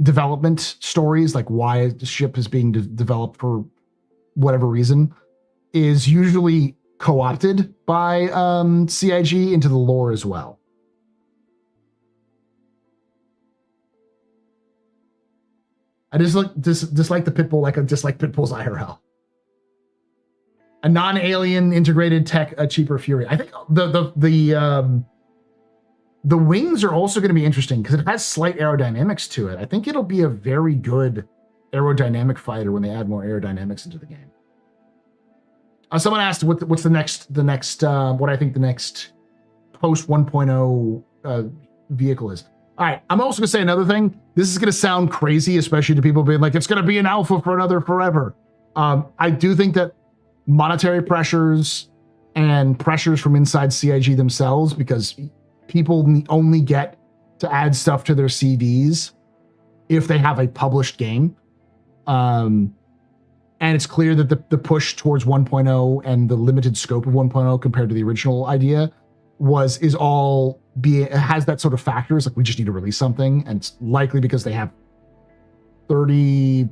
development stories, like why the ship is being developed for whatever reason, is usually co-opted by CIG into the lore as well. I dislike the Pitbull like I dislike Pitbull's IRL. A non-alien integrated tech, a cheaper Fury. I think the wings are also going to be interesting because it has slight aerodynamics to it. I think it'll be a very good aerodynamic fighter when they add more aerodynamics into the game. Someone asked what's the next what I think the next post 1.0 vehicle is. All right, I'm also gonna say another thing. This is gonna sound crazy, especially to people being like, it's gonna be an alpha for another forever. I do think that monetary pressures and pressures from inside CIG themselves, because people only get to add stuff to their CVs if they have a published game. And it's clear that the push towards 1.0 and the limited scope of 1.0 compared to the original idea has that sort of factors. Like, we just need to release something, and it's likely because they have 30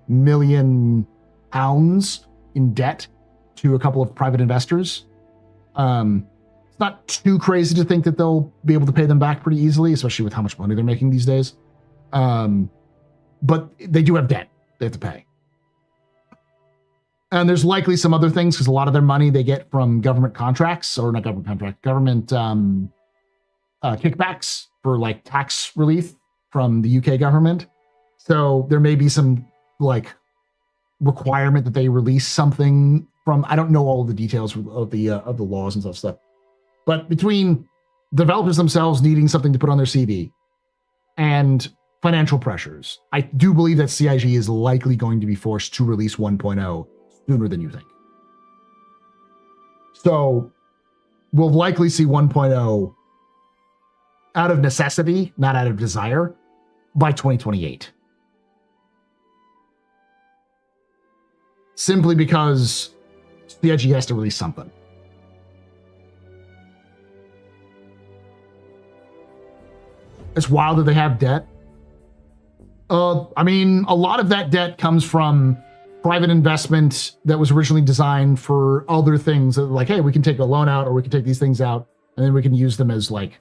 million pounds in debt to a couple of private investors. It's not too crazy to think that they'll be able to pay them back pretty easily, especially with how much money they're making these days. But they do have debt they have to pay. And there's likely some other things, because a lot of their money they get from government contracts, or not government contract, government kickbacks for like tax relief from the UK government. So there may be some like requirement that they release something from. I don't know all the details of the laws and stuff. But between developers themselves needing something to put on their CV and financial pressures, I do believe that CIG is likely going to be forced to release 1.0 sooner than you think. So we'll likely see 1.0 out of necessity, not out of desire, by 2028. Simply because CIG has to release something. It's wild that they have debt. I mean, a lot of that debt comes from private investment that was originally designed for other things. Like, hey, we can take a loan out, or we can take these things out, and then we can use them as like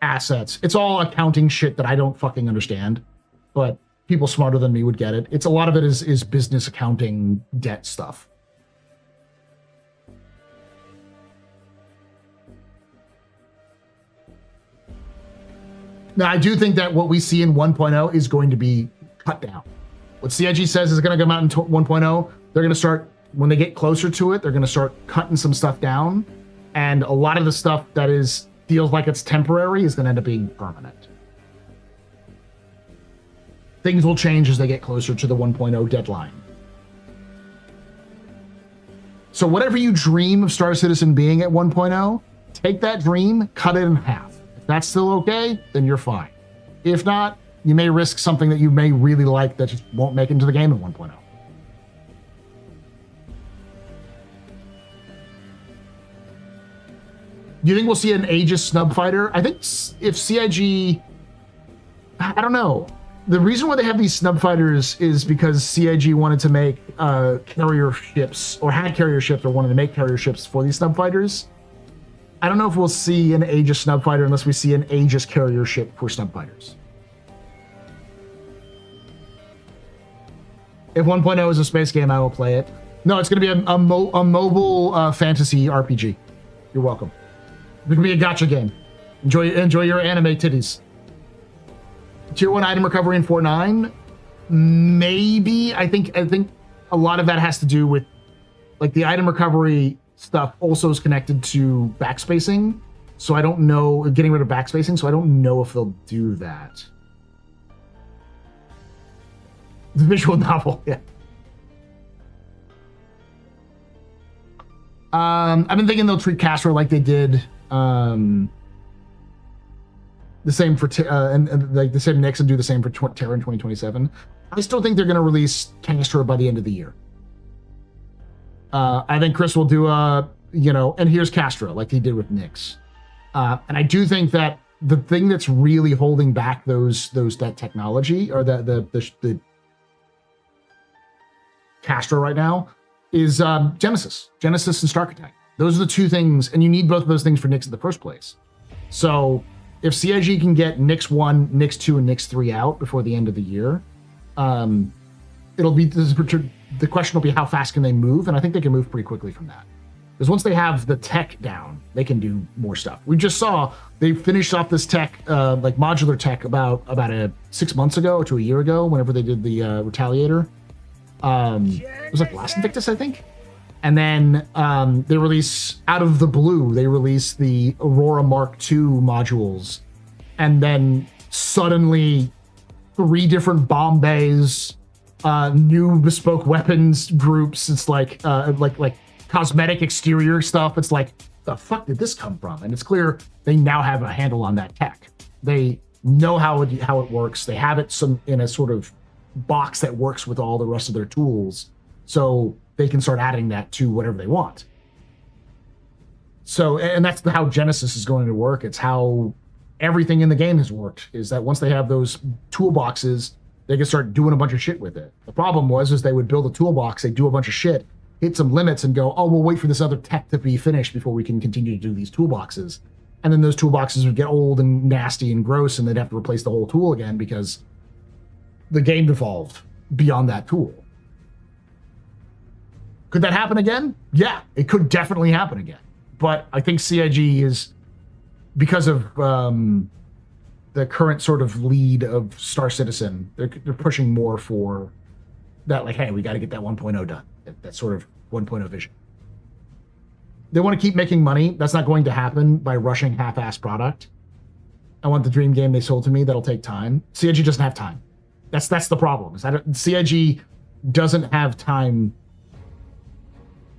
assets. It's all accounting shit that I don't fucking understand, but people smarter than me would get it. It's a lot of it is business accounting debt stuff. Now, I do think that what we see in 1.0 is going to be cut down. What CIG says is going to come out in 1.0. They're going to start, when they get closer to it, they're going to start cutting some stuff down. And a lot of the stuff that feels like it's temporary is going to end up being permanent. Things will change as they get closer to the 1.0 deadline. So whatever you dream of Star Citizen being at 1.0, take that dream, cut it in half. If that's still okay, then you're fine. If not, you may risk something that you may really like that just won't make it into the game in 1.0. Do you think we'll see an Aegis snub fighter? I think if CIG... I don't know. The reason why they have these snub fighters is because CIG wanted to make carrier ships, or had carrier ships, or wanted to make carrier ships for these snub fighters. I don't know if we'll see an Aegis snub fighter unless we see an Aegis carrier ship for snub fighters. If 1.0 is a space game, I will play it. No, it's going to be a mobile fantasy RPG. You're welcome. It's going to be a gacha game. Enjoy your anime titties. Tier 1 item recovery in 4.9? Maybe. I think a lot of that has to do with, like, the item recovery stuff also is connected to backspacing. So I don't know, getting rid of backspacing, so I don't know if they'll do that. The visual novel, yeah. I've been thinking they'll treat Castra like they did the same for and like the same Nyx, and do the same for Terra in 2027. I still think they're going to release Castra by the end of the year. I think Chris will do and here's Castra like he did with Nyx. And I do think that the thing that's really holding back that technology, or the Castra right now, is Genesis and Stark Attack. Those are the two things, and you need both of those things for Nyx in the first place. So if CIG can get Nyx 1, Nyx 2, and Nyx 3 out before the end of the year, it'll be the question will be how fast can they move, and I think they can move pretty quickly from that. Because once they have the tech down, they can do more stuff. We just saw they finished off this tech, like modular tech, about 6 months ago to a year ago, whenever they did the Retaliator. It was like Last Invictus, I think. And then they release, out of the blue, they release the Aurora Mark II modules. And then suddenly 3 different bomb bays, new bespoke weapons groups. It's like cosmetic exterior stuff. It's like, the fuck did this come from? And it's clear they now have a handle on that tech. They know how it works. They have it in a sort of box that works with all the rest of their tools, so they can start adding that to whatever they want. So, and that's how Genesis is going to work. It's how everything in the game has worked, is that once they have those toolboxes, they can start doing a bunch of shit with it. The problem is they would build a toolbox, they do a bunch of shit, hit some limits and go, oh, we'll wait for this other tech to be finished before we can continue to do these toolboxes. And then those toolboxes would get old and nasty and gross, and they'd have to replace the whole tool again because the game evolved beyond that tool. Could that happen again? Yeah, it could definitely happen again. But I think CIG is, because of the current sort of lead of Star Citizen, they're pushing more for that, like, hey, we got to get that 1.0 done. That sort of 1.0 vision. They want to keep making money. That's not going to happen by rushing half-ass product. I want the dream game they sold to me. That'll take time. CIG doesn't have time. That's the problem. CIG doesn't have time,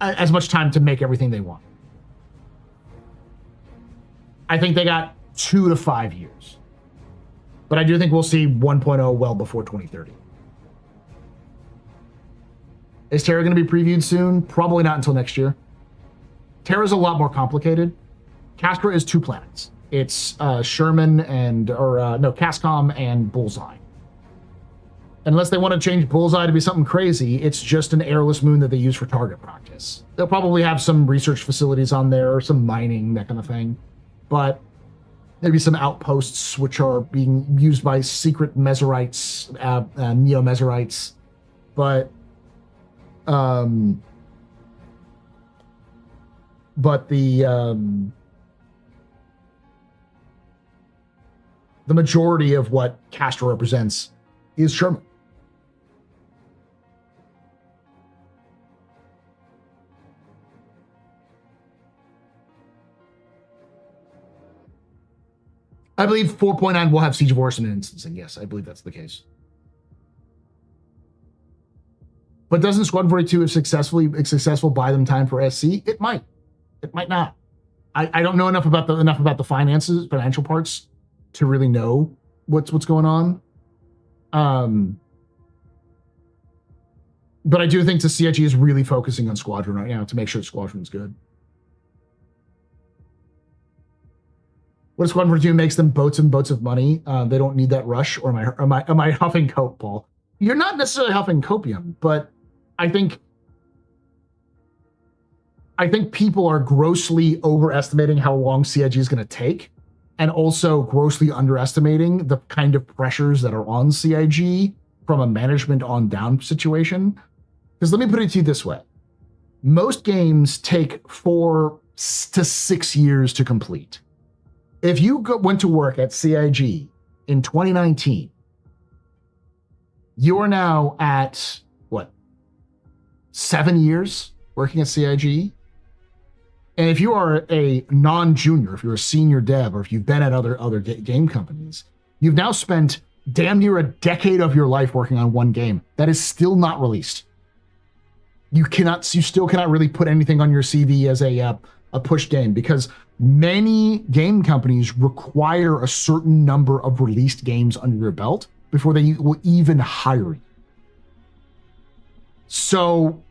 as much time to make everything they want. I think they got 2 to 5 years. But I do think we'll see 1.0 well before 2030. Is Terra going to be previewed soon? Probably not until next year. Terra's a lot more complicated. Castra is 2 planets. It's Sherman Cascom and Bullseye. Unless they want to change Bullseye to be something crazy, it's just an airless moon that they use for target practice. They'll probably have some research facilities on there, or some mining, that kind of thing. But maybe some outposts which are being used by secret Meserites, neo-Meserites. But the majority of what Castra represents is Sherman. I believe 4.9 will have Siege of Orson instancing. Yes, I believe that's the case. But doesn't Squadron 42, if successful, buy them time for SC? It might. It might not. I don't know enough about the financial parts to really know what's going on. But I do think the CIG is really focusing on Squadron right now to make sure Squadron's good. What if Squadron 42 makes them boats and boats of money? They don't need that rush. Or am I huffing cope, Paul? You're not necessarily huffing copium, but I think people are grossly overestimating how long CIG is going to take, and also grossly underestimating the kind of pressures that are on CIG from a management on down situation. Because let me put it to you this way. Most games take 4 to 6 years to complete. If you went to work at CIG in 2019, you are now at, 7 years working at CIG? And if you are a non-junior, if you're a senior dev, or if you've been at other game companies, you've now spent damn near a decade of your life working on one game that is still not released. You still cannot really put anything on your CV as a push game, because many game companies require a certain number of released games under your belt before they will even hire you. So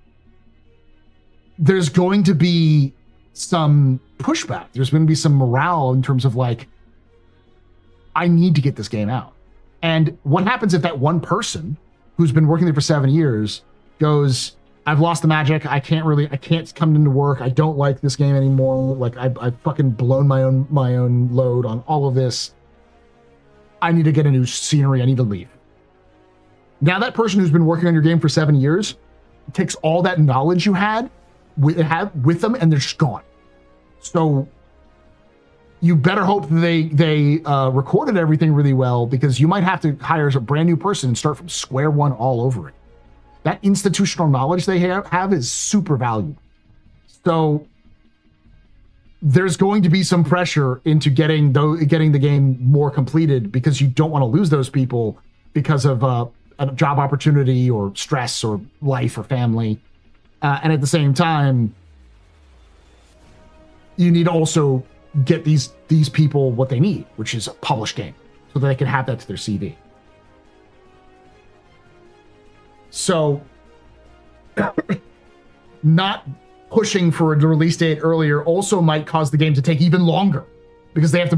there's going to be some pushback. There's going to be some morale in terms of like, I need to get this game out. And what happens if that one person who's been working there for 7 years goes, I've lost the magic. I can't come into work. I don't like this game anymore. Like I've fucking blown my own load on all of this. I need to get a new scenery. I need to leave. Now that person who's been working on your game for 7 years takes all that knowledge you had with them, and they're just gone. So you better hope they recorded everything really well, because you might have to hire a brand new person and start from square one all over it. That institutional knowledge they have is super valuable. So there's going to be some pressure into getting the game more completed because you don't want to lose those people because of a job opportunity or stress or life or family. And at the same time, you need to also get these people what they need, which is a published game, so that they can have that to their CV. So, not pushing for a release date earlier also might cause the game to take even longer because they have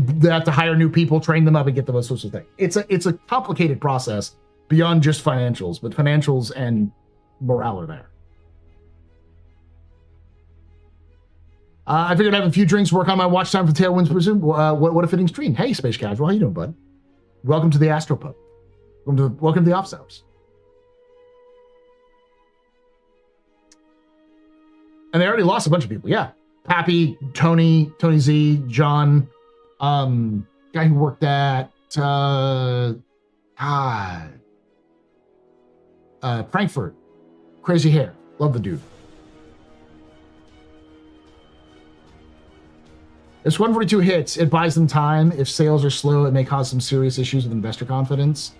to hire new people, train them up, and get those sorts of things. It's a complicated process beyond just financials, but financials and morale are there. I figured I'd have a few drinks, work on my watch time for Tailwinds Presume. What a fitting stream. Hey, Space Casual, how you doing, bud? Welcome to the Astropub. Welcome to the Office Hours. And they already lost a bunch of people. Yeah, Pappy, Tony Z, John, guy who worked at Frankfurt, crazy hair. Love the dude. If Squadron 42 hits, it buys them time. If sales are slow, it may cause some serious issues with investor confidence.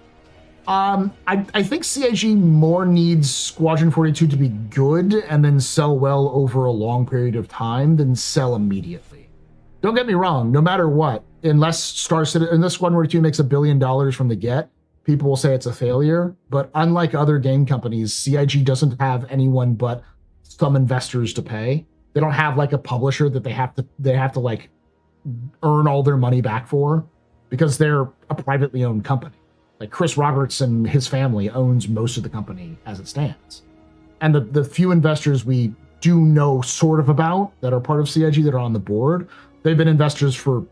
I think CIG more needs Squadron 42 to be good and then sell well over a long period of time than sell immediately. Don't get me wrong, no matter what, unless Squadron 42 makes $1 billion from the get, people will say it's a failure. But unlike other game companies, CIG doesn't have anyone but some investors to pay. They don't have like a publisher that they have to like earn all their money back for because they're a privately owned company. Like Chris Roberts and his family owns most of the company as it stands. And the few investors we do know sort of about that are part of CIG that are on the board, they've been investors for,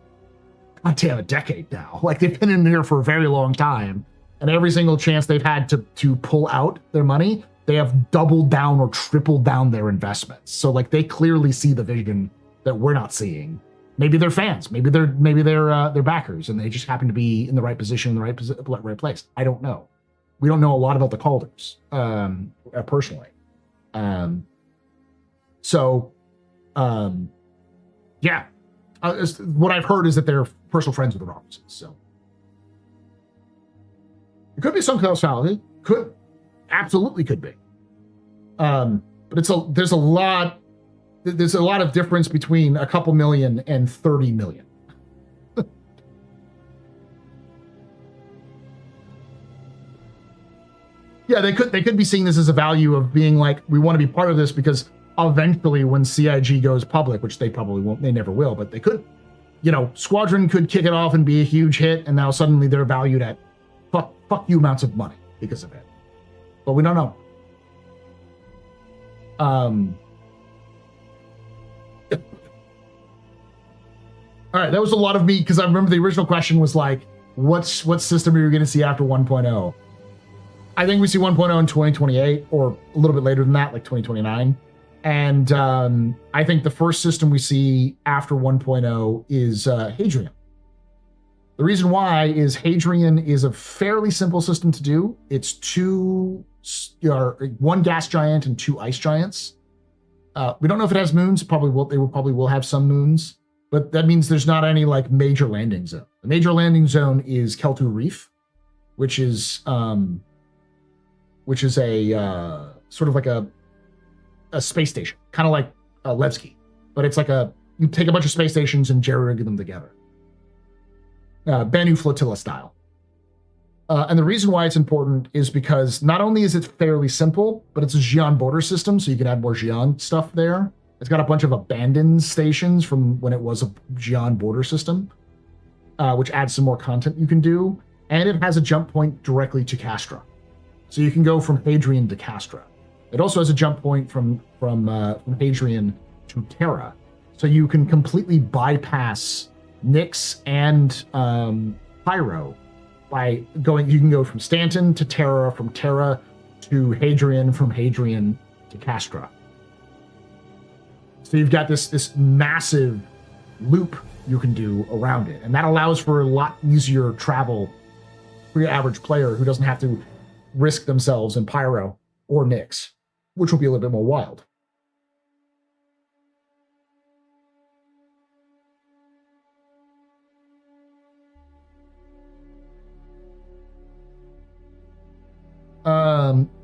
goddamn, a decade now. Like they've been in here for a very long time. And every single chance they've had to pull out their money, they have doubled down or tripled down their investments. So like they clearly see the vision that we're not seeing. Maybe they're fans, maybe they're backers, and they just happen to be in the right position, in the right place. I don't know. We don't know a lot about the Calders personally. Yeah. What I've heard is that they're personal friends with the Robertses. So it could be some causality. Absolutely could be. But there's a lot of difference between a couple million and 30 million. Yeah, they could be seeing this as a value of being like, we want to be part of this because eventually when CIG goes public, which they probably won't, they never will, but they could, Squadron could kick it off and be a huge hit, and now suddenly they're valued at fuck you amounts of money because of it. But we don't know. All right, that was a lot of me because I remember the original question was like, what system are you going to see after 1.0? I think we see 1.0 in 2028 or a little bit later than that, like 2029. And I think the first system we see after 1.0 is Hadrian. The reason why is Hadrian is a fairly simple system to do. It's one gas giant and 2 ice giants. We don't know if it has moons. They probably will have some moons, but that means there's not any like major landing zone. The major landing zone is Keltu Reef, which is a sort of like a space station, kind of like Levski, but it's like you take a bunch of space stations and jerry-rig them together. Banu Flotilla style. And the reason why it's important is because not only is it fairly simple, but it's a Xi'an border system, so you can add more Xi'an stuff there. It's got a bunch of abandoned stations from when it was a Xi'an border system, which adds some more content you can do. And it has a jump point directly to Castra. So you can go from Hadrian to Castra. It also has a jump point from Hadrian to Terra. So you can completely bypass Nyx and Pyro by going, you can go from Stanton to Terra, from Terra to Hadrian, from Hadrian to Castra. So you've got this massive loop you can do around it. And that allows for a lot easier travel for your average player who doesn't have to risk themselves in Pyro or Nyx, which will be a little bit more wild.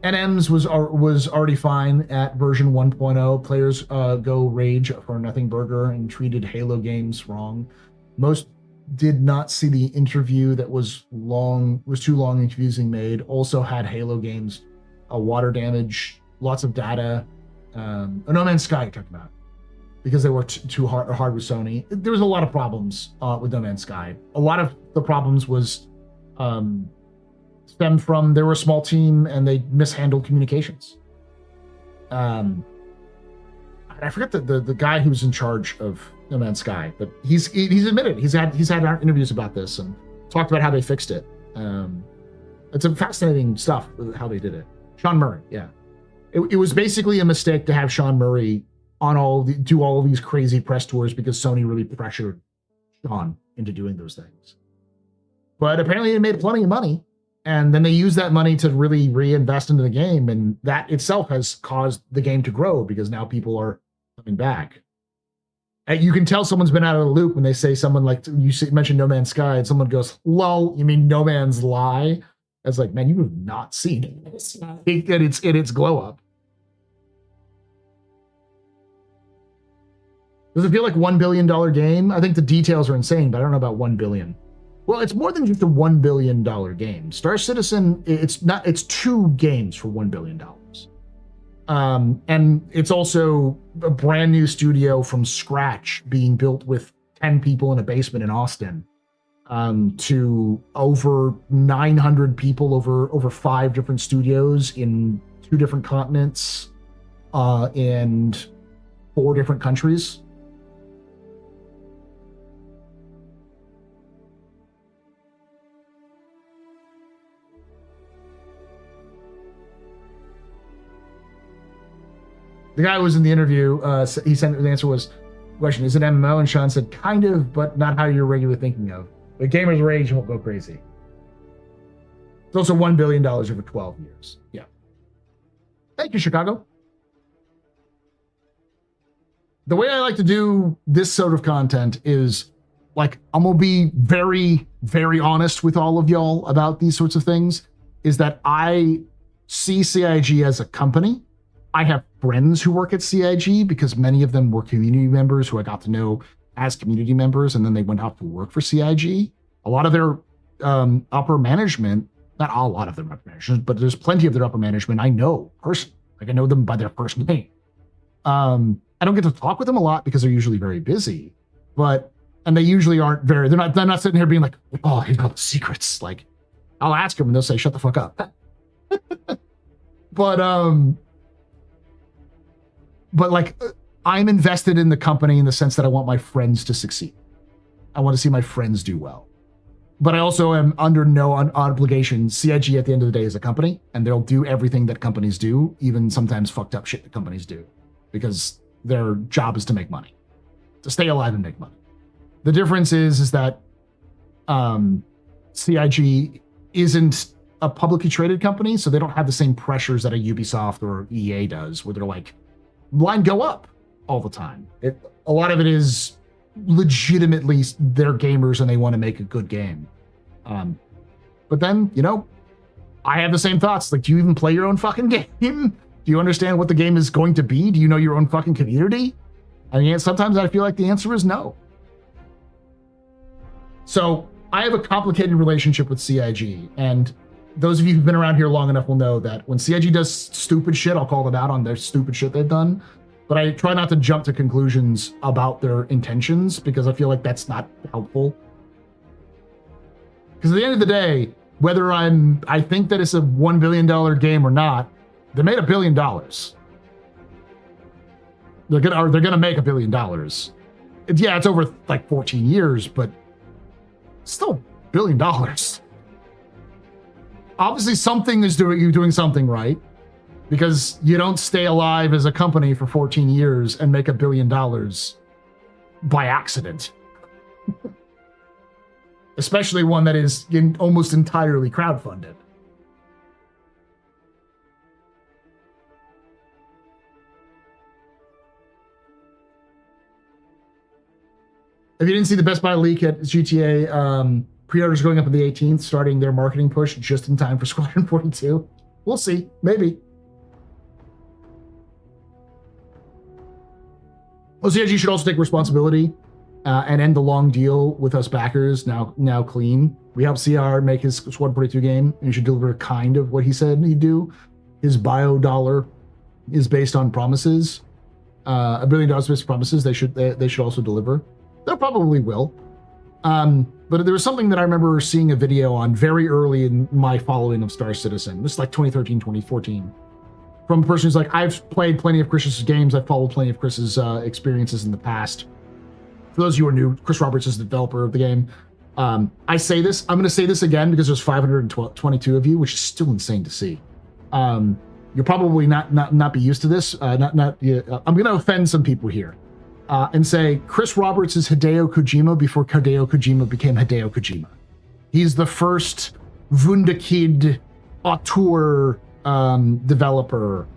NMs was already fine at version 1.0. Players go rage for nothing burger and treated Halo games wrong. Most did not see the interview that was too long and confusing made. Also had Halo games, water damage, lots of data. No Man's Sky you're talking about, because they were too hard with Sony. There was a lot of problems with No Man's Sky. A lot of the problems was stemmed from they were a small team and they mishandled communications. I forget the guy who's in charge of No Man's Sky, but he's admitted he's had interviews about this and talked about how they fixed it. It's a fascinating stuff how they did it. Sean Murray, yeah, it was basically a mistake to have Sean Murray on do all of these crazy press tours because Sony really pressured Sean into doing those things. But apparently they made plenty of money, and then they used that money to really reinvest into the game, and that itself has caused the game to grow because now people are coming back. And you can tell someone's been out of the loop when they say someone like, you mentioned No Man's Sky, and someone goes, lol, you mean No Man's Lie? It's like, man, you have not seen it. It's glow up. Does it feel like $1 billion game? I think the details are insane, but I don't know about 1 billion. Well, it's more than just a $1 billion game. Star Citizen, it's 2 games for $1 billion. And it's also a brand new studio from scratch being built with 10 people in a basement in Austin, to over 900 people over 5 different studios in 2 different continents, and 4 different countries. The guy who was in the interview, he said the answer was, question, is it MMO? And Sean said, kind of, but not how you're regularly thinking of. The gamer's rage won't go crazy. It's also $1 billion over 12 years. Yeah. Thank you, Chicago. The way I like to do this sort of content is, like, I'm going to be very, very honest with all of y'all about these sorts of things, is that I see CIG as a company. I have friends who work at CIG because many of them were community members who I got to know as community members, and then they went out to work for CIG. A lot of their upper management, not a lot of their upper management, but there's plenty of their upper management I know personally. Like, I know them by their first name. I don't get to talk with them a lot because they're usually very busy, and they usually aren't they're not sitting here being like, oh, here's all the secrets. Like, I'll ask them and they'll say, shut the fuck up. But like, I'm invested in the company in the sense that I want my friends to succeed. I want to see my friends do well. But I also am under no obligation. CIG at the end of the day is a company, and they'll do everything that companies do, even sometimes fucked up shit that companies do, because their job is to make money, to stay alive and make money. The difference is that CIG isn't a publicly traded company, so they don't have the same pressures that a Ubisoft or EA does, where they're like, line go up all the time. A lot of it is legitimately they're gamers and they want to make a good game. But then, I have the same thoughts. Like, do you even play your own fucking game? Do you understand what the game is going to be? Do you know your own fucking community? I mean, sometimes I feel like the answer is no. So I have a complicated relationship with CIG, and those of you who've been around here long enough will know that when CIG does stupid shit, I'll call them out on their stupid shit they've done. But I try not to jump to conclusions about their intentions because I feel like that's not helpful. Because at the end of the day, whether I think that it's a $1 billion game or not, they made $1 billion. They're gonna make $1 billion. It's over like 14 years, but still $1 billion. Obviously something is you're doing something right, because you don't stay alive as a company for 14 years and make $1 billion by accident. Especially one that is almost entirely crowdfunded. If you didn't see the Best Buy leak at GTA, pre-orders going up on the 18th, starting their marketing push just in time for Squadron 42. We'll see. Maybe. OCIG should also take responsibility and end the long deal with us backers. Now clean. We helped CR make his Squad 42 game, and he should deliver kind of what he said he'd do. His bio dollar is based on promises. $1 billion based on promises. They should also deliver. They probably will. But there was something that I remember seeing a video on very early in my following of Star Citizen. This is like 2013, 2014. From a person who's like, I've played plenty of Chris's games. I've followed plenty of Chris's experiences in the past. For those of you who are new, Chris Roberts is the developer of the game. I say this, I'm going to say this again because there's 522 of you, which is still insane to see. You'll probably not be used to this. I'm going to offend some people here and say Chris Roberts is Hideo Kojima before Hideo Kojima became Hideo Kojima. He's the first Wunderkind auteur developer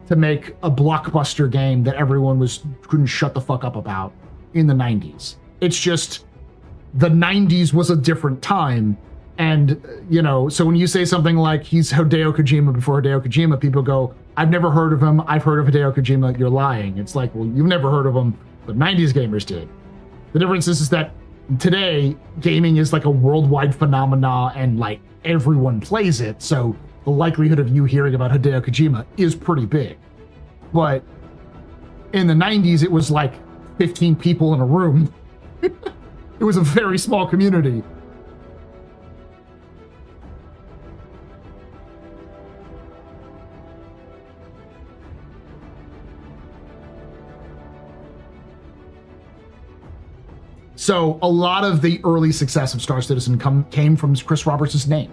to make a blockbuster game that everyone couldn't shut the fuck up about in the 90s. It's just the 90s was a different time. And, so when you say something like he's Hideo Kojima before Hideo Kojima, people go, I've never heard of him. I've heard of Hideo Kojima. You're lying. It's like, well, you've never heard of him, but 90s gamers did. The difference is that today gaming is like a worldwide phenomena and like everyone plays it. So the likelihood of you hearing about Hideo Kojima is pretty big. But in the 90s, it was like 15 people in a room. It was a very small community. So a lot of the early success of Star Citizen came from Chris Roberts' name.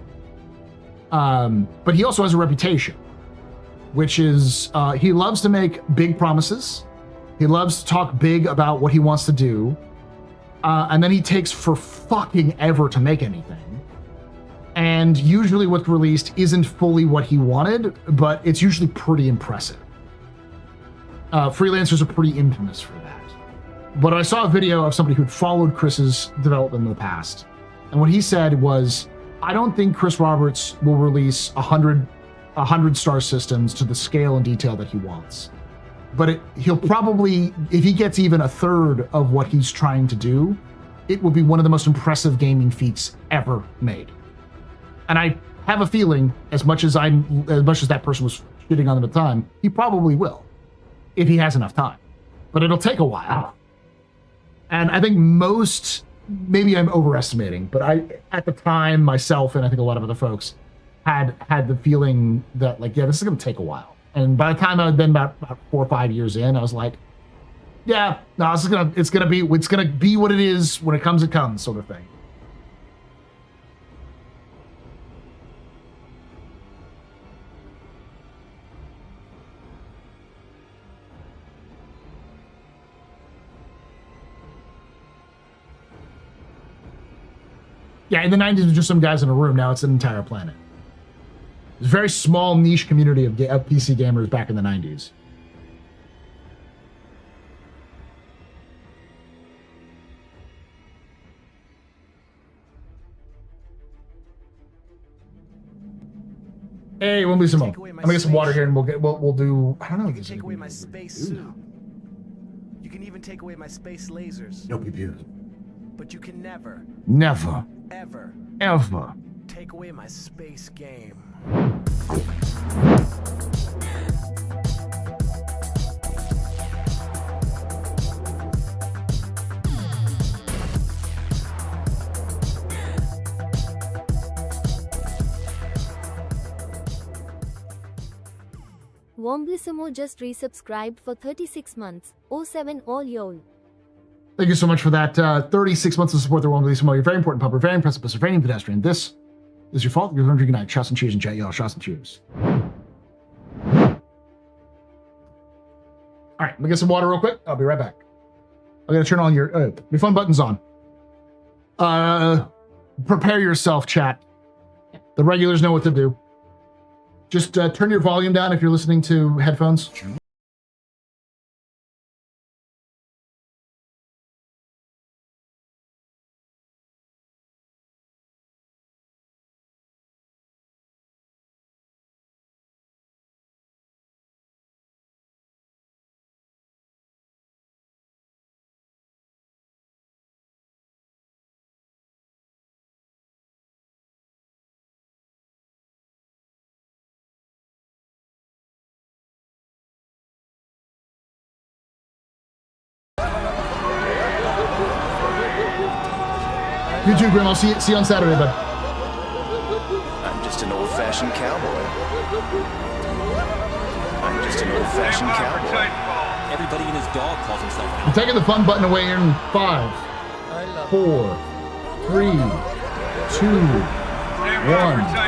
But he also has a reputation, which is he loves to make big promises. He loves to talk big about what he wants to do. And then he takes for fucking ever to make anything. And usually what's released isn't fully what he wanted, but it's usually pretty impressive. Freelancers are pretty infamous for that. But I saw a video of somebody who'd followed Chris's development in the past. And what he said was, I don't think Chris Roberts will release 100 star systems to the scale and detail that he wants. But he'll probably, if he gets even a third of what he's trying to do, it will be one of the most impressive gaming feats ever made. And I have a feeling, as much as that person was shitting on him at the time, he probably will, if he has enough time. But it'll take a while. And I think maybe I'm overestimating, but at the time, myself and I think a lot of other folks had the feeling that, like, yeah, this is going to take a while. And by the time I had been about 4 or 5 years in, I was like, yeah, no, it's gonna be what it is. When it comes, sort of thing. Yeah, in the 90s, it was just some guys in a room. Now it's an entire planet. There's a very small niche community of PC gamers back in the 90s. Hey, we'll do some more. I'm gonna get some water here, and we'll do. I don't know. You can take away my space suit. You can even take away my space lasers. No PPU. But you can never, ever take away my space game. Womblissimo just resubscribed for 36 months. 07 all y'all. Thank you so much for that 36 months of support. The Womblissimo. You're very important, pupper, very impressive, very pedestrian. This is your fault. You're going to drink night. Shots and cheers and chat, y'all. Shots and cheers. All right, let me get some water real quick. I'll be right back. I got to turn all your fun buttons on. Prepare yourself, chat. The regulars know what to do. Just turn your volume down if you're listening to headphones. You too, Grim. I'll see you on Saturday, bud. I'm just an old-fashioned cowboy. I'm just an old-fashioned cowboy. Everybody and his dog calls himself I'm taking the fun button away in 5, 4, 3, 2, 1.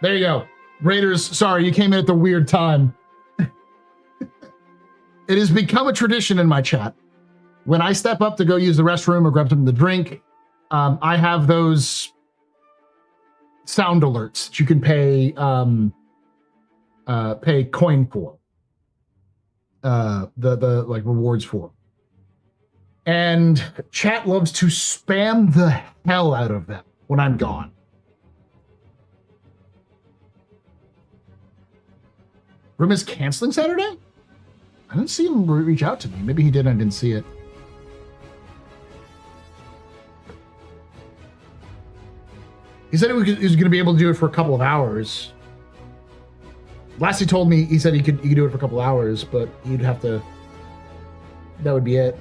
There you go. Raiders, sorry, you came in at the weird time. It has become a tradition in my chat. When I step up to go use the restroom or grab something to drink, I have those sound alerts that you can pay coin for. The like rewards for. And chat loves to spam the hell out of them when I'm gone. Room is canceling Saturday? I didn't see him reach out to me. Maybe he did and I didn't see it. He said he was going to be able to do it for a couple of hours. Last he told me, he said he could do it for a couple of hours, but he'd have to... That would be it.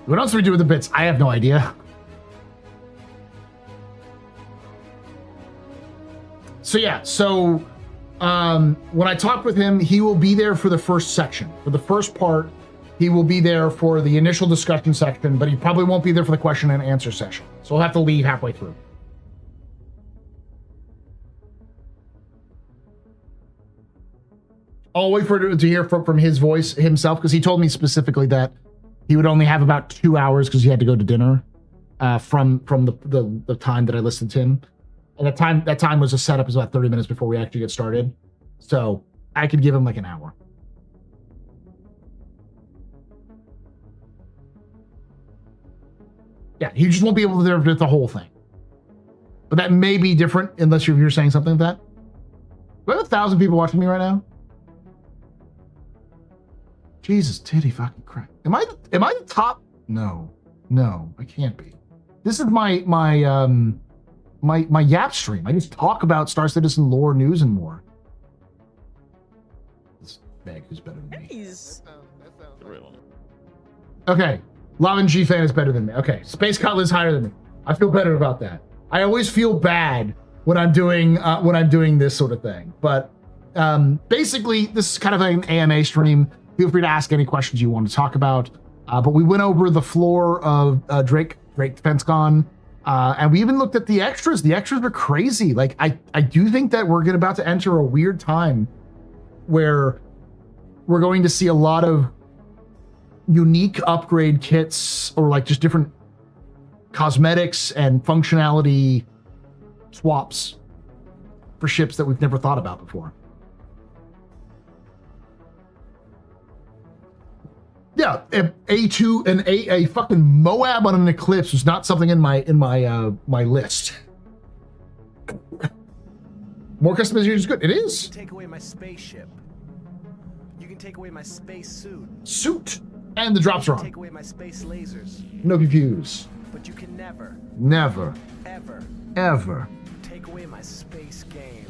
What else do we do with the bits? I have no idea. So yeah, when I talk with him, he will be there for the first section. For the first part, he will be there for the initial discussion section, but he probably won't be there for the question and answer session. So he'll have to leave halfway through. I'll wait for to hear from his voice himself, because he told me specifically that he would only have about 2 hours because he had to go to dinner from the time that I listened to him. And that time was a setup, was about 30 minutes before we actually get started. So I could give him like an hour. Yeah, he just won't be able to do the whole thing. But that may be different unless you're saying something like that. We have 1,000 people watching me right now. Jesus, titty fucking crap. Am I the top? No, I can't be. This is my Yap stream. I just talk about Star Citizen lore, news, and more. This bag is better than me. Nice. Okay, Lavin G fan is better than me. Okay, Space Cutlet is higher than me. I feel better about that. I always feel bad when I'm doing this sort of thing. But basically, this is kind of an AMA stream. Feel free to ask any questions you want to talk about. But we went over the floor of Drake DefenseCon, and we even looked at the extras. The extras are crazy. Like, I do think that we're about to enter a weird time where we're going to see a lot of unique upgrade kits, or like just different cosmetics and functionality swaps for ships that we've never thought about before. Yeah, A2 and a fucking Moab on an Eclipse was not something in my list. More customization is good. It is. You can take away my spaceship. You can take away my space suit. Suit. And the drops are on. Take away my space lasers. No confuse. But you can never, ever take away my space game.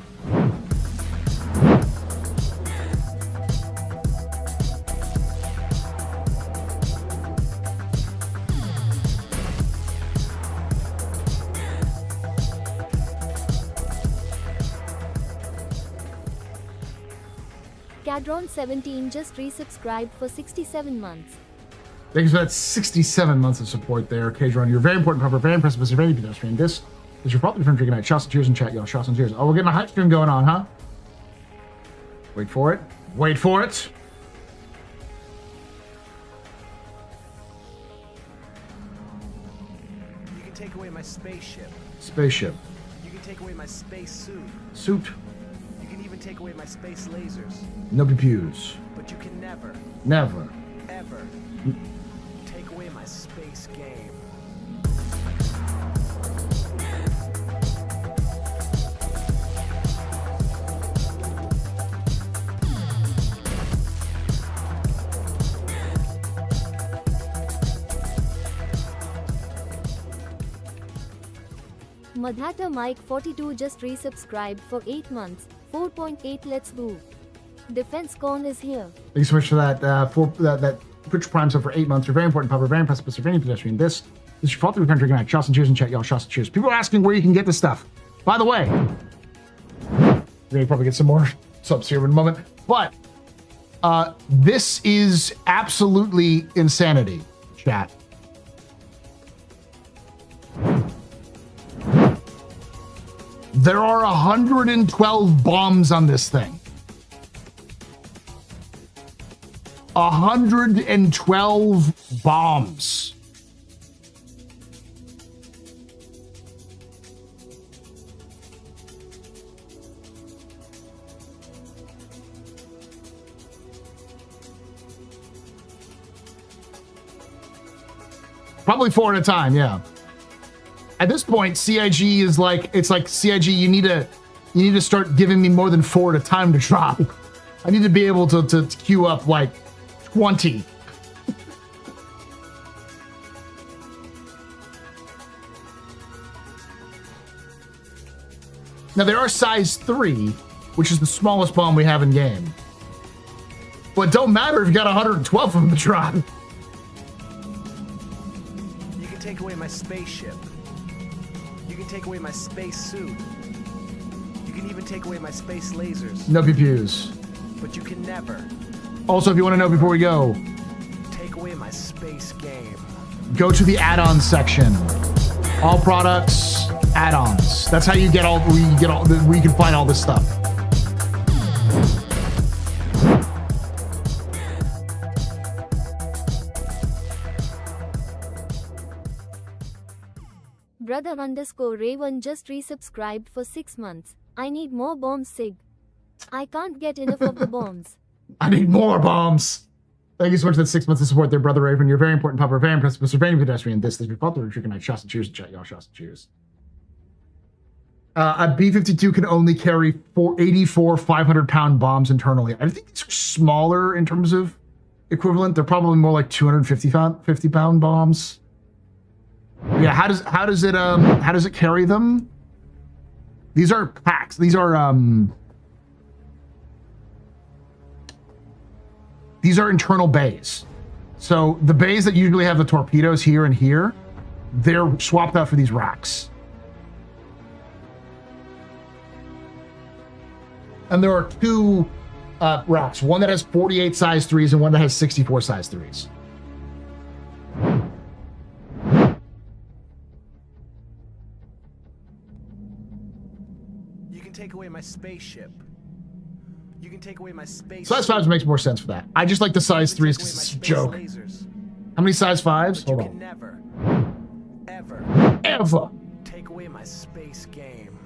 Cadron17 just resubscribed for 67 months. Thanks for that 67 months of support there, Cadron. You're very important, proper, very impressive, very pedestrian. This is your probably different drinking night. Shots and cheers in chat, y'all. Shots and cheers. Oh, we're getting a hype stream going on, huh? Wait for it. Wait for it. You can take away my spaceship. Spaceship. You can take away my space suit. Suit. You can even take away my space lasers. No pews. But you can never, ever take away my space game. Madhata Mike 42 just resubscribed for 8 months. 4.8 let's go. DefenseCon is here. Thank you so much for that. That Twitch Prime sub for 8 months. You're very important, Papa. Very impressive. You're very pedestrian. This is your fault. We're drinking tonight. Shots and cheers and chat, y'all. Shots and cheers. People are asking where you can get this stuff. By the way, we're gonna probably get some more subs here in a moment. But this is absolutely insanity, chat. There are 112 bombs on this thing. 112 bombs. Probably 4 at a time, yeah. At this point, CIG is like, it's like, CIG, you need to start giving me more than 4 at a time to drop. I need to be able to queue up like 20. Now they are size 3, which is the smallest bomb we have in game. But don't matter if you got 112 of them to drop. You can take away my spaceship. You can take away my space suit. You can even take away my space lasers. No pew-pews. But you can never Also, if you want to know before we go, take away my space game. go to the add-ons section. All products, add-ons. That's how you get all, where you can find all this stuff. Brother underscore Raven just resubscribed for 6 months. I need more bombs, Sig. I can't get enough of the bombs. I need more bombs. Thank you so much for that 6 months of support there, Brother Raven. You're very important, Papa. Very impressive, Mr. Very pedestrian. This is your fault. We're drinking night. Shots and cheers, chat, y'all. Shots and cheers. A B-52 can only carry 84 500-pound bombs internally. I think these are smaller in terms of equivalent. They're probably more like 250-pound bombs. Yeah, how does it carry them? These are packs. These are internal bays. So the bays that usually have the torpedoes here and here, they're swapped out for these racks. And there are 2 racks, one that has 48 size 3s and one that has 64 size 3s. You can take away my spaceship. You can take away my space. Size 5s makes more sense for that. I just like the size 3s because it's a joke. Lasers. How many size 5s? But Hold you can on. never, Ever. take away my space game.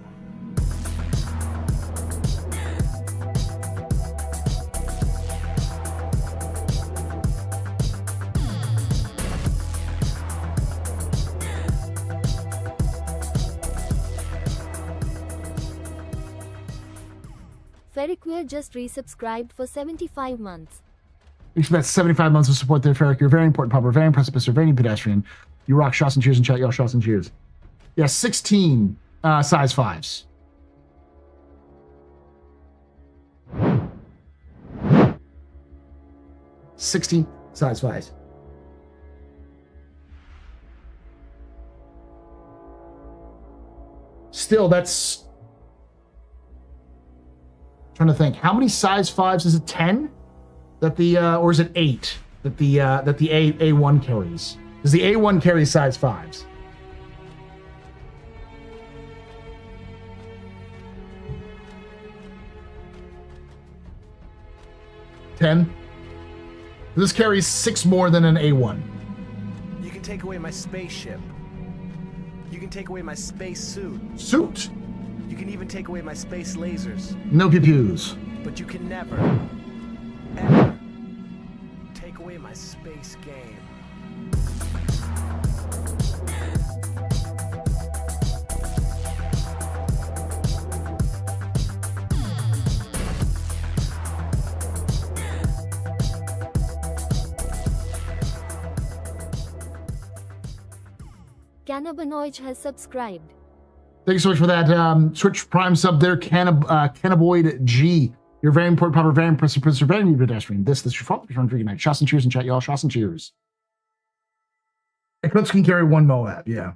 Ferriqueer just resubscribed for 75 months. We spent 75 months of support there, Ferric. You're very important, Papa. Very impressive, Mr. Very pedestrian. You rock. Shots and cheers and chat, y'all. Shots and cheers. Yeah, 16 size 5s. $60 size 5s. Still, that's... trying to think. How many size 5s? Is it 10? That the or is it 8 that the A1 carries? Does the A1 carry size 5s? $10. This carries 6 more than an A1. You can take away my spaceship. You can take away my space suit. Suit. You can even take away my space lasers. No pew-pews. But you can never, ever take away my space game. Cannabinoid has subscribed. Thank you so much for that Switch Prime sub there, Cannaboid G. You're very important, proper, very impressive, very new pedestrian. This your fault. You're trying to night. Shots and cheers and chat, y'all. Shots and cheers. Eclipse can carry one Moab, yeah.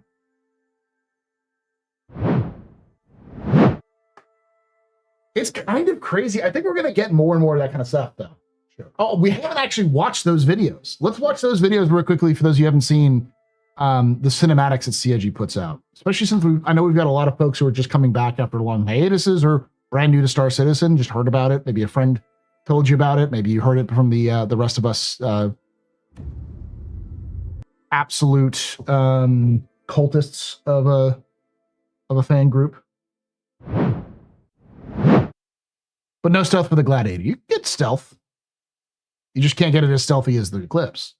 It's kind of crazy. I think we're going to get more and more of that kind of stuff, though. Sure. Oh, we haven't actually watched those videos. Let's watch those videos real quickly for those of you who haven't seen the cinematics that CIG puts out. Especially since I know we've got a lot of folks who are just coming back after long hiatuses or brand new to Star Citizen, just heard about it. Maybe a friend told you about it. Maybe you heard it from the rest of us absolute cultists of a fan group. But no stealth for the Gladiator. You can get stealth. You just can't get it as stealthy as the Eclipse.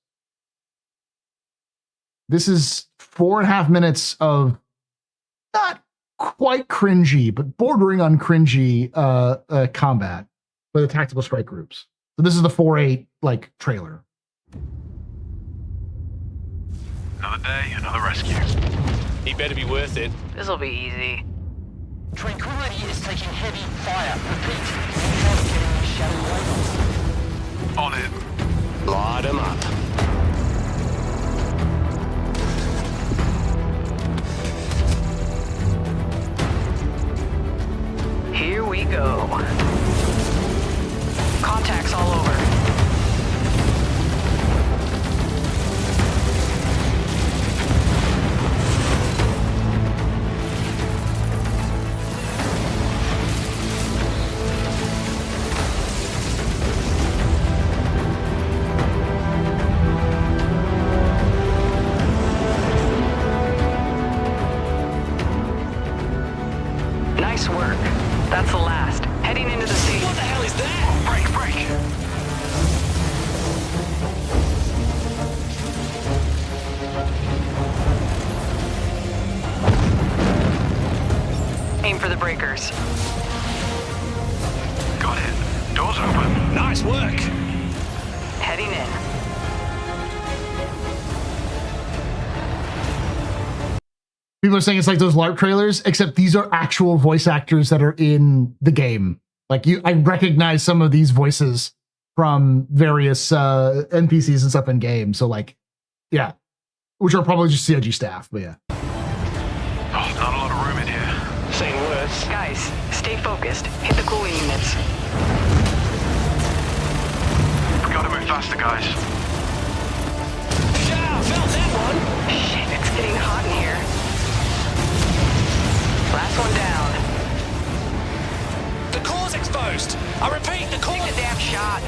This is 4.5 minutes of not quite cringy, but bordering on cringy combat for the tactical strike groups. So this is the 4.8 like trailer. Another day, another rescue. He better be worth it. This'll be easy. Tranquility is taking heavy fire. Repeat. Getting shallow On it. Light him up. Here we go. Contacts all over. Nice work. That's the last. Heading into the sea. What the hell is that? Break, break. Aim for the breakers. Got it. Doors open. Nice work. Heading in. People are saying it's like those LARP trailers, except these are actual voice actors that are in the game. Like I recognize some of these voices from various NPCs and stuff in game. So like, yeah, which are probably just CIG staff, but yeah. Oh, not a lot of room in here. Same words. Guys, stay focused. Hit the cooling units. We gotta move faster, guys. Yeah, felt that one. Shit, it's getting hot in here. Last one down. The core's exposed. I repeat, the core. Take the damn shot.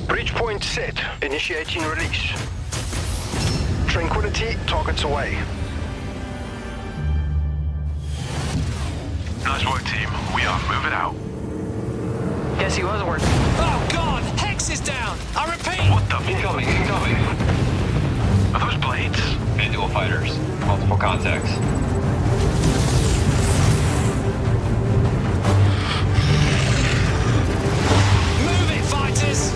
Breach point set. Initiating release. Tranquility, targets away. Nice work, team. We are moving out. Guess he was working. Oh, God. Hex is down. I repeat. What the? Incoming, incoming. Are those blades? Manual fighters. Multiple contacts. Move it, fighters.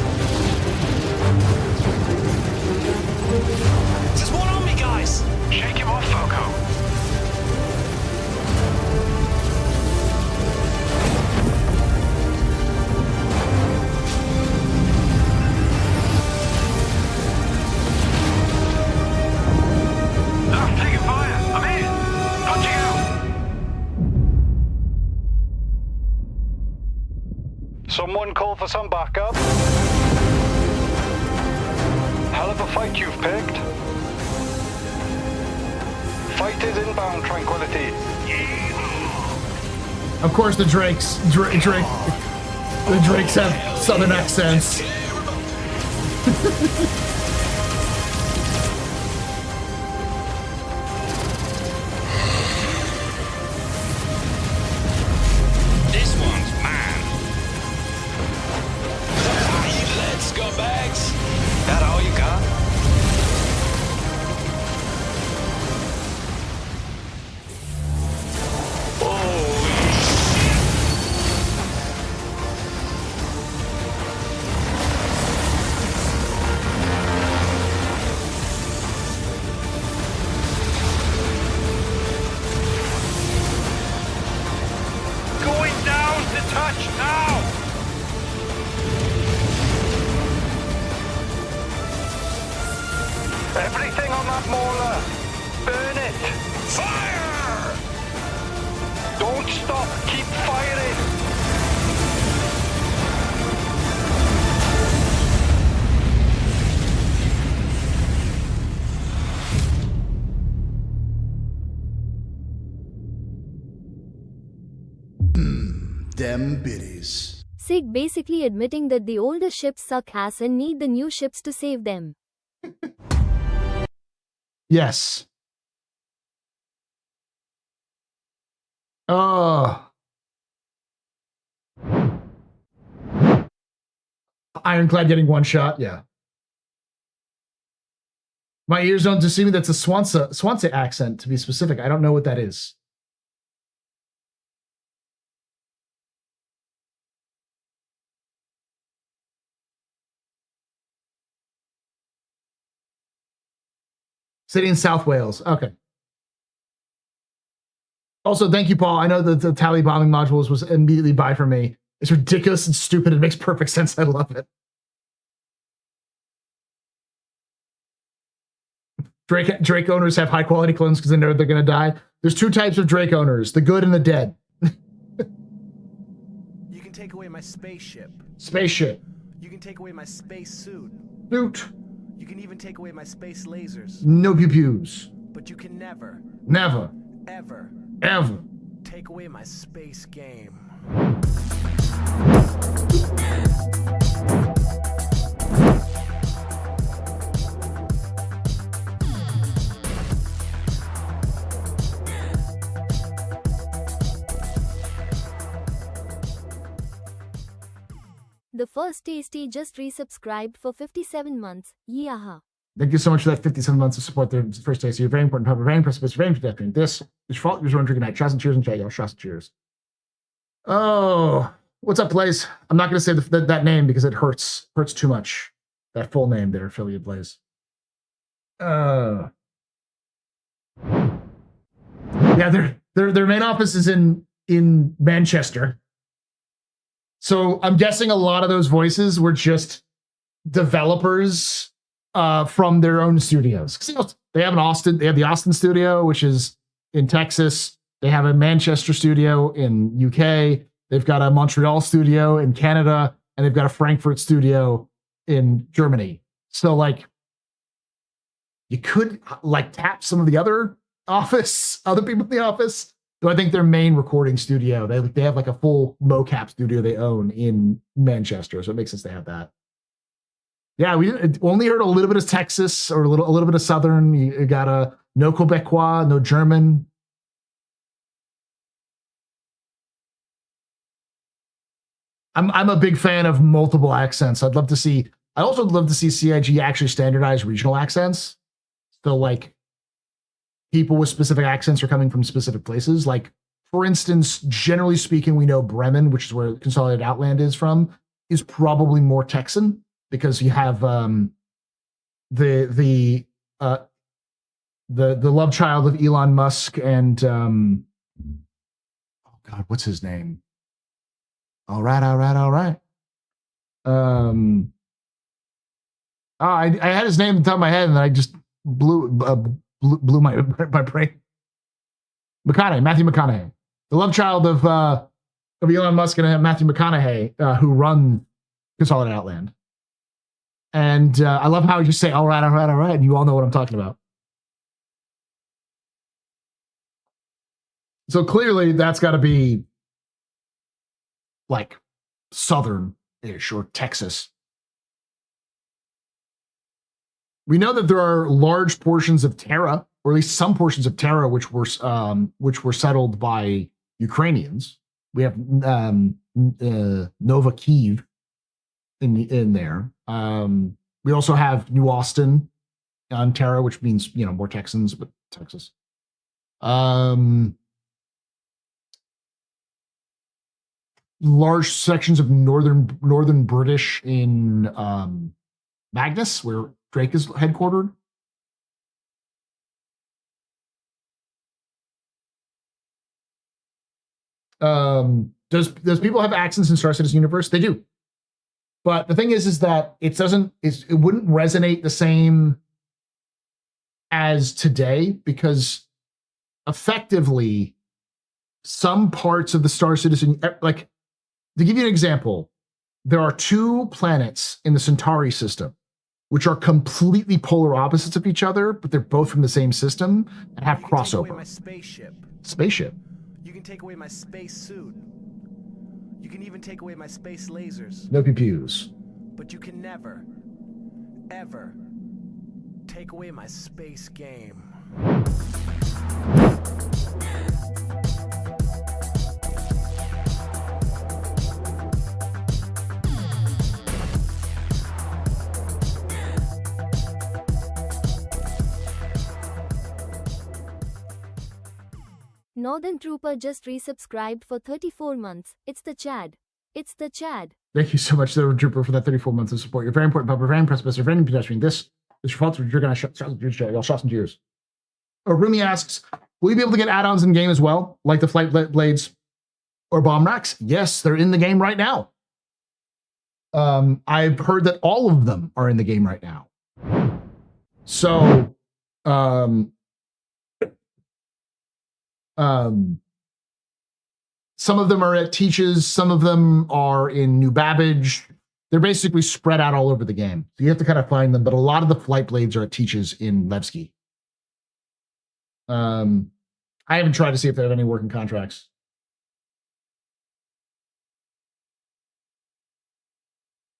There's one on me, guys. Shake him off, Foco. I'm taking fire. I'm in. Punching out. Someone call for some backup. Hell of a fight you've picked. Fight is inbound, Tranquility. Of course, the Drakes have Southern accents. This one's mine. You lead scumbags. That all you got? touch now! Everything on that mauler! Burn it! Fire! Don't stop! Keep firing! Them biddies. Sig basically admitting that the older ships suck ass and need the new ships to save them. Yes. Oh. Ironclad getting one shot, yeah. My ears don't deceive me. That's a Swansea accent, to be specific. I don't know what that is. City in South Wales. Okay. Also, thank you, Paul. I know that the tally bombing modules was immediately buy for me. It's ridiculous and stupid. It makes perfect sense. I love it. Drake owners have high quality clones because they know they're going to die. There's two types of Drake owners, the good and the dead. You can take away my spaceship. Spaceship. You can take away my space suit. Suit. You can even take away my space lasers. No pew-pews. But you can never, ever take away my space game. The first tasty just resubscribed for 57 months. Yaha. Thank you so much for that 57 months of support there. First day, so you're very important, very impressive, very interesting. This is fault. You're drinking tonight. Shots and cheers and chat, y'all. Shots and cheers. Oh, what's up, Blaze? I'm not going to say that name because it hurts too much. That full name there, affiliate Blaze. Yeah, their main office is in Manchester. So I'm guessing a lot of those voices were just developers from their own studios. They have the Austin studio, which is in Texas. They have a Manchester studio in UK. They've got a Montreal studio in Canada, and they've got a Frankfurt studio in Germany. So like, you could like tap some of the other people in the office. So I think their main recording studio, they have like a full mocap studio they own in Manchester. So it makes sense to have that. Yeah, we only heard a little bit of Texas or a little bit of Southern. You got a no Quebecois, no German. I'm a big fan of multiple accents. I'd also love to see CIG actually standardize regional accents. So like people with specific accents are coming from specific places. Like, for instance, generally speaking, we know Bremen, which is where Consolidated Outland is from, is probably more Texan because you have the love child of Elon Musk and oh God, what's his name? All right. I had his name at the top of my head, and then I just blew my brain. Matthew McConaughey, the love child of Elon Musk and Matthew McConaughey, who run Consolidated Outland. And I love how you say, all right, and you all know what I'm talking about. So clearly that's got to be like Southern-ish or Texas. We know that there are large portions of Terra, or at least some portions of Terra, which were settled by Ukrainians. We have Nova Kiev in there. We also have New Austin on Terra, which means more Texans, but Texas. Large sections of northern British in Magnus, where Drake is headquartered. Does people have accents in Star Citizen universe? They do. But the thing is that it wouldn't resonate the same as today, because effectively some parts of the Star Citizen, like, to give you an example, there are 2 planets in the Centauri system which are completely polar opposites of each other, but they're both from the same system and have crossover. Take away my spaceship. Spaceship. You can take away my space suit. You can even take away my space lasers. No pews. But you can never, ever take away my space game. Northern Trooper just resubscribed for 34 months. It's the Chad. It's the Chad. Thank you so much, Northern Trooper, for that 34 months of support. You're very important, but we're very impressed with very pedestrian. This is your fault. You're going to y'all shot some tears. Rumi asks, will you be able to get add-ons in game as well, like the flight blades or bomb racks? Yes, they're in the game right now. I've heard that all of them are in the game right now. So, some of them are at Teach's, some of them are in New Babbage. They're basically spread out all over the game. So you have to kind of find them, but a lot of the flight blades are at Teach's in Levski. I haven't tried to see if they have any working contracts.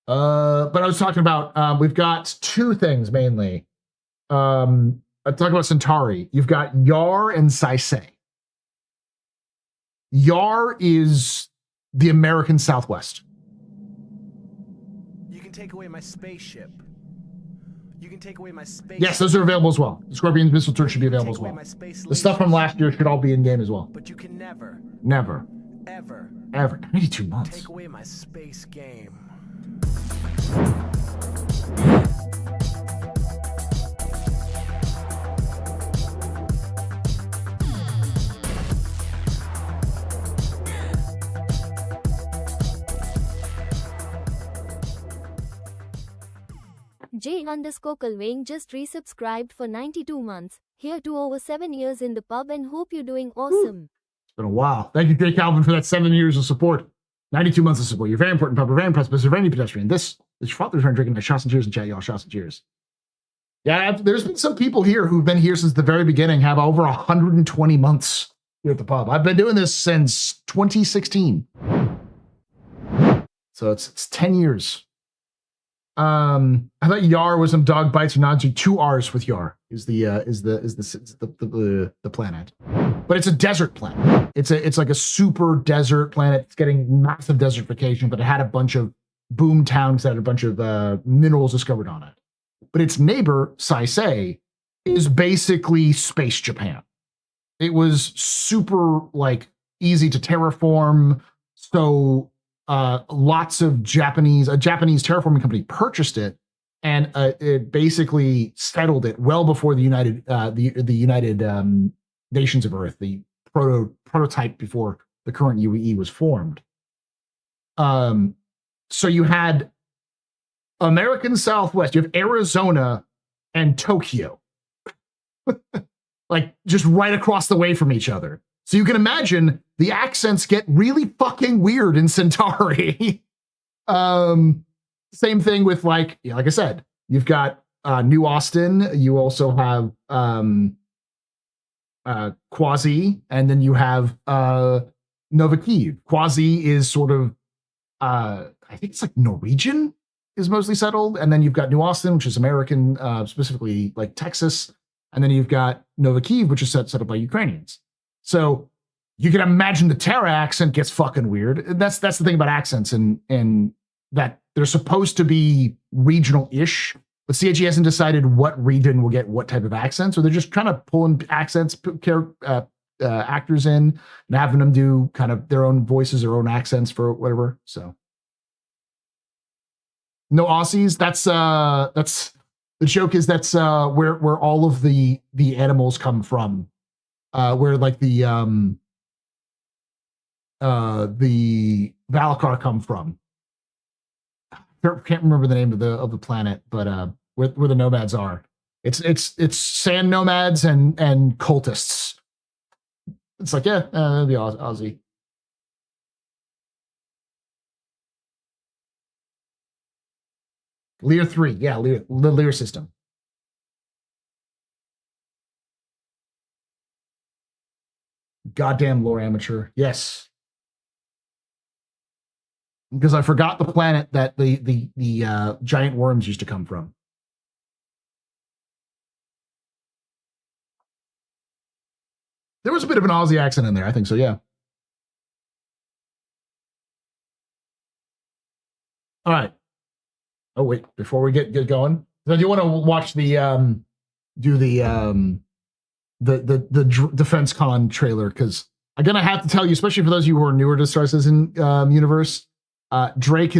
But I was talking about, we've got 2 things mainly. I talk about Centauri. You've got Yar and Saisei. Yar is the American Southwest. You can take away my spaceship. You can take away my space. Yes, those are available as well. The Scorpion's missile turret should be available as well. The stuff from last year should all be in game as well. But you can never, ever, 92 months. take away my space game. J_Kulwing just resubscribed for 92 months. Here to over 7 years in the pub and hope you're doing awesome. It's been a while. Thank you, Jay Calvin, for that 7 years of support. 92 months of support. You're very important, pub. We're very impressed, but you're very pedestrian. This is your father's turn drinking my shots and cheers in chat, y'all. Shots and cheers. Yeah, there's been some people here who've been here since the very beginning, have over 120 months here at the pub. I've been doing this since 2016. So it's 10 years. I thought Yar was some dog bites or nods. 2 R's with Yar is the planet, but it's a desert planet. It's like a super desert planet. It's getting massive desertification, but it had a bunch of boom towns that had a bunch of minerals discovered on it. But its neighbor Saisei is basically space Japan. It was super like easy to terraform. So lots of a Japanese terraforming company purchased it, and it basically settled it well before the United Nations of Earth, the prototype before the current UEE was formed. So you had American Southwest, you have Arizona and Tokyo, like just right across the way from each other. So you can imagine the accents get really fucking weird in Centauri. Same thing with like I said, you've got New Austin. You also have Quasi, and then you have Nova Kyiv. Quasi is sort of, I think it's like Norwegian is mostly settled. And then you've got New Austin, which is American, specifically like Texas. And then you've got Nova Kyiv, which is set up by Ukrainians. So you can imagine the Terra accent gets fucking weird. That's the thing about accents, and that they're supposed to be regional-ish, but CIG hasn't decided what region will get what type of accent. So they're just kind of pulling accents, actors in, and having them do kind of their own voices, their own accents for whatever. So no Aussies. That's the joke is that's where all of the animals come from. Where like the the Valakar come from. Can't remember the name of the planet, but where the nomads are. It's sand nomads and cultists. It's like, yeah, it'll be Aussie. Lear 3, yeah, the Lear system. Goddamn lore amateur. Yes. Because I forgot the planet that the giant worms used to come from. There was a bit of an Aussie accent in there, I think so, yeah. All right. Oh wait, before we get going, I do want to watch the DefenseCon trailer, because I'm gonna have to tell you, especially for those of you who are newer to Star Citizen universe, Drake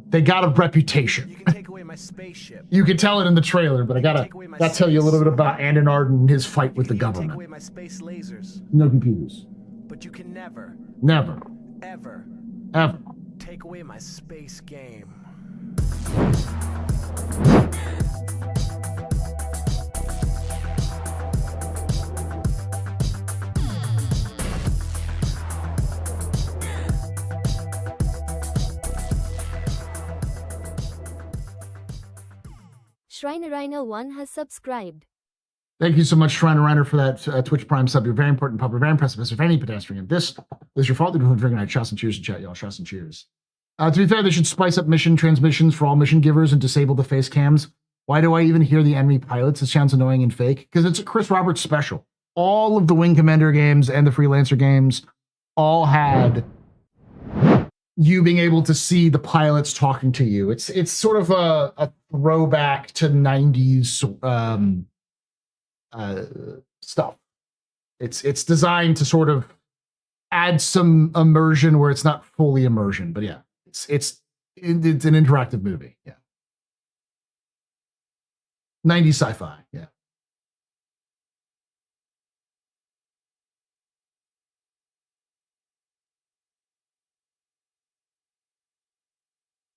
they got a reputation. You can take away my spaceship. You can tell it in the trailer, but I gotta tell you a little bit about Andonard and his fight with the government. Take away my space lasers. No computers. But you can never, ever take away my space game. Shrineriner 1 has subscribed. Thank you so much, Shriner, for that Twitch Prime sub. You're very important, public, very impressive. If any pedestrian, this is your fault. You're drinking night. Shots and cheers to chat, y'all. Shots and cheers. To be fair, they should spice up mission transmissions for all mission givers and disable the face cams. Why do I even hear the enemy pilots? It sounds annoying and fake. Because it's a Chris Roberts special. All of the Wing Commander games and the Freelancer games all had you being able to see the pilots talking to you. It's sort of a throwback to 90s stuff. It's designed to sort of add some immersion where it's not fully immersion, but yeah, it's an interactive movie. Yeah, 90s sci-fi. Yeah.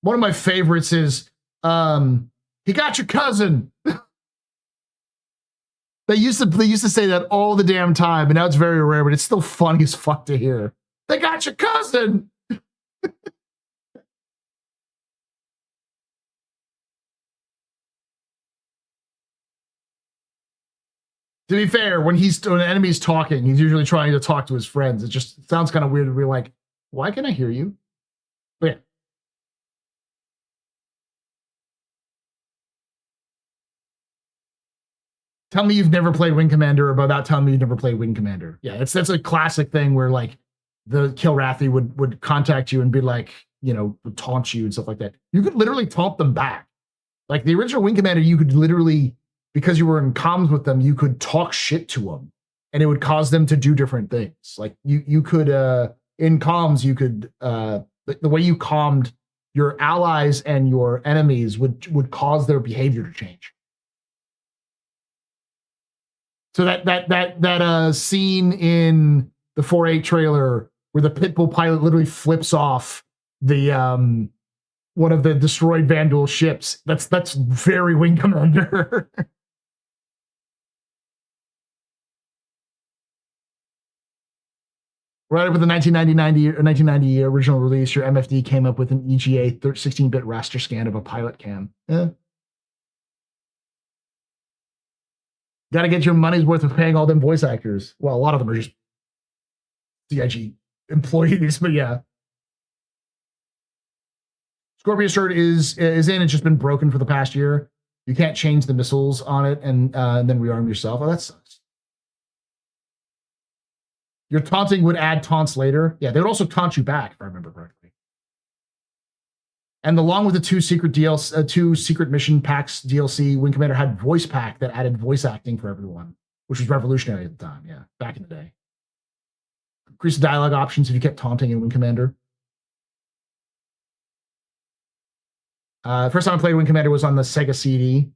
One of my favorites is he got your cousin. They used to say that all the damn time, and now it's very rare, but it's still funny as fuck to hear. They got your cousin. To be fair, when an enemy's talking, he's usually trying to talk to his friends. It just sounds kind of weird to be like, why can I hear you? But yeah. Tell me you've never played Wing Commander, or about telling me you've never played Wing Commander. Yeah, that's a classic thing where like the Kilrathi would contact you and be like, would taunt you and stuff like that. You could literally taunt them back. Like the original Wing Commander, you could literally, because you were in comms with them, you could talk shit to them, and it would cause them to do different things. Like you could in comms, you could the way you calmed your allies and your enemies would cause their behavior to change. So that scene in the 4.8 trailer where the Pitbull pilot literally flips off the one of the destroyed Vandal ships, that's very Wing Commander. Right up with the 1990 original release, your MFD came up with an EGA 16-bit raster scan of a pilot cam. Yeah. Got to get your money's worth of paying all them voice actors. Well, a lot of them are just CIG employees, but yeah. Scorpion shirt is in. It's just been broken for the past year. You can't change the missiles on it and then rearm yourself. Oh, that sucks. Your taunting would add taunts later. Yeah, they would also taunt you back, if I remember correctly. And along with the two secret mission packs DLC, Wing Commander had voice pack that added voice acting for everyone, which was revolutionary at the time. Yeah, back in the day. Increased dialogue options if you kept taunting in Wing Commander. First time I played Wing Commander was on the Sega CD.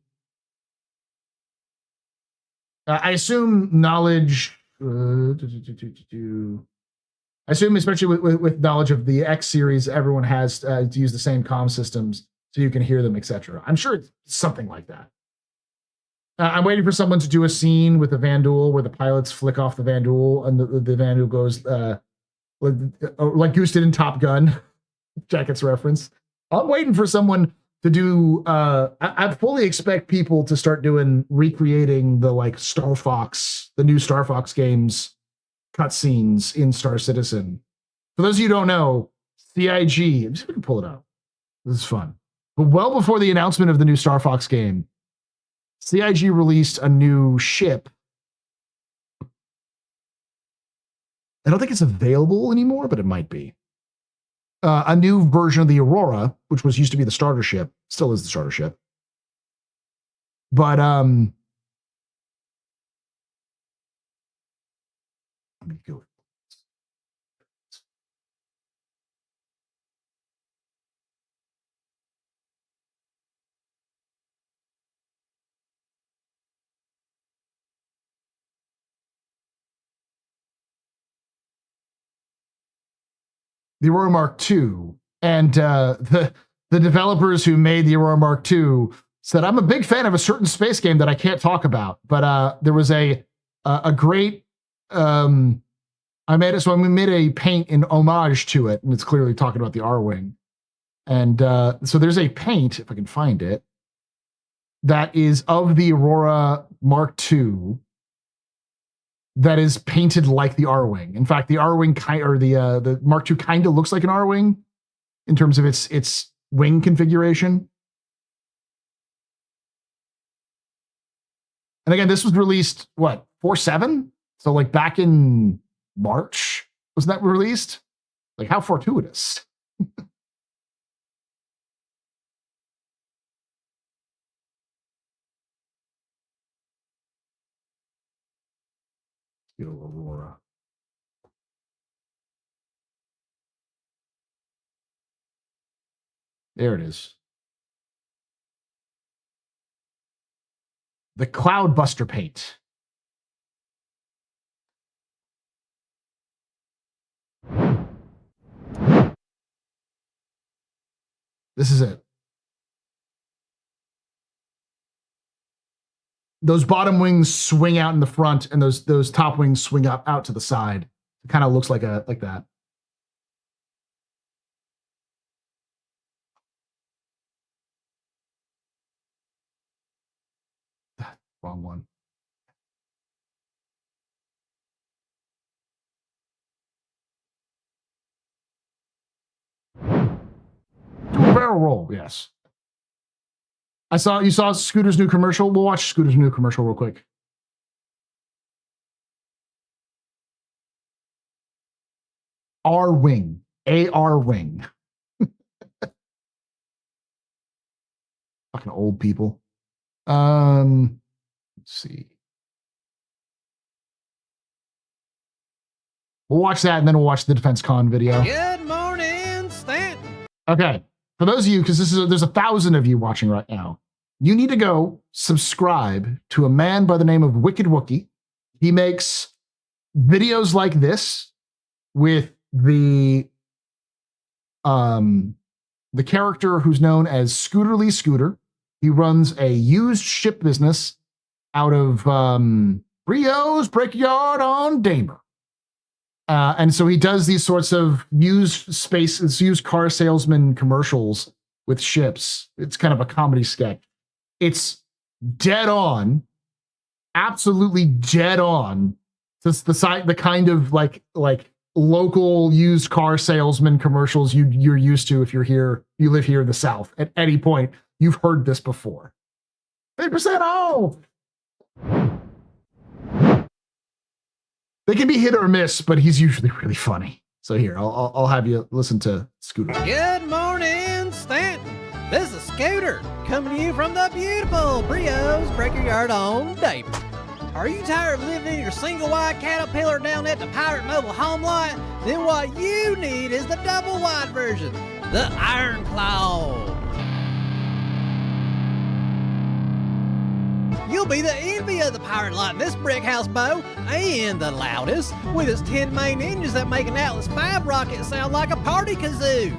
I assume knowledge. I assume, especially with knowledge of the X series, everyone has to use the same comm systems so you can hear them, etc. I'm sure it's something like that. I'm waiting for someone to do a scene with a Vandal where the pilots flick off the Vandal and the Vandal goes like Goose did in Top Gun. Jacket's reference. I'm waiting for someone to do. I fully expect people to start recreating the like Star Fox, the new Star Fox games cutscenes in Star Citizen. For those of you who don't know, CIG. I'm just going to pull it up. This is fun. But well before the announcement of the new Star Fox game, CIG released a new ship. I don't think it's available anymore, but it might be. A new version of the Aurora, which used to be the starter ship, still is the starter ship. But let me go. The Aurora Mark II, and the developers who made the Aurora Mark II said, "I'm a big fan of a certain space game that I can't talk about, but there was a great I made it, so we made a paint in homage to it, and it's clearly talking about the R-Wing, and so there's a paint, if I can find it, that is of the Aurora Mark II." That is painted like the R-Wing. In fact, the R-Wing the Mark II kind of looks like an R-Wing in terms of its wing configuration. And again, this was released, 4/7? So like back in March, was that released? Like how fortuitous. Aurora. There it is. The Cloudbuster paint. This is it. Those bottom wings swing out in the front, and those top wings swing up out to the side. It kind of looks like that. Wrong one. Do a barrel roll, yes. You saw Scooter's new commercial. We'll watch Scooter's new commercial real quick. R-Wing. AR-Wing. Fucking old people. Let's see. We'll watch that, and then we'll watch the DefenseCon video. Good morning, Stanton. Okay. For those of you, because there's 1,000 of you watching right now, you need to go subscribe to a man by the name of Wicked Wookie. He makes videos like this with the character who's known as Scooterly Scooter. He runs a used ship business out of Rio's Brickyard on Damer. And so he does these sorts of used car salesman commercials with ships. It's kind of a comedy sketch. It's dead on, absolutely dead on. It's the kind of like local used car salesman commercials you're used to if you live here in the South. At any point, you've heard this before. 50% off. They can be hit or miss, but he's usually really funny. So here, I'll have you listen to Scooter. Good morning, Stanton. This is Scooter, coming to you from the beautiful Brio's Brickyard on Damer. Are you tired of living in your single wide Caterpillar down at the Pirate Mobile home lot? Then what you need is the double wide version, the Ironclad. You'll be the envy of the pirate lot in this brick house, Bo, and the loudest, with its 10 main engines that make an Atlas V rocket sound like a party kazoo.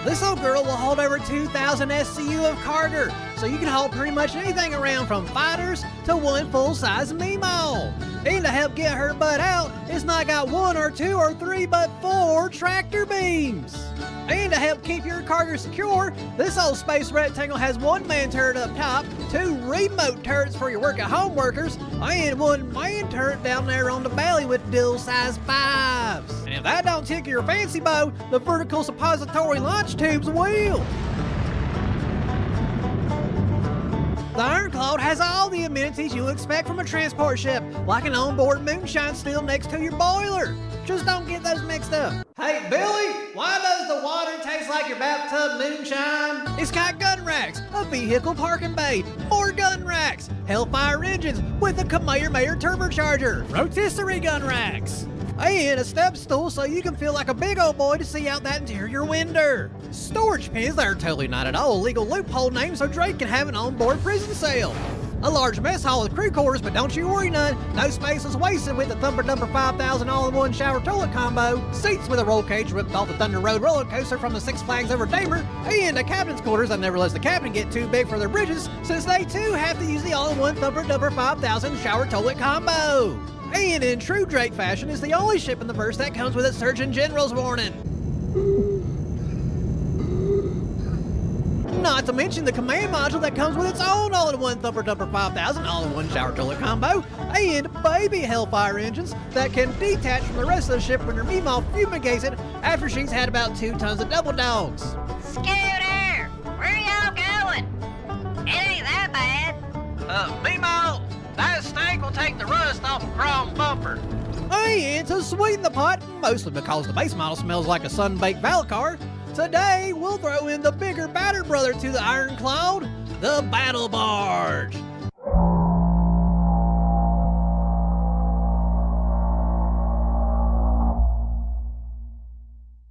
This old girl will hold over 2,000 SCU of cargo, so you can haul pretty much anything around from fighters to one full-size Meemaw. And to help get her butt out, it's not got 1 or 2 or 3, but 4 tractor beams. And to help keep your cargo secure, this old space rectangle has 1 man turret up top, 2 remote turrets for your work-at-home workers, and 1 man turret down there on the belly with dual-size 5s. And if that don't tickle your fancy, Bo, the vertical suppository launch tubes will. The Ironclad has all the amenities you expect from a transport ship, like an onboard moonshine still next to your boiler. Just don't get those mixed up. Hey, Billy, why does the water taste like your bathtub moonshine? It's got gun racks, a vehicle parking bay, more gun racks, Hellfire engines with a Kamehameha turbocharger, rotisserie gun racks, and a step stool so you can feel like a big old boy to see out that interior window. Storage pens that are totally not at all a legal loophole name so Drake can have an onboard prison cell. A large mess hall with crew quarters, but don't you worry none, no space is wasted with the Thumper Dumper 5000 all-in-one shower toilet combo, seats with a roll cage ripped off the Thunder Road roller coaster from the Six Flags over Damer, and a captain's quarters that never lets the captain get too big for their bridges, since they too have to use the all-in-one Thumper Dumper 5000 shower toilet combo. And in true Drake fashion, is the only ship in the verse that comes with a Surgeon General's warning. Not to mention the command module that comes with its own all-in-one Thumper Dumper 5000 all-in-one shower toilet combo, and baby Hellfire engines that can detach from the rest of the ship when your Meemaw fumigates it after she's had about 2 tons of double dogs. Scooter! Where y'all going? It ain't that bad. Meemaw! That steak will take the rust off a chrome bumper. And to sweeten the pot, mostly because the base model smells like a sun-baked Valcar, today we'll throw in the bigger, badder brother to the Ironclad, the Battle Barge.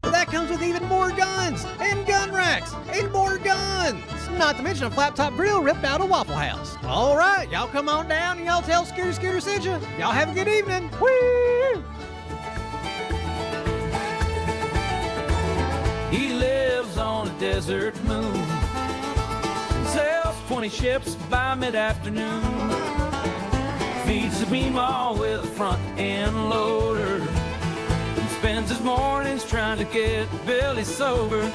That comes with even more guns, and gun racks, and more guns. Not to mention a flat-top grill ripped out of Waffle House. All right, y'all come on down and y'all tell Scooter sent you. Y'all have a good evening. Woo! He lives on a desert moon, sails 20 ships by mid-afternoon, feeds the Meemaw with a front-end loader, and spends his mornings trying to get Billy sober.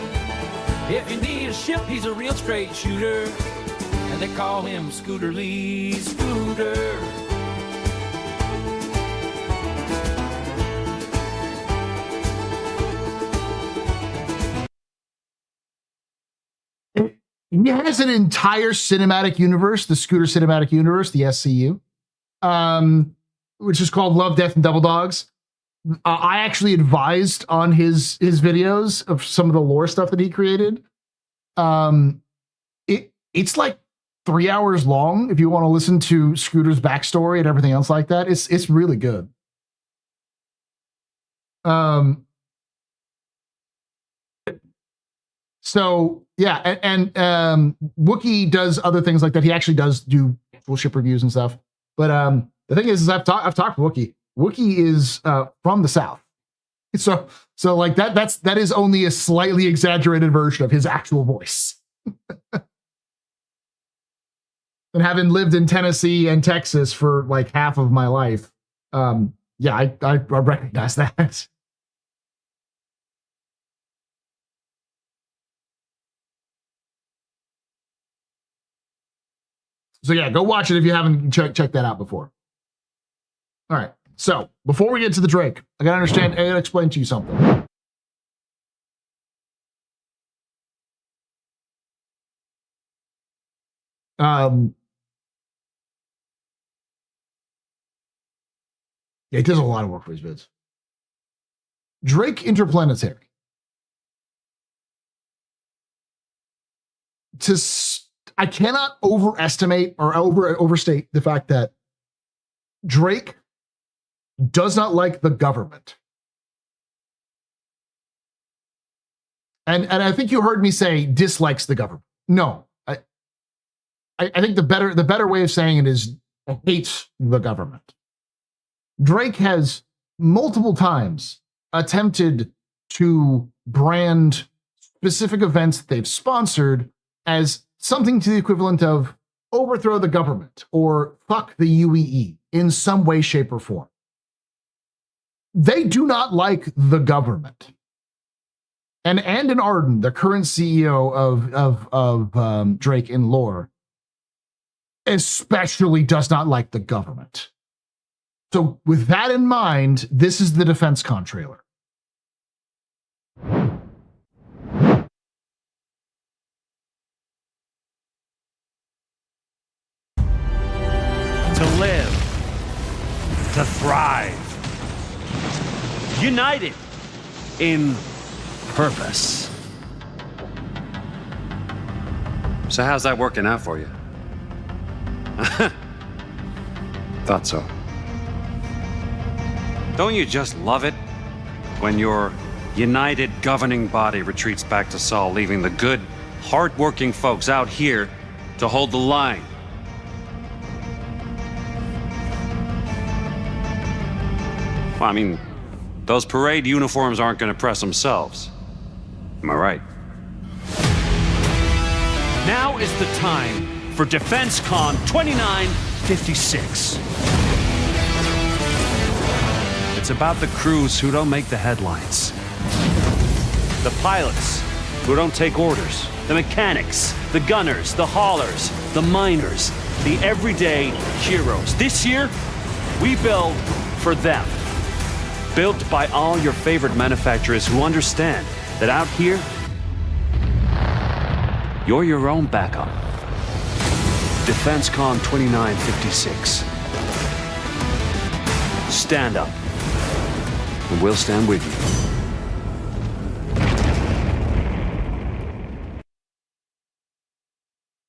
If you need a ship, he's a real straight shooter, and they call him Scooter Lee Scooter. He has an entire cinematic universe, the Scooter Cinematic Universe, the SCU, which is called Love, Death, and Double Dogs. I actually advised on his videos of some of the lore stuff that he created. It's like 3 hours long if you want to listen to Scooter's backstory and everything else like that. It's really good. So yeah, and Wookiee does other things like that. He actually does do full ship reviews and stuff. But the thing is I've talked to Wookiee. Wookiee is from the South, so like that is only a slightly exaggerated version of his actual voice. And having lived in Tennessee and Texas for like half of my life, yeah, I recognize that. So yeah, go watch it if you haven't checked that out before. All right. So before we get to the Drake, I gotta explain to you something. Yeah, he does a lot of work for his vids. Drake Interplanetary. I cannot overestimate or overstate the fact that Drake does not like the government. And I think you heard me say dislikes the government. No, I think the better way of saying it is hates the government. Drake has multiple times attempted to brand specific events that they've sponsored as something to the equivalent of overthrow the government or fuck the UEE in some way, shape, or form. They do not like the government. And Andon Arden, the current CEO of Drake and Lore, especially does not like the government. So with that in mind, this is the DefenseCon trailer. To live, to thrive, united in purpose. So how's that working out for you? Thought so. Don't you just love it when your united governing body retreats back to Saul, leaving the good, hard-working folks out here to hold the line? Well, I mean, those parade uniforms aren't going to press themselves. Am I right? Now is the time for DefenseCon 2956. It's about the crews who don't make the headlines. The pilots who don't take orders. The mechanics, the gunners, the haulers, the miners, the everyday heroes. This year, we build for them. Built by all your favorite manufacturers who understand that out here, you're your own backup. DefenseCon 2956. Stand up, and we'll stand with you.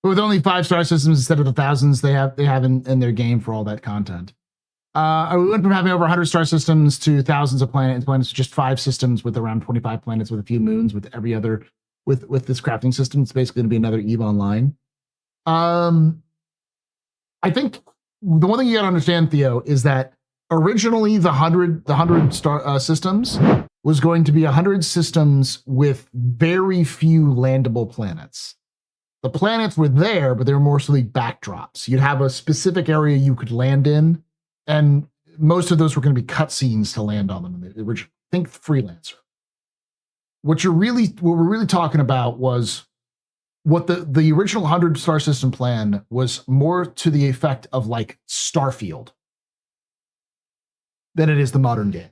But with only 5-star systems instead of the thousands they have in their game for all that content. We went from having over 100-star systems to thousands of planets to just 5 systems with around 25 planets with a few moons with every other with this crafting system. It's basically going to be another EVE Online. I think the one thing you got to understand, Theo, is that originally the 100-star systems was going to be 100 systems with very few landable planets. The planets were there, but they were mostly backdrops. You'd have a specific area you could land in, and most of those were going to be cutscenes to land on them in the original. Think Freelancer. What we're really talking about was what the original 100-star system plan was more to the effect of like Starfield than it is the modern game.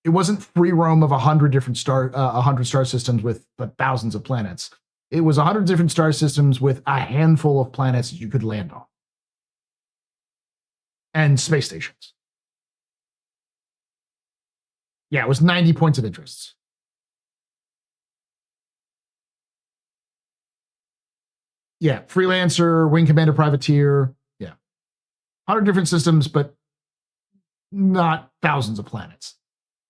It wasn't free roam of 100 different 100-star systems with thousands of planets. It was 100 different star systems with a handful of planets you could land on. And space stations. Yeah, it was 90 points of interest. Yeah, Freelancer, Wing Commander, Privateer. Yeah. 100 different systems, but not thousands of planets.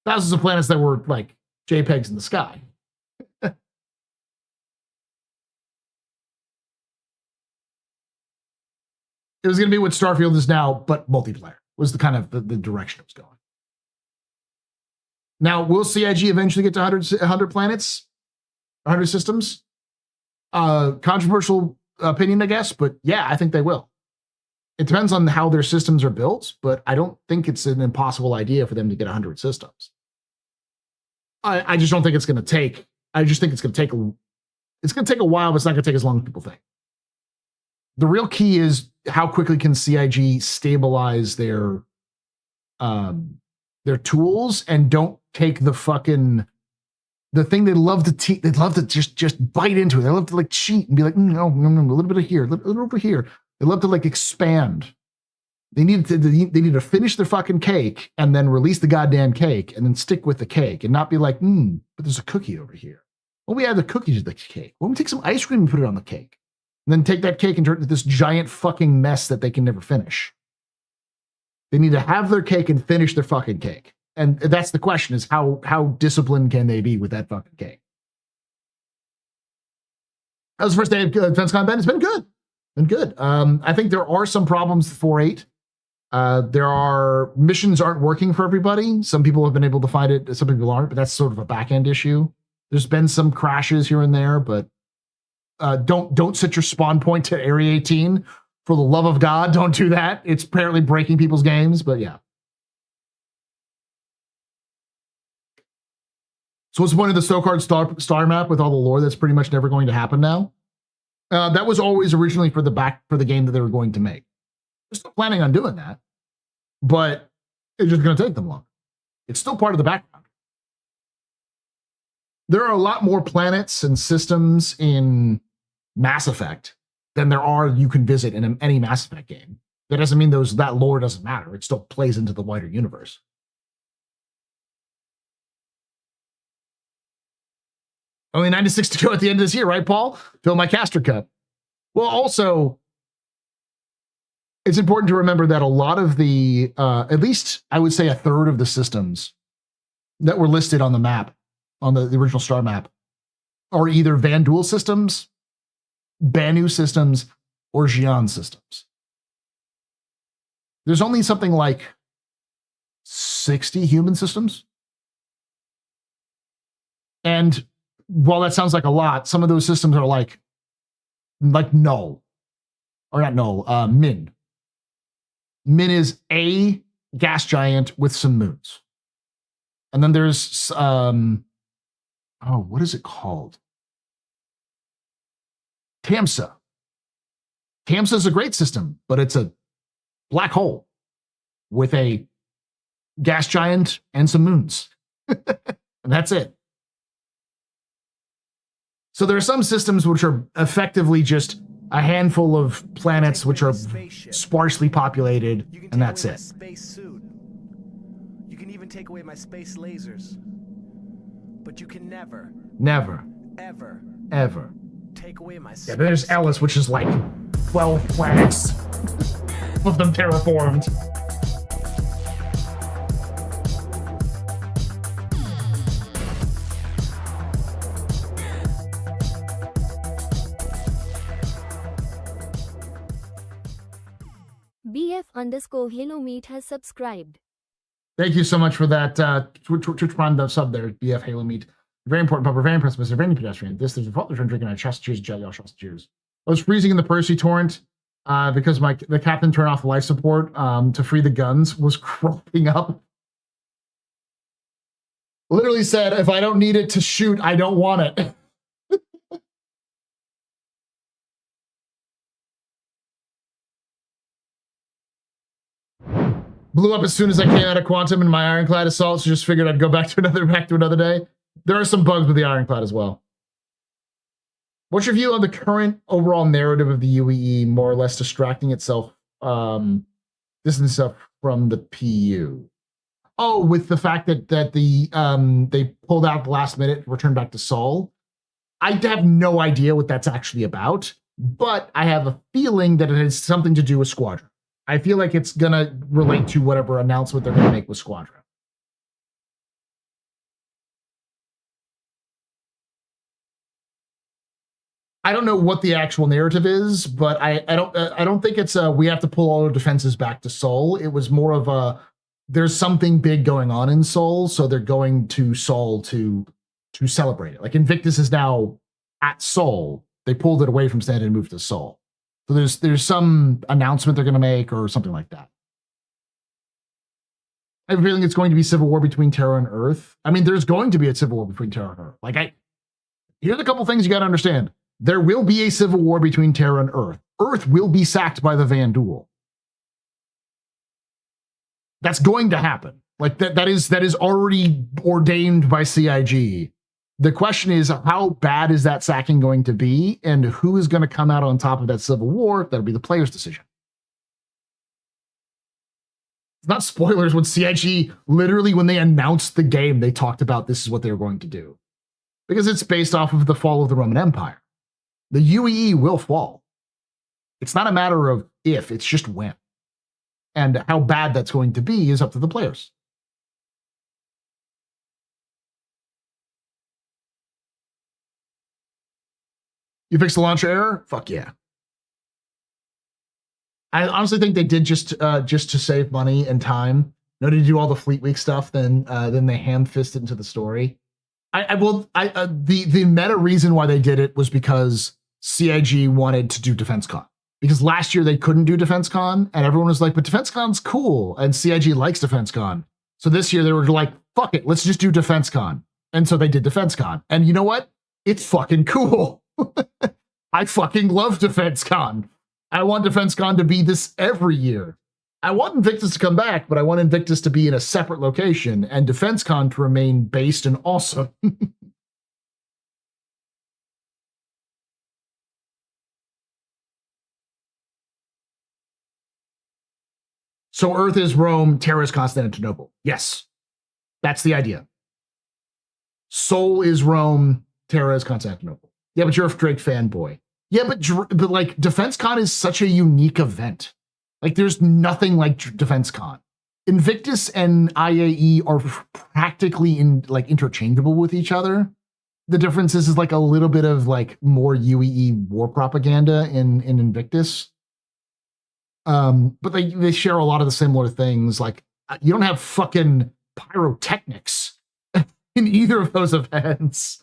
Thousands of planets that were like JPEGs in the sky. It was going to be what Starfield is now, but multiplayer was the kind of the direction it was going. Now, will CIG eventually get to 100 planets, 100 systems? Controversial opinion, I guess, but yeah, I think they will. It depends on how their systems are built, but I don't think it's an impossible idea for them to get 100 systems. I just don't think it's going to take. I just think it's going to take. It's going to take a while, but it's not going to take as long as people think. The real key is how quickly can CIG stabilize their tools and don't take the thing they love to they'd love to just bite into it. They love to like cheat and be like, no, a little bit of here, a little over here. They love to like expand. They need to finish their fucking cake and then release the goddamn cake and then stick with the cake and not be like, but there's a cookie over here. Well, we add the cookie to the cake. Well, we take some ice cream and put it on the cake. And then take that cake and turn it into this giant fucking mess that they can never finish. They need to have their cake and finish their fucking cake. And that's the question, is how disciplined can they be with that fucking cake? That was the first day of DefenseCon, Ben. It's been good. Been good. I think there are some problems with 4.8. There are missions aren't working for everybody. Some people have been able to find it. Some people aren't, but that's sort of a back-end issue. There's been some crashes here and there, but don't set your spawn point to Area 18. For the love of God, don't do that. It's apparently breaking people's games, but yeah. So what's the point of the Stokard star map with all the lore that's pretty much never going to happen now? That was always originally for the game that they were going to make. They're still planning on doing that, but it's just going to take them long. It's still part of the background. There are a lot more planets and systems in Mass Effect than there are you can visit in any Mass Effect game. That doesn't mean that lore doesn't matter. It still plays into the wider universe. Only 96 to go at the end of this year, right, Paul? Fill my Castra cup. Well, also, it's important to remember that a lot of the, at least I would say a third of the systems that were listed on the map, on the original star map, are either Vanduul systems, Banu systems, or Xi'an systems. There's only something like 60 human systems. And while that sounds like a lot, some of those systems are like null. Or not null, Min. Min is a gas giant with some moons. And then there's, what is it called? Tamsa. Tamsa is a great system, but it's a black hole with a gas giant and some moons. And that's it. So there are some systems which are effectively just a handful of planets which are sparsely populated, and that's it. You can even take away my space lasers. But you can never, ever take away my space. Yeah, there's Ellis, which is like 12 planets of them terraformed. BF_HaloMeat has subscribed. Thank you so much for that Twitch Prime sub there, BF Halo Meat. Very important, but we're very impressed with this. Very pedestrian. There's a fault return drinking a chest. Cheers, Jelly. I'll trust cheers. I was freezing in the Percy torrent because the captain turned off the life support to free the guns, was crawling up. Literally said, if I don't need it to shoot, I don't want it. Blew up as soon as I came out of Quantum in my Ironclad Assault, so just figured I'd go back to another day. There are some bugs with the Ironclad as well. What's your view on the current overall narrative of the UEE, more or less distracting itself, distance stuff from the PU? Oh, with the fact that they pulled out the last minute, returned back to Sol. I have no idea what that's actually about, but I have a feeling that it has something to do with Squadron. I feel like it's going to relate to whatever announcement they're going to make with Squadron. I don't know what the actual narrative is, but I don't think it's we have to pull all our defenses back to Sol. It was more of a there's something big going on in Sol, so they're going to Sol to celebrate it. Like Invictus is now at Sol. They pulled it away from Stand and moved to Sol. So there's some announcement they're going to make or something like that. I have a feeling it's going to be civil war between Terra and Earth. I mean, there's going to be a civil war between Terra and Earth. Here's a couple things you got to understand. There will be a civil war between Terra and Earth. Earth will be sacked by the Vanduul. That's going to happen. Like that is already ordained by CIG. The question is, how bad is that sacking going to be, and who is going to come out on top of that civil war? That'll be the player's decision. It's not spoilers when CIG, literally when they announced the game, they talked about this is what they were going to do. Because it's based off of the fall of the Roman Empire. The UEE will fall. It's not a matter of if, it's just when. And how bad that's going to be is up to the players. You fixed the launcher error? Fuck yeah. I honestly think they did just to save money and time. No need to do all the Fleet Week stuff. Then they ham-fisted into the story. The meta reason why they did it was because CIG wanted to do DefenseCon. Because last year they couldn't do DefenseCon, and everyone was like, but DefenseCon's cool, and CIG likes DefenseCon. So this year they were like, fuck it, let's just do DefenseCon. And so they did DefenseCon. And you know what? It's fucking cool. I fucking love DefenseCon. I want DefenseCon to be this every year. I want Invictus to come back, but I want Invictus to be in a separate location and DefenseCon to remain based and awesome. So Earth is Rome, Terra is Constantinople. Yes, that's the idea. Sol is Rome, Terra is Constantinople. Yeah, but you're a Drake fanboy. Yeah, but like DefenseCon is such a unique event. Like there's nothing like DefenseCon. Invictus and IAE are practically interchangeable with each other. The difference is like a little bit of like more UEE war propaganda in Invictus. But they share a lot of the similar things. Like you don't have fucking pyrotechnics in either of those events.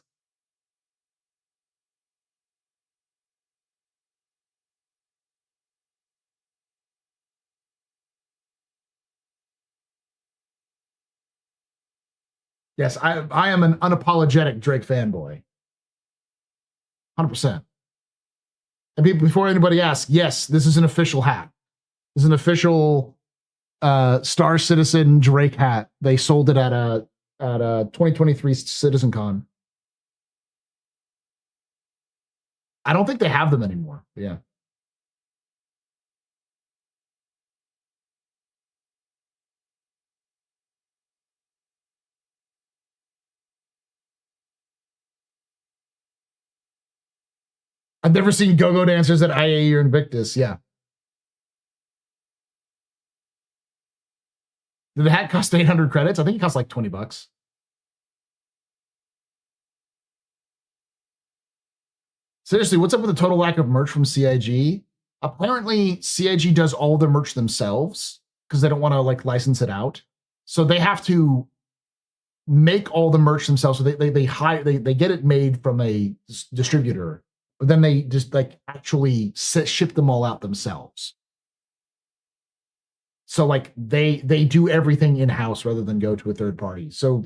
Yes, I am an unapologetic Drake fanboy. 100%. And before anybody asks, yes, this is an official hat. This is an official Star Citizen Drake hat. They sold it at a 2023 CitizenCon. I don't think they have them anymore. Yeah. I've never seen go-go dancers at IAE or Invictus. Yeah. Did the hat cost 800 credits? I think it cost like $20. Seriously, what's up with the total lack of merch from CIG? Apparently, CIG does all the merch themselves because they don't want to like license it out. So they have to make all the merch themselves. So they get it made from a distributor, but then they just like actually ship them all out themselves. So like they do everything in-house rather than go to a third party. So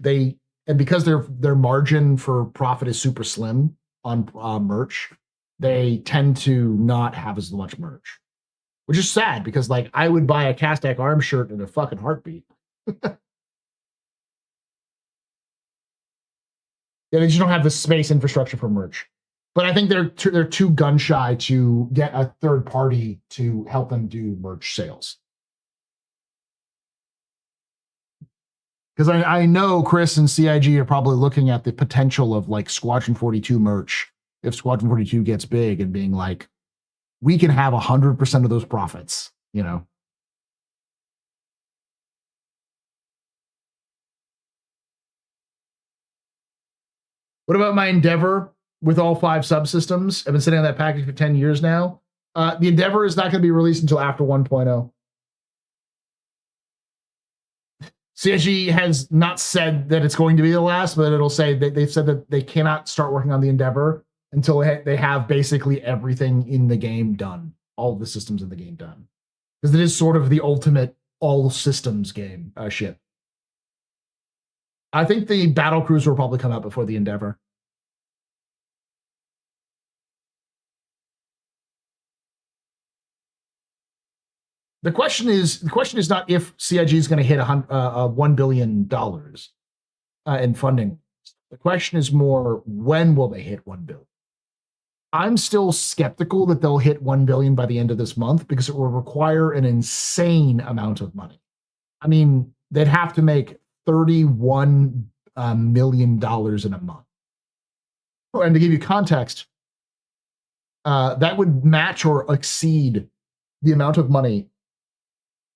because their margin for profit is super slim on merch, they tend to not have as much merch, which is sad because like I would buy a Castak arm shirt in a fucking heartbeat. Yeah, they just don't have the space infrastructure for merch. But I think they're too gun shy to get a third party to help them do merch sales. Because I know Chris and CIG are probably looking at the potential of like Squadron 42 merch if Squadron 42 gets big and being like, we can have 100% of those profits, you know? What about my Endeavor with all 5 subsystems? I've been sitting on that package for 10 years now. The Endeavor is not going to be released until after 1.0. CIG has not said that it's going to be the last, but it'll say that they've said that they cannot start working on the Endeavor until they have basically everything in the game done, all of the systems in the game done, because it is sort of the ultimate all systems game ship. I think the battle cruiser will probably come out before the Endeavor. The question is not if CIG is going to hit $1 billion in funding. The question is more, when will they hit 1 billion? I'm still skeptical that they'll hit 1 billion by the end of this month because it will require an insane amount of money. I mean, they'd have to make $31 million in a month. And to give you context, that would match or exceed the amount of money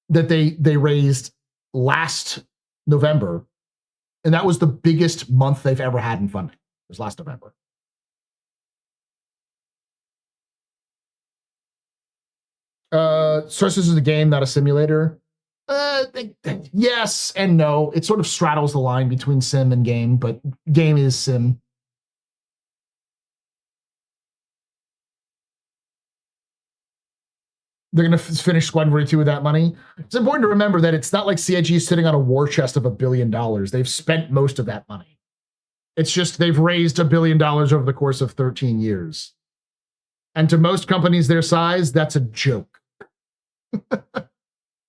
that they raised last November, and that was the biggest month they've ever had in funding. It was last November. Sources is a game, not a simulator. Yes and no. It sort of straddles the line between sim and game, but game is sim. They're going to finish Squadron 42 with that money. It's important to remember that it's not like CIG is sitting on a war chest of $1 billion. They've spent most of that money. It's just they've raised $1 billion over the course of 13 years. And to most companies their size, that's a joke.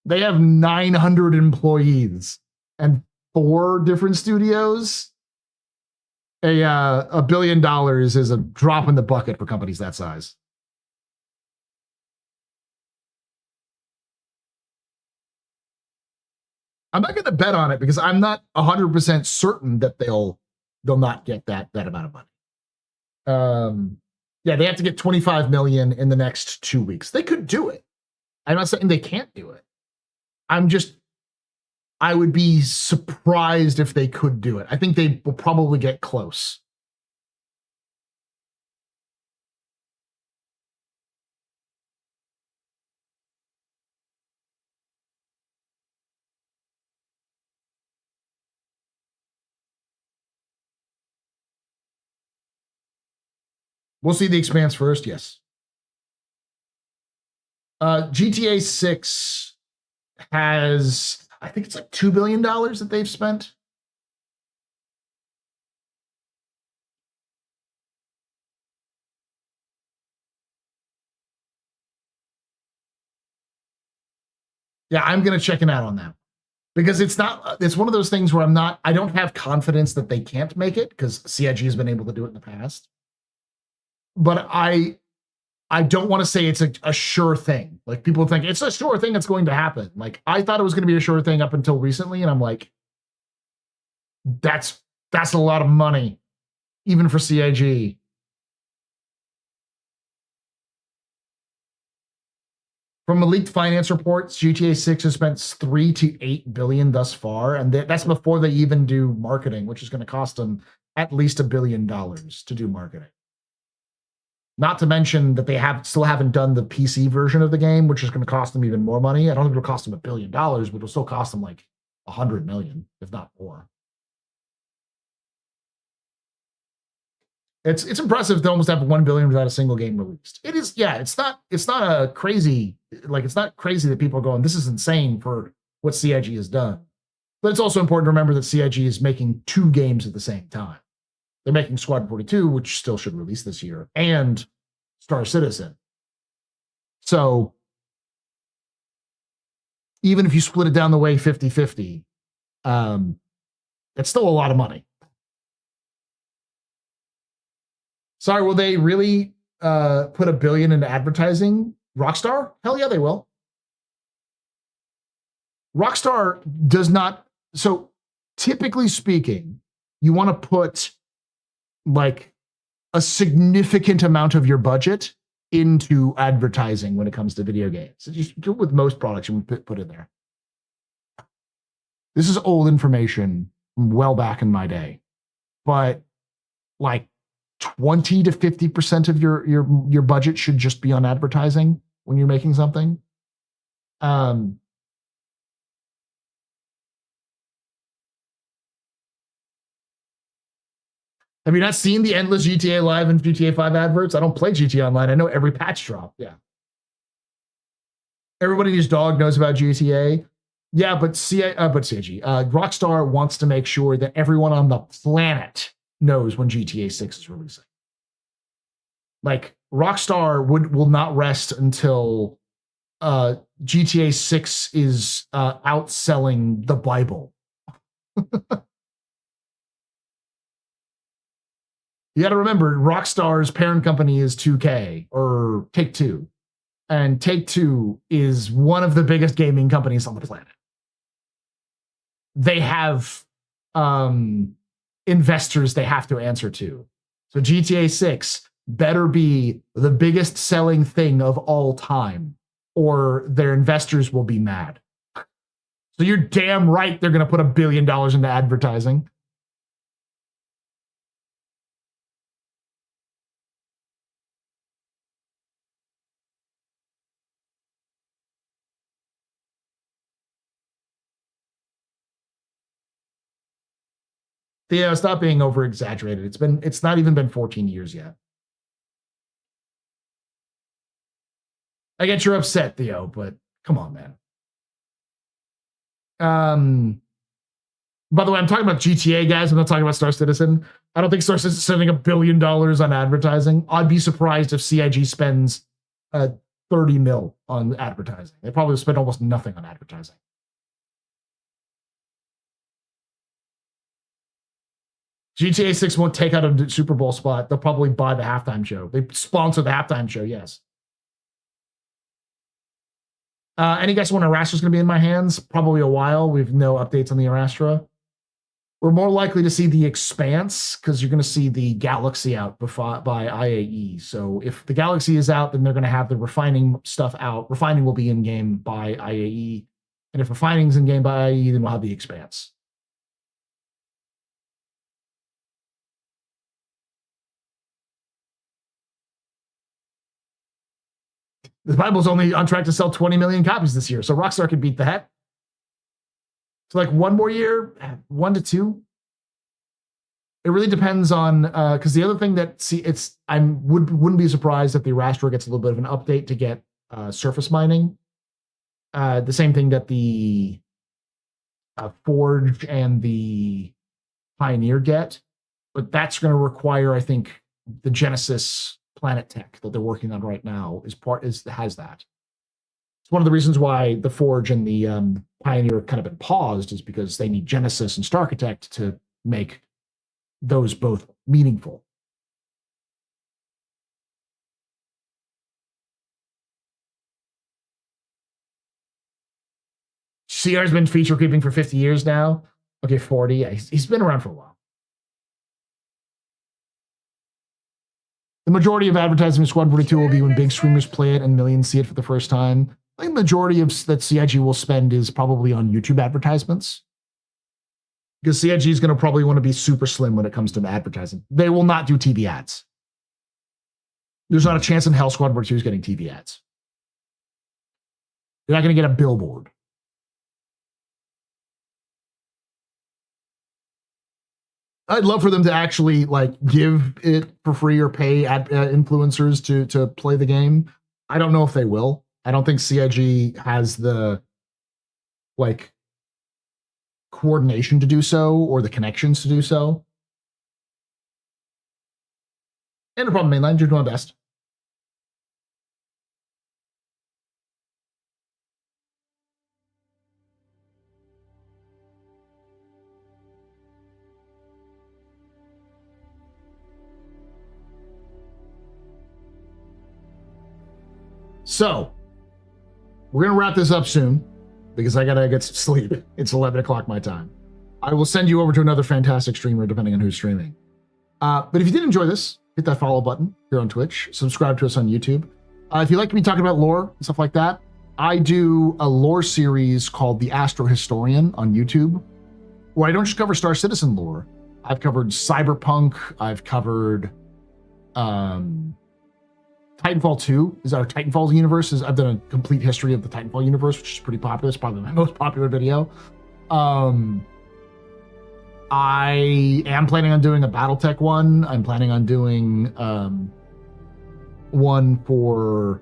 They have 900 employees and 4 different studios. $1 billion is a drop in the bucket for companies that size. I'm not going to bet on it because I'm not 100% certain that they'll not get that amount of money. Yeah, they have to get 25 million in the next 2 weeks. They could do it. I'm not saying they can't do it. I would be surprised if they could do it. I think they will probably get close. We'll see The Expanse first, yes. GTA 6 has, I think it's like $2 billion that they've spent. Yeah, I'm going to check it out on that. Because it's one of those things where I don't have confidence that they can't make it because CIG has been able to do it in the past. But I don't want to say it's a sure thing. Like people think it's a sure thing that's going to happen. Like I thought it was going to be a sure thing up until recently. And I'm like, that's a lot of money, even for CIG. From leaked finance reports, GTA 6 has spent $3 to $8 billion thus far, and that's before they even do marketing, which is going to cost them at least $1 billion to do marketing. Not to mention that they still haven't done the PC version of the game, which is going to cost them even more money. I don't think it'll cost them $1 billion, but it'll still cost them like 100 million, if not more. It's impressive to almost have 1 billion without a single game released. It is, yeah. It's not a crazy, like it's not crazy that people are going, this is insane for what CIG has done. But it's also important to remember that CIG is making 2 games at the same time. They're making Squadron 42, which still should release this year, and Star Citizen. So even if you split it down the way 50-50, it's still a lot of money. Sorry, will they really put $1 billion into advertising? Rockstar? Hell yeah, they will. Rockstar does not. So typically speaking, you want to put like a significant amount of your budget into advertising when it comes to video games. With most products, you put in there. This is old information from well back in my day, but like 20 to 50% of your budget should just be on advertising when you're making something. Have you not seen the endless GTA Live and GTA 5 adverts? I don't play GTA Online. I know every patch drop. Yeah. Everybody and his dog knows about GTA. Yeah, but CIG, Rockstar wants to make sure that everyone on the planet knows when GTA 6 is releasing. Like Rockstar will not rest until GTA 6 is outselling the Bible. You got to remember, Rockstar's parent company is 2K or Take-Two, and Take-Two is one of the biggest gaming companies on the planet. They have investors they have to answer to. So GTA 6 better be the biggest selling thing of all time, or their investors will be mad. So you're damn right they're going to put $1 billion into advertising. Theo, stop being over exaggerated. It's not even been 14 years yet. I get you're upset, Theo, but come on, man. By the way, I'm talking about GTA, guys. I'm not talking about Star Citizen. I don't think Star Citizen is spending $1 billion on advertising. I'd be surprised if CIG spends 30 mil on advertising. They probably spend almost nothing on advertising. GTA 6 won't take out a Super Bowl spot. They'll probably buy the halftime show. They sponsor the halftime show, yes. Any guess when Arastra's going to be in my hands? Probably a while. We have no updates on the Arastra. We're more likely to see the Expanse because you're going to see the Galaxy out by IAE. So if the Galaxy is out, then they're going to have the refining stuff out. Refining will be in-game by IAE. And if refining's in-game by IAE, then we'll have the Expanse. The Bible's only on track to sell 20 million copies this year, so Rockstar could beat that. So like 1 more year, 1 to 2. It really depends on because the other thing that wouldn't be surprised if the Arastra gets a little bit of an update to get surface mining. The same thing that the Forge and the Pioneer get, but that's going to require, I think, the Genesis Planet Tech that they're working on right now has that. It's one of the reasons why the Forge and the Pioneer have kind of been paused is because they need Genesis and Starchitect to make those both meaningful. CR's been feature creeping for 50 years now. Okay, 40. Yeah, he's been around for a while. The majority of advertising in Squad 42 will be when big streamers play it and millions see it for the first time. I think the majority of that CIG will spend is probably on YouTube advertisements. Because CIG is going to probably want to be super slim when it comes to advertising. They will not do TV ads. There's not a chance in hell Squad 42 is getting TV ads. You're not going to get a billboard. I'd love for them to actually like give it for free or pay influencers to play the game. I don't know if they will. I don't think CIG has the like coordination to do so or the connections to do so. And the problem, mainline, you're doing best. So, we're going to wrap this up soon because I got to get some sleep. It's 11 o'clock my time. I will send you over to another fantastic streamer depending on who's streaming. But if you did enjoy this, hit that follow button here on Twitch. Subscribe to us on YouTube. If you like me talking about lore and stuff like that, I do a lore series called The Astro Historian on YouTube, where I don't just cover Star Citizen lore. I've covered Cyberpunk. I've covered Titanfall 2 is our Titanfall universe. I've done a complete history of the Titanfall universe, which is pretty popular. It's probably my most popular video. I am planning on doing a BattleTech one. I'm planning on doing one for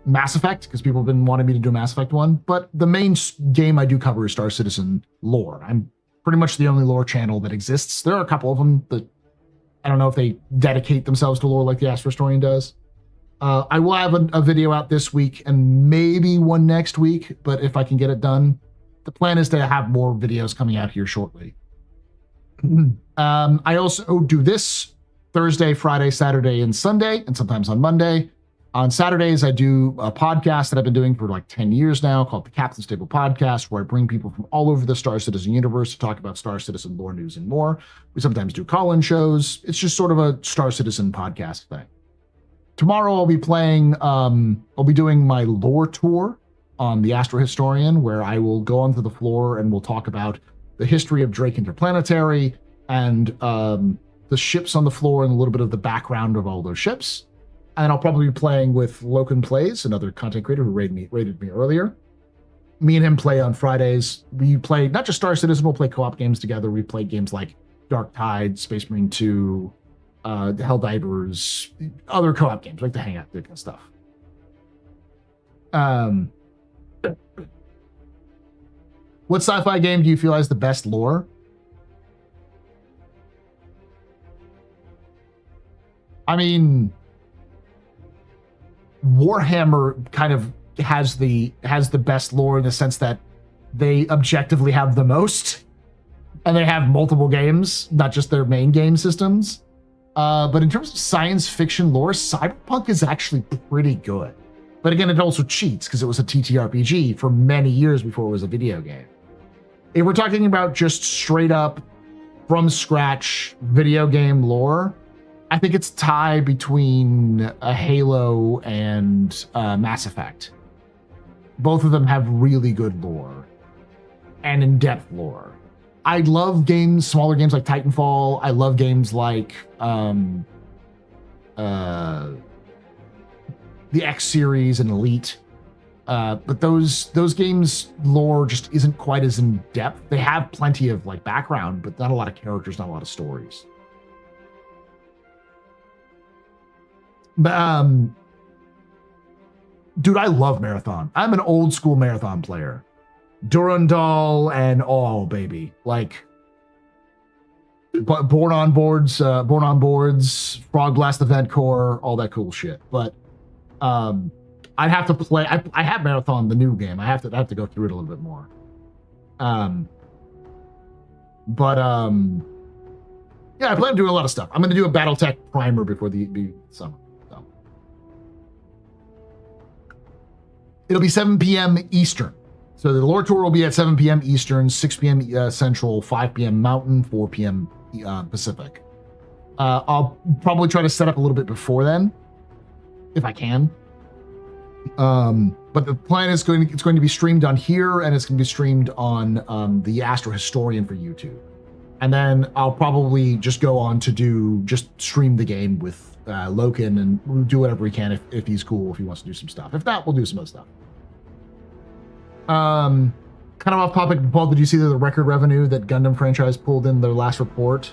Mass Effect, because people have been wanting me to do a Mass Effect one. But the main game I do cover is Star Citizen lore. I'm pretty much the only lore channel that exists. There are a couple of them, but I don't know if they dedicate themselves to lore like the Astro Historian does. I will have a video out this week and maybe one next week, but if I can get it done, the plan is to have more videos coming out here shortly. I also do this Thursday, Friday, Saturday, and Sunday, and sometimes on Monday. On Saturdays, I do a podcast that I've been doing for like 10 years now called the Captain's Table Podcast, where I bring people from all over the Star Citizen universe to talk about Star Citizen lore news and more. We sometimes do call-in shows. It's just sort of a Star Citizen podcast thing. Tomorrow I'll be doing my lore tour on the Astro Historian, where I will go onto the floor and we'll talk about the history of Drake Interplanetary and the ships on the floor and a little bit of the background of all those ships. And I'll probably be playing with Loken Plays, another content creator who rated me earlier. Me and him play on Fridays. We play not just Star Citizen, we'll play co-op games together. We play games like Dark Tide, Space Marine 2, Helldivers, other co-op games like the Hangout, that kind of stuff. What sci-fi game do you feel has the best lore? I mean, Warhammer kind of has the best lore in the sense that they objectively have the most, and they have multiple games, not just their main game systems. But in terms of science fiction lore, Cyberpunk is actually pretty good. But again, it also cheats because it was a TTRPG for many years before it was a video game. If we're talking about just straight up from scratch video game lore, I think it's tie between a Halo and Mass Effect. Both of them have really good lore and in-depth lore. I love games, smaller games like Titanfall. I love games like the X series and Elite. But those games lore just isn't quite as in depth. They have plenty of like background, but not a lot of characters, not a lot of stories. But dude, I love Marathon. I'm an old school Marathon player. Durandal and all, baby. Like, but born on boards, Frog Blast Event Core, all that cool shit. But I'd have to play. I have Marathon, the new game. I have to go through it a little bit more. Yeah, I plan on doing a lot of stuff. I'm going to do a BattleTech primer before the summer. So it'll be 7 p.m. Eastern. So the lore tour will be at 7 p.m. Eastern, 6 p.m. Central, 5 p.m. Mountain, 4 p.m. Pacific. I'll probably try to set up a little bit before then, if I can. But the plan is it's going to be streamed on here, and it's going to be streamed on the Astro Historian for YouTube. And then I'll probably just go on to just stream the game with Loken, and we'll do whatever he can if he's cool, if he wants to do some stuff. If not, we'll do some other stuff. Kind of off topic, Paul, did you see the record revenue that Gundam franchise pulled in their last report?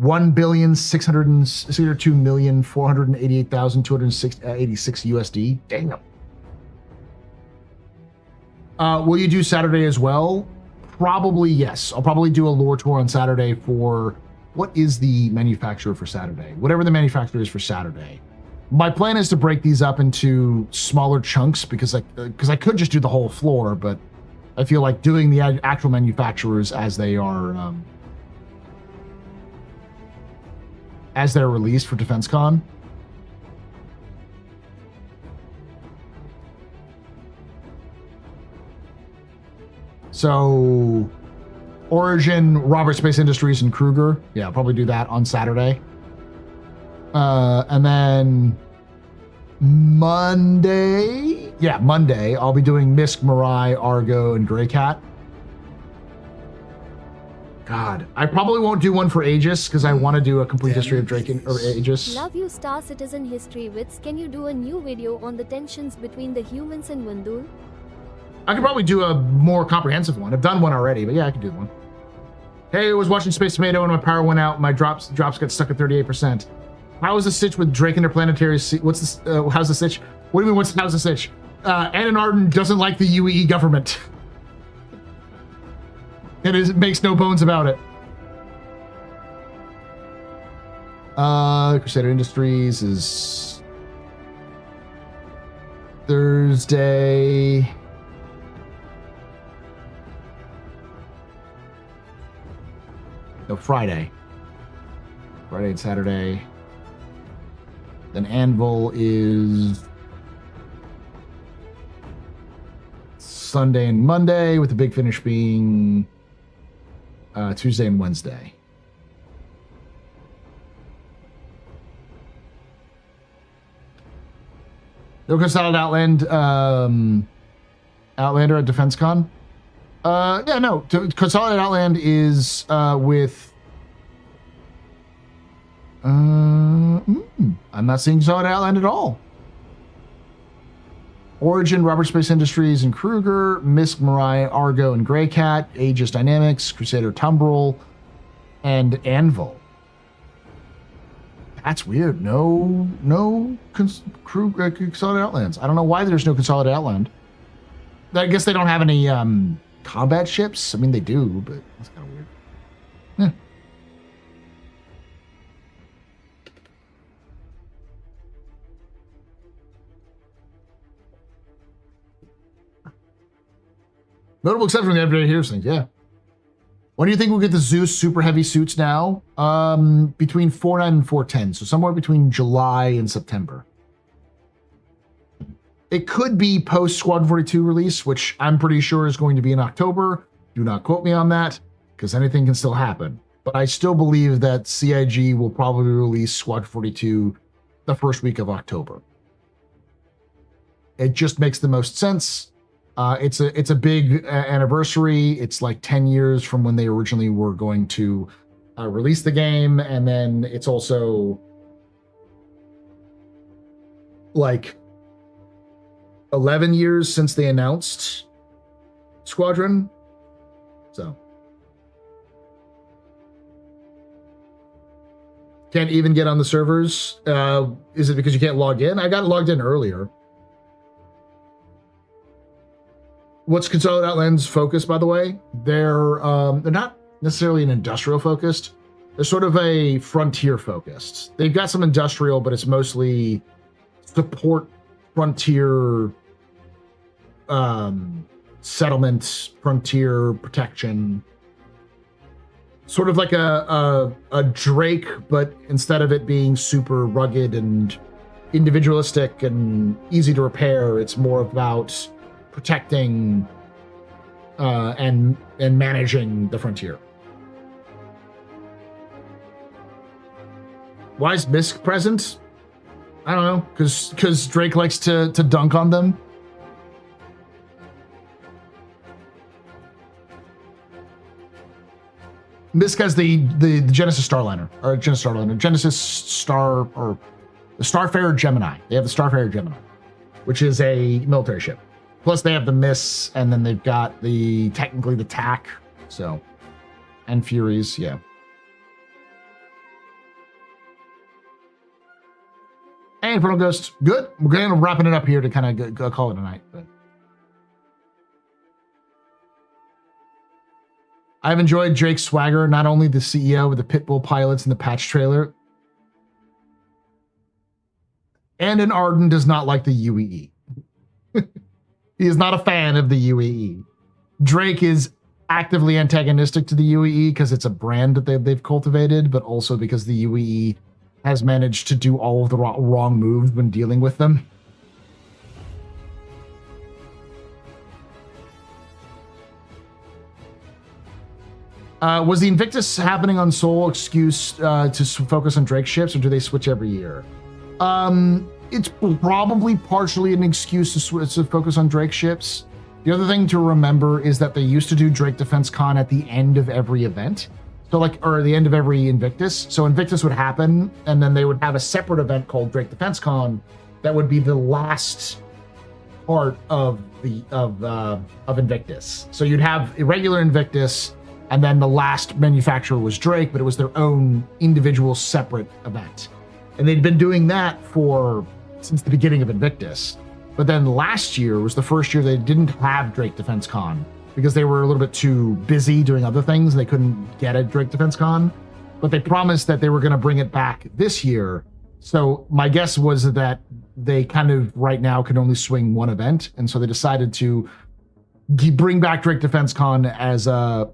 $1,602,488,286 USD. Damn. Will you do Saturday as well? Probably yes. I'll probably do a lore tour on Saturday for what is the manufacturer for Saturday? Whatever the manufacturer is for Saturday. My plan is to break these up into smaller chunks because I could just do the whole floor, but I feel like doing the actual manufacturers as they are as they're released for DefenseCon. So Origin, Robert Space Industries, and Kruger. Yeah, I'll probably do that on Saturday. And then Monday, I'll be doing Misk, Mirai, Argo, and Greycat. God, I probably won't do one for Aegis because I want to do a complete history of Drake or Aegis. Love you, Star Citizen History Wits. Can you do a new video on the tensions between the humans and Wundur? I could probably do a more comprehensive one. I've done one already, but yeah, I could do one. Hey, I was watching Space Tomato and my power went out. My drops got stuck at 38%. How is the sitch with Drake Interplanetary? What's this? How's the sitch? What do you mean? How's the sitch? Annan Arden doesn't like the UEE government. It makes no bones about it. Crusader Industries is Thursday. No, Friday and Saturday. Then Anvil is Sunday and Monday, with the big finish being Tuesday and Wednesday. No Solid Outlander at DefenseCon. Yeah, no. Consolidated Outland is with. I'm not seeing Consolidated Outland at all. Origin, Robert Space Industries, and Kruger, Misk, Mirai, Argo, and Greycat, Aegis Dynamics, Crusader Tumbrel, and Anvil. That's weird. No crew consolidated outlands. I don't know why there's no consolidated outland. I guess they don't have any combat ships. I mean, they do, but that's kind of weird. Yeah. Notable exception from the everyday here's things, yeah. When do you think we'll get the Zeus super heavy suits now? Between 4.9 and 4.10, so somewhere between July and September. It could be post Squadron 42 release, which I'm pretty sure is going to be in October. Do not quote me on that, because anything can still happen. But I still believe that CIG will probably release Squadron 42 the first week of October. It just makes the most sense. It's a big anniversary. It's like 10 years from when they originally were going to release the game, and then it's also like 11 years since they announced Squadron. So can't even get on the servers. Is it because you can't log in? I got logged in earlier. What's Consolidated Outland's focus, by the way? They're not necessarily an industrial focused. They're sort of a frontier focused. They've got some industrial, but it's mostly support frontier settlement, frontier protection. Sort of like a Drake, but instead of it being super rugged and individualistic and easy to repair, it's more about protecting and managing the frontier. Why is Misk present? I don't know, because Drake likes to dunk on them. Misk has the Genesis Starliner, or Genesis Starliner, Genesis Star, or the Starfarer Gemini. They have the Starfarer Gemini, which is a military ship. Plus they have the Miss, and then they've got technically the TAC, so, and Furies, yeah. Hey, Infernal Ghost, good. We're kind of wrapping it up here to kind of go call it a night, but. I've enjoyed Drake's swagger, not only the CEO, but the Pitbull pilots in the patch trailer. And an Arden does not like the UEE. He is not a fan of the UEE. Drake is actively antagonistic to the UEE because it's a brand that they've cultivated, but also because the UEE has managed to do all of the wrong moves when dealing with them. Was the Invictus happening on Sol excuse to focus on Drake ships, or do they switch every year? It's probably partially an excuse to focus on Drake ships. The other thing to remember is that they used to do Drake DefenseCon at the end of every event. So or the end of every Invictus. So Invictus would happen, and then they would have a separate event called Drake DefenseCon that would be the last part of Invictus. So you'd have a regular Invictus, and then the last manufacturer was Drake, but it was their own individual separate event. And they'd been doing that since the beginning of Invictus. But then last year was the first year they didn't have Drake DefenseCon because they were a little bit too busy doing other things. They couldn't get a Drake DefenseCon, but they promised that they were going to bring it back this year. So my guess was that they kind of right now can only swing one event. And so they decided to bring back Drake DefenseCon as a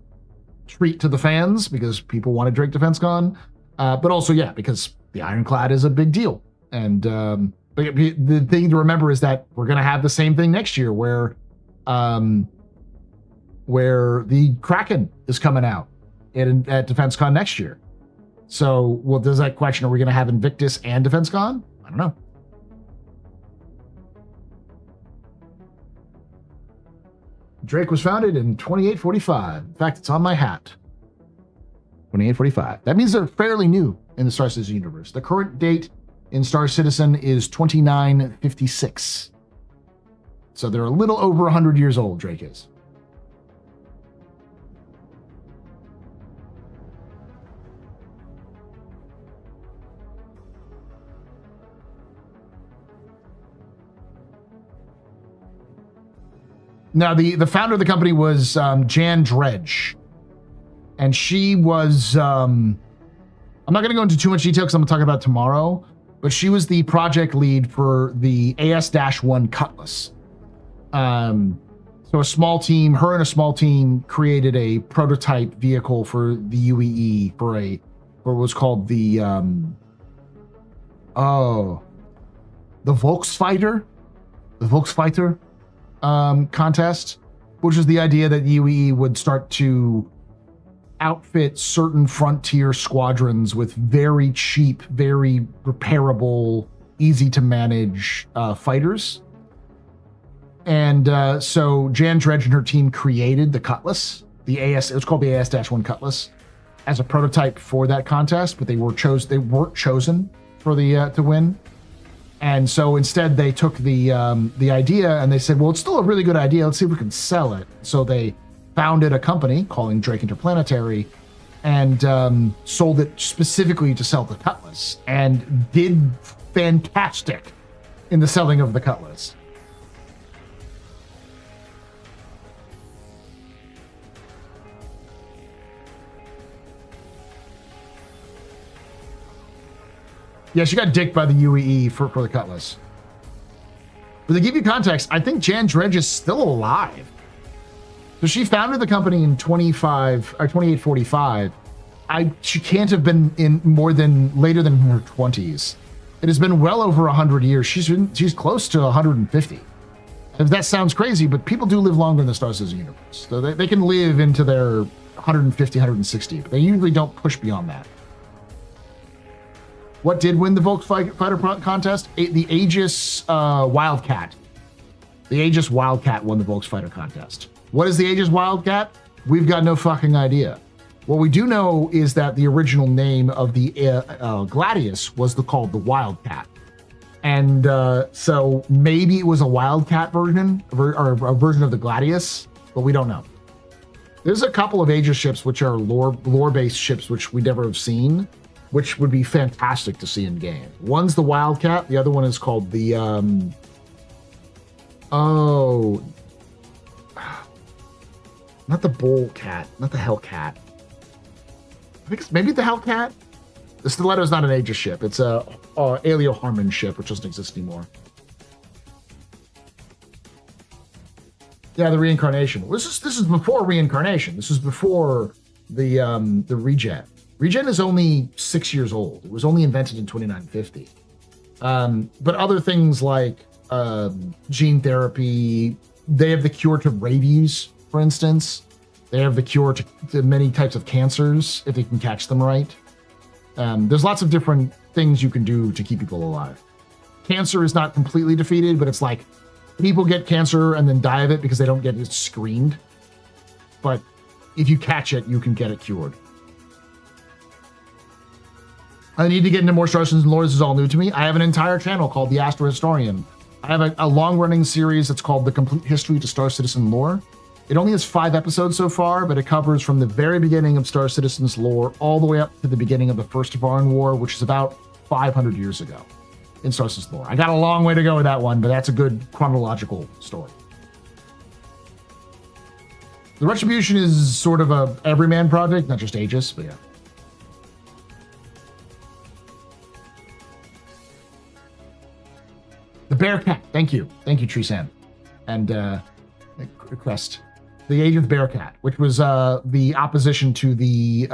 treat to the fans because people wanted Drake DefenseCon. But also, yeah, because the Ironclad is a big deal. And but the thing to remember is that we're going to have the same thing next year where the Kraken is coming out at DefenseCon next year. So, well, there's that question, are we going to have Invictus and DefenseCon? I don't know. Drake was founded in 2845. In fact, it's on my hat. 2845. That means they're fairly new in the Star Citizen universe. The current date in Star Citizen is 2956. So they're a little over 100 years old, Drake is. Now, the founder of the company was Jan Dredge. And she was, I'm not going to go into too much detail because I'm going to talk about it tomorrow, but she was the project lead for the AS-1 Cutlass. So a small team, her and a small team created a prototype vehicle for the UEE for what was called the Volksfighter contest, which is the idea that UEE would start to outfit certain frontier squadrons with very cheap, very repairable, easy to manage fighters. And so Jan Dredge and her team created the Cutlass, it was called the AS-1 Cutlass, as a prototype for that contest, but they weren't chosen for the to win. And so instead they took the idea and they said, well, it's still a really good idea. Let's see if we can sell it. So they founded a company calling Drake Interplanetary and sold it specifically to sell the Cutlass, and did fantastic in the selling of the Cutlass. Yeah, she got dicked by the UEE for the Cutlass. But to give you context, I think Jan Dredge is still alive. So she founded the company in 2845. She can't have been in later than her 20s. It has been well over 100 years. She's close to 150. If that sounds crazy, but people do live longer in the Star Citizen universe. So they can live into their 150, 160, but they usually don't push beyond that. What did win the Volksfighter contest? The Aegis Wildcat. The Aegis Wildcat won the Volksfighter contest. What is the Aegis Wildcat? We've got no fucking idea. What we do know is that the original name of the Gladius was called the Wildcat. And so maybe it was a Wildcat version, or a version of the Gladius, but we don't know. There's a couple of Aegis ships which are lore-based ships which we never have seen, which would be fantastic to see in game. One's the Wildcat, the other one is called the not the Bullcat, not the Hellcat. I think it's maybe the Hellcat. The Stiletto is not an Aegis ship. It's a Aelio Harmon ship, which doesn't exist anymore. Yeah, the reincarnation. This is before reincarnation. This is before the regen. Regen is only 6 years old. It was only invented in 2950. But other things like gene therapy, they have the cure to rabies, for instance. They have the cure to many types of cancers, if they can catch them right. There's lots of different things you can do to keep people alive. Cancer is not completely defeated, but it's like people get cancer and then die of it because they don't get it screened. But if you catch it, you can get it cured. I need to get into more Star Citizen lore. This is all new to me. I have an entire channel called The Astro Historian. I have a long-running series that's called The Complete History to Star Citizen Lore. It only has 5 episodes so far, but it covers from the very beginning of Star Citizen's lore all the way up to the beginning of the First Varan War, which is about 500 years ago in Star Citizen's lore. I got a long way to go with that one, but that's a good chronological story. The Retribution is sort of a everyman project, not just Aegis, but yeah. The Bearcat, thank you, Treesan, and Crest. The Aegis Bearcat, which was the opposition to the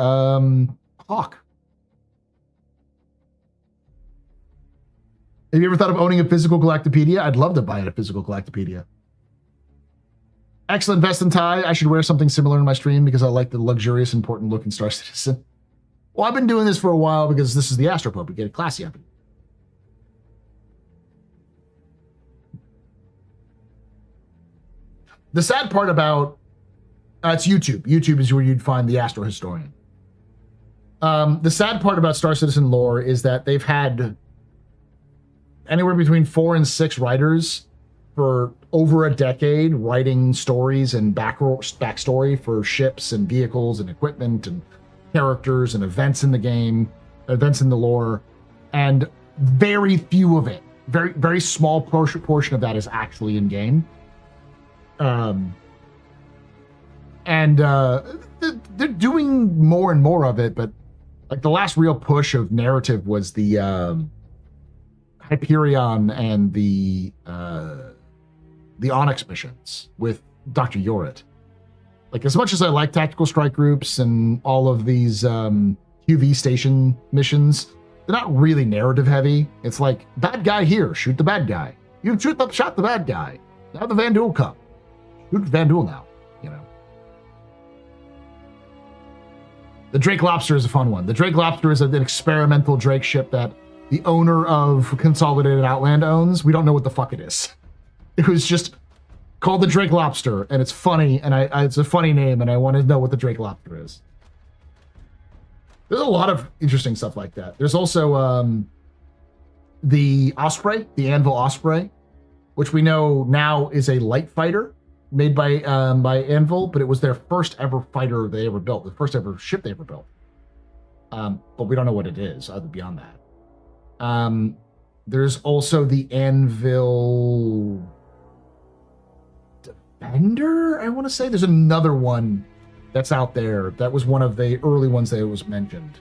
Hawk. Have you ever thought of owning a physical Galactopedia? I'd love to buy a physical Galactopedia. Excellent vest and tie. I should wear something similar in my stream because I like the luxurious, important looking Star Citizen. Well, I've been doing this for a while because this is the Astropope. We get it classy up. The sad part about it's YouTube. YouTube is where you'd find the Astro Historian. The sad part about Star Citizen lore is that they've had anywhere between 4 and 6 writers for over a decade writing stories and backstory for ships and vehicles and equipment and characters and events in the game, events in the lore, and very few of it, very small portion of that is actually in game. And they're doing more and more of it, but like the last real push of narrative was the Hyperion and the Onyx missions with Dr. Yorit. Like, as much as I like tactical strike groups and all of these QV station missions, they're not really narrative heavy. It's like, bad guy here, shoot the bad guy. You shot the bad guy. Now the Van Duel come. Shoot Van Duel now, you know. The Drake Lobster is a fun one. The Drake Lobster is an experimental Drake ship that the owner of Consolidated Outland owns. We don't know what the fuck it is. It was just called the Drake Lobster, and it's funny, and it's a funny name, and I want to know what the Drake Lobster is. There's a lot of interesting stuff like that. There's also the Osprey, the Anvil Osprey, which we know now is a light fighter made by Anvil, but it was their first ever fighter they ever built, the first ever ship they ever built. But we don't know what it is other beyond that. There's also the Anvil Defender, I want to say. There's another one that's out there. That was one of the early ones that was mentioned.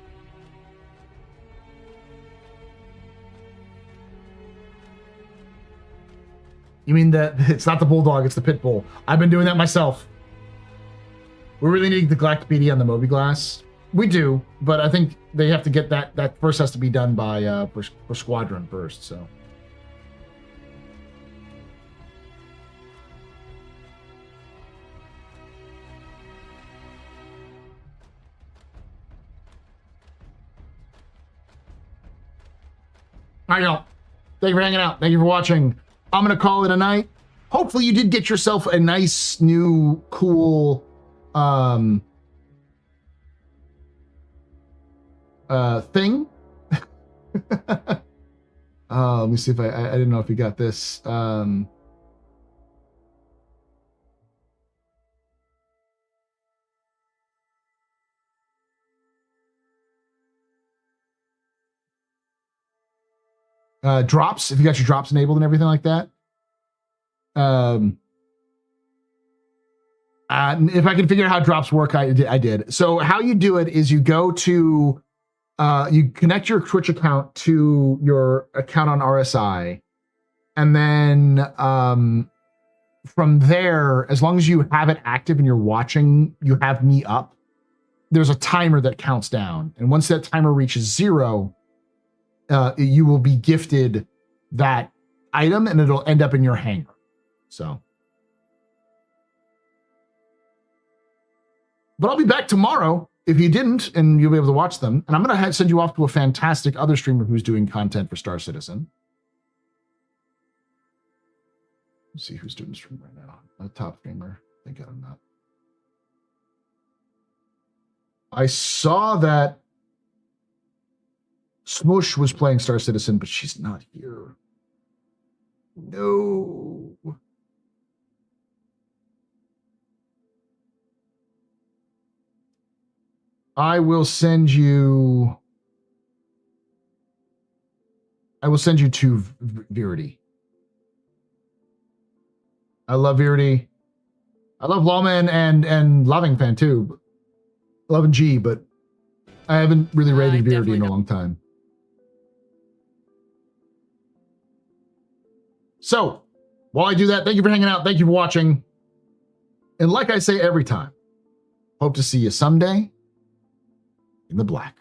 You mean that it's not the Bulldog, it's the Pitbull. I've been doing that myself. We really need the Galactic PD on the Moby Glass. We do, but I think they have to get that first has to be done by for Squadron first, so. All right, y'all. Thank you for hanging out. Thank you for watching. I'm going to call it a night. Hopefully you did get yourself a nice, new, cool thing. Let me see if I didn't know if you got this. Drops, if you got your drops enabled and everything like that. If I can figure out how drops work, I did. So how you do it is you go to, you connect your Twitch account to your account on RSI. And then from there, as long as you have it active and you're watching, you have me up, there's a timer that counts down. And once that timer reaches 0, you will be gifted that item and it'll end up in your hangar. So, but I'll be back tomorrow if you didn't, and you'll be able to watch them. And I'm going to send you off to a fantastic other streamer who's doing content for Star Citizen. Let's see who's doing the stream right now. A top streamer. Thank God I'm not. I saw that Smush was playing Star Citizen, but she's not here. No. I will send you to Verity. I love Verity. I love Lawman and Loving Fan too. Love and G, but I haven't really rated Verity in a long time. So, while I do that, thank you for hanging out. Thank you for watching. And like I say every time, hope to see you someday in the black.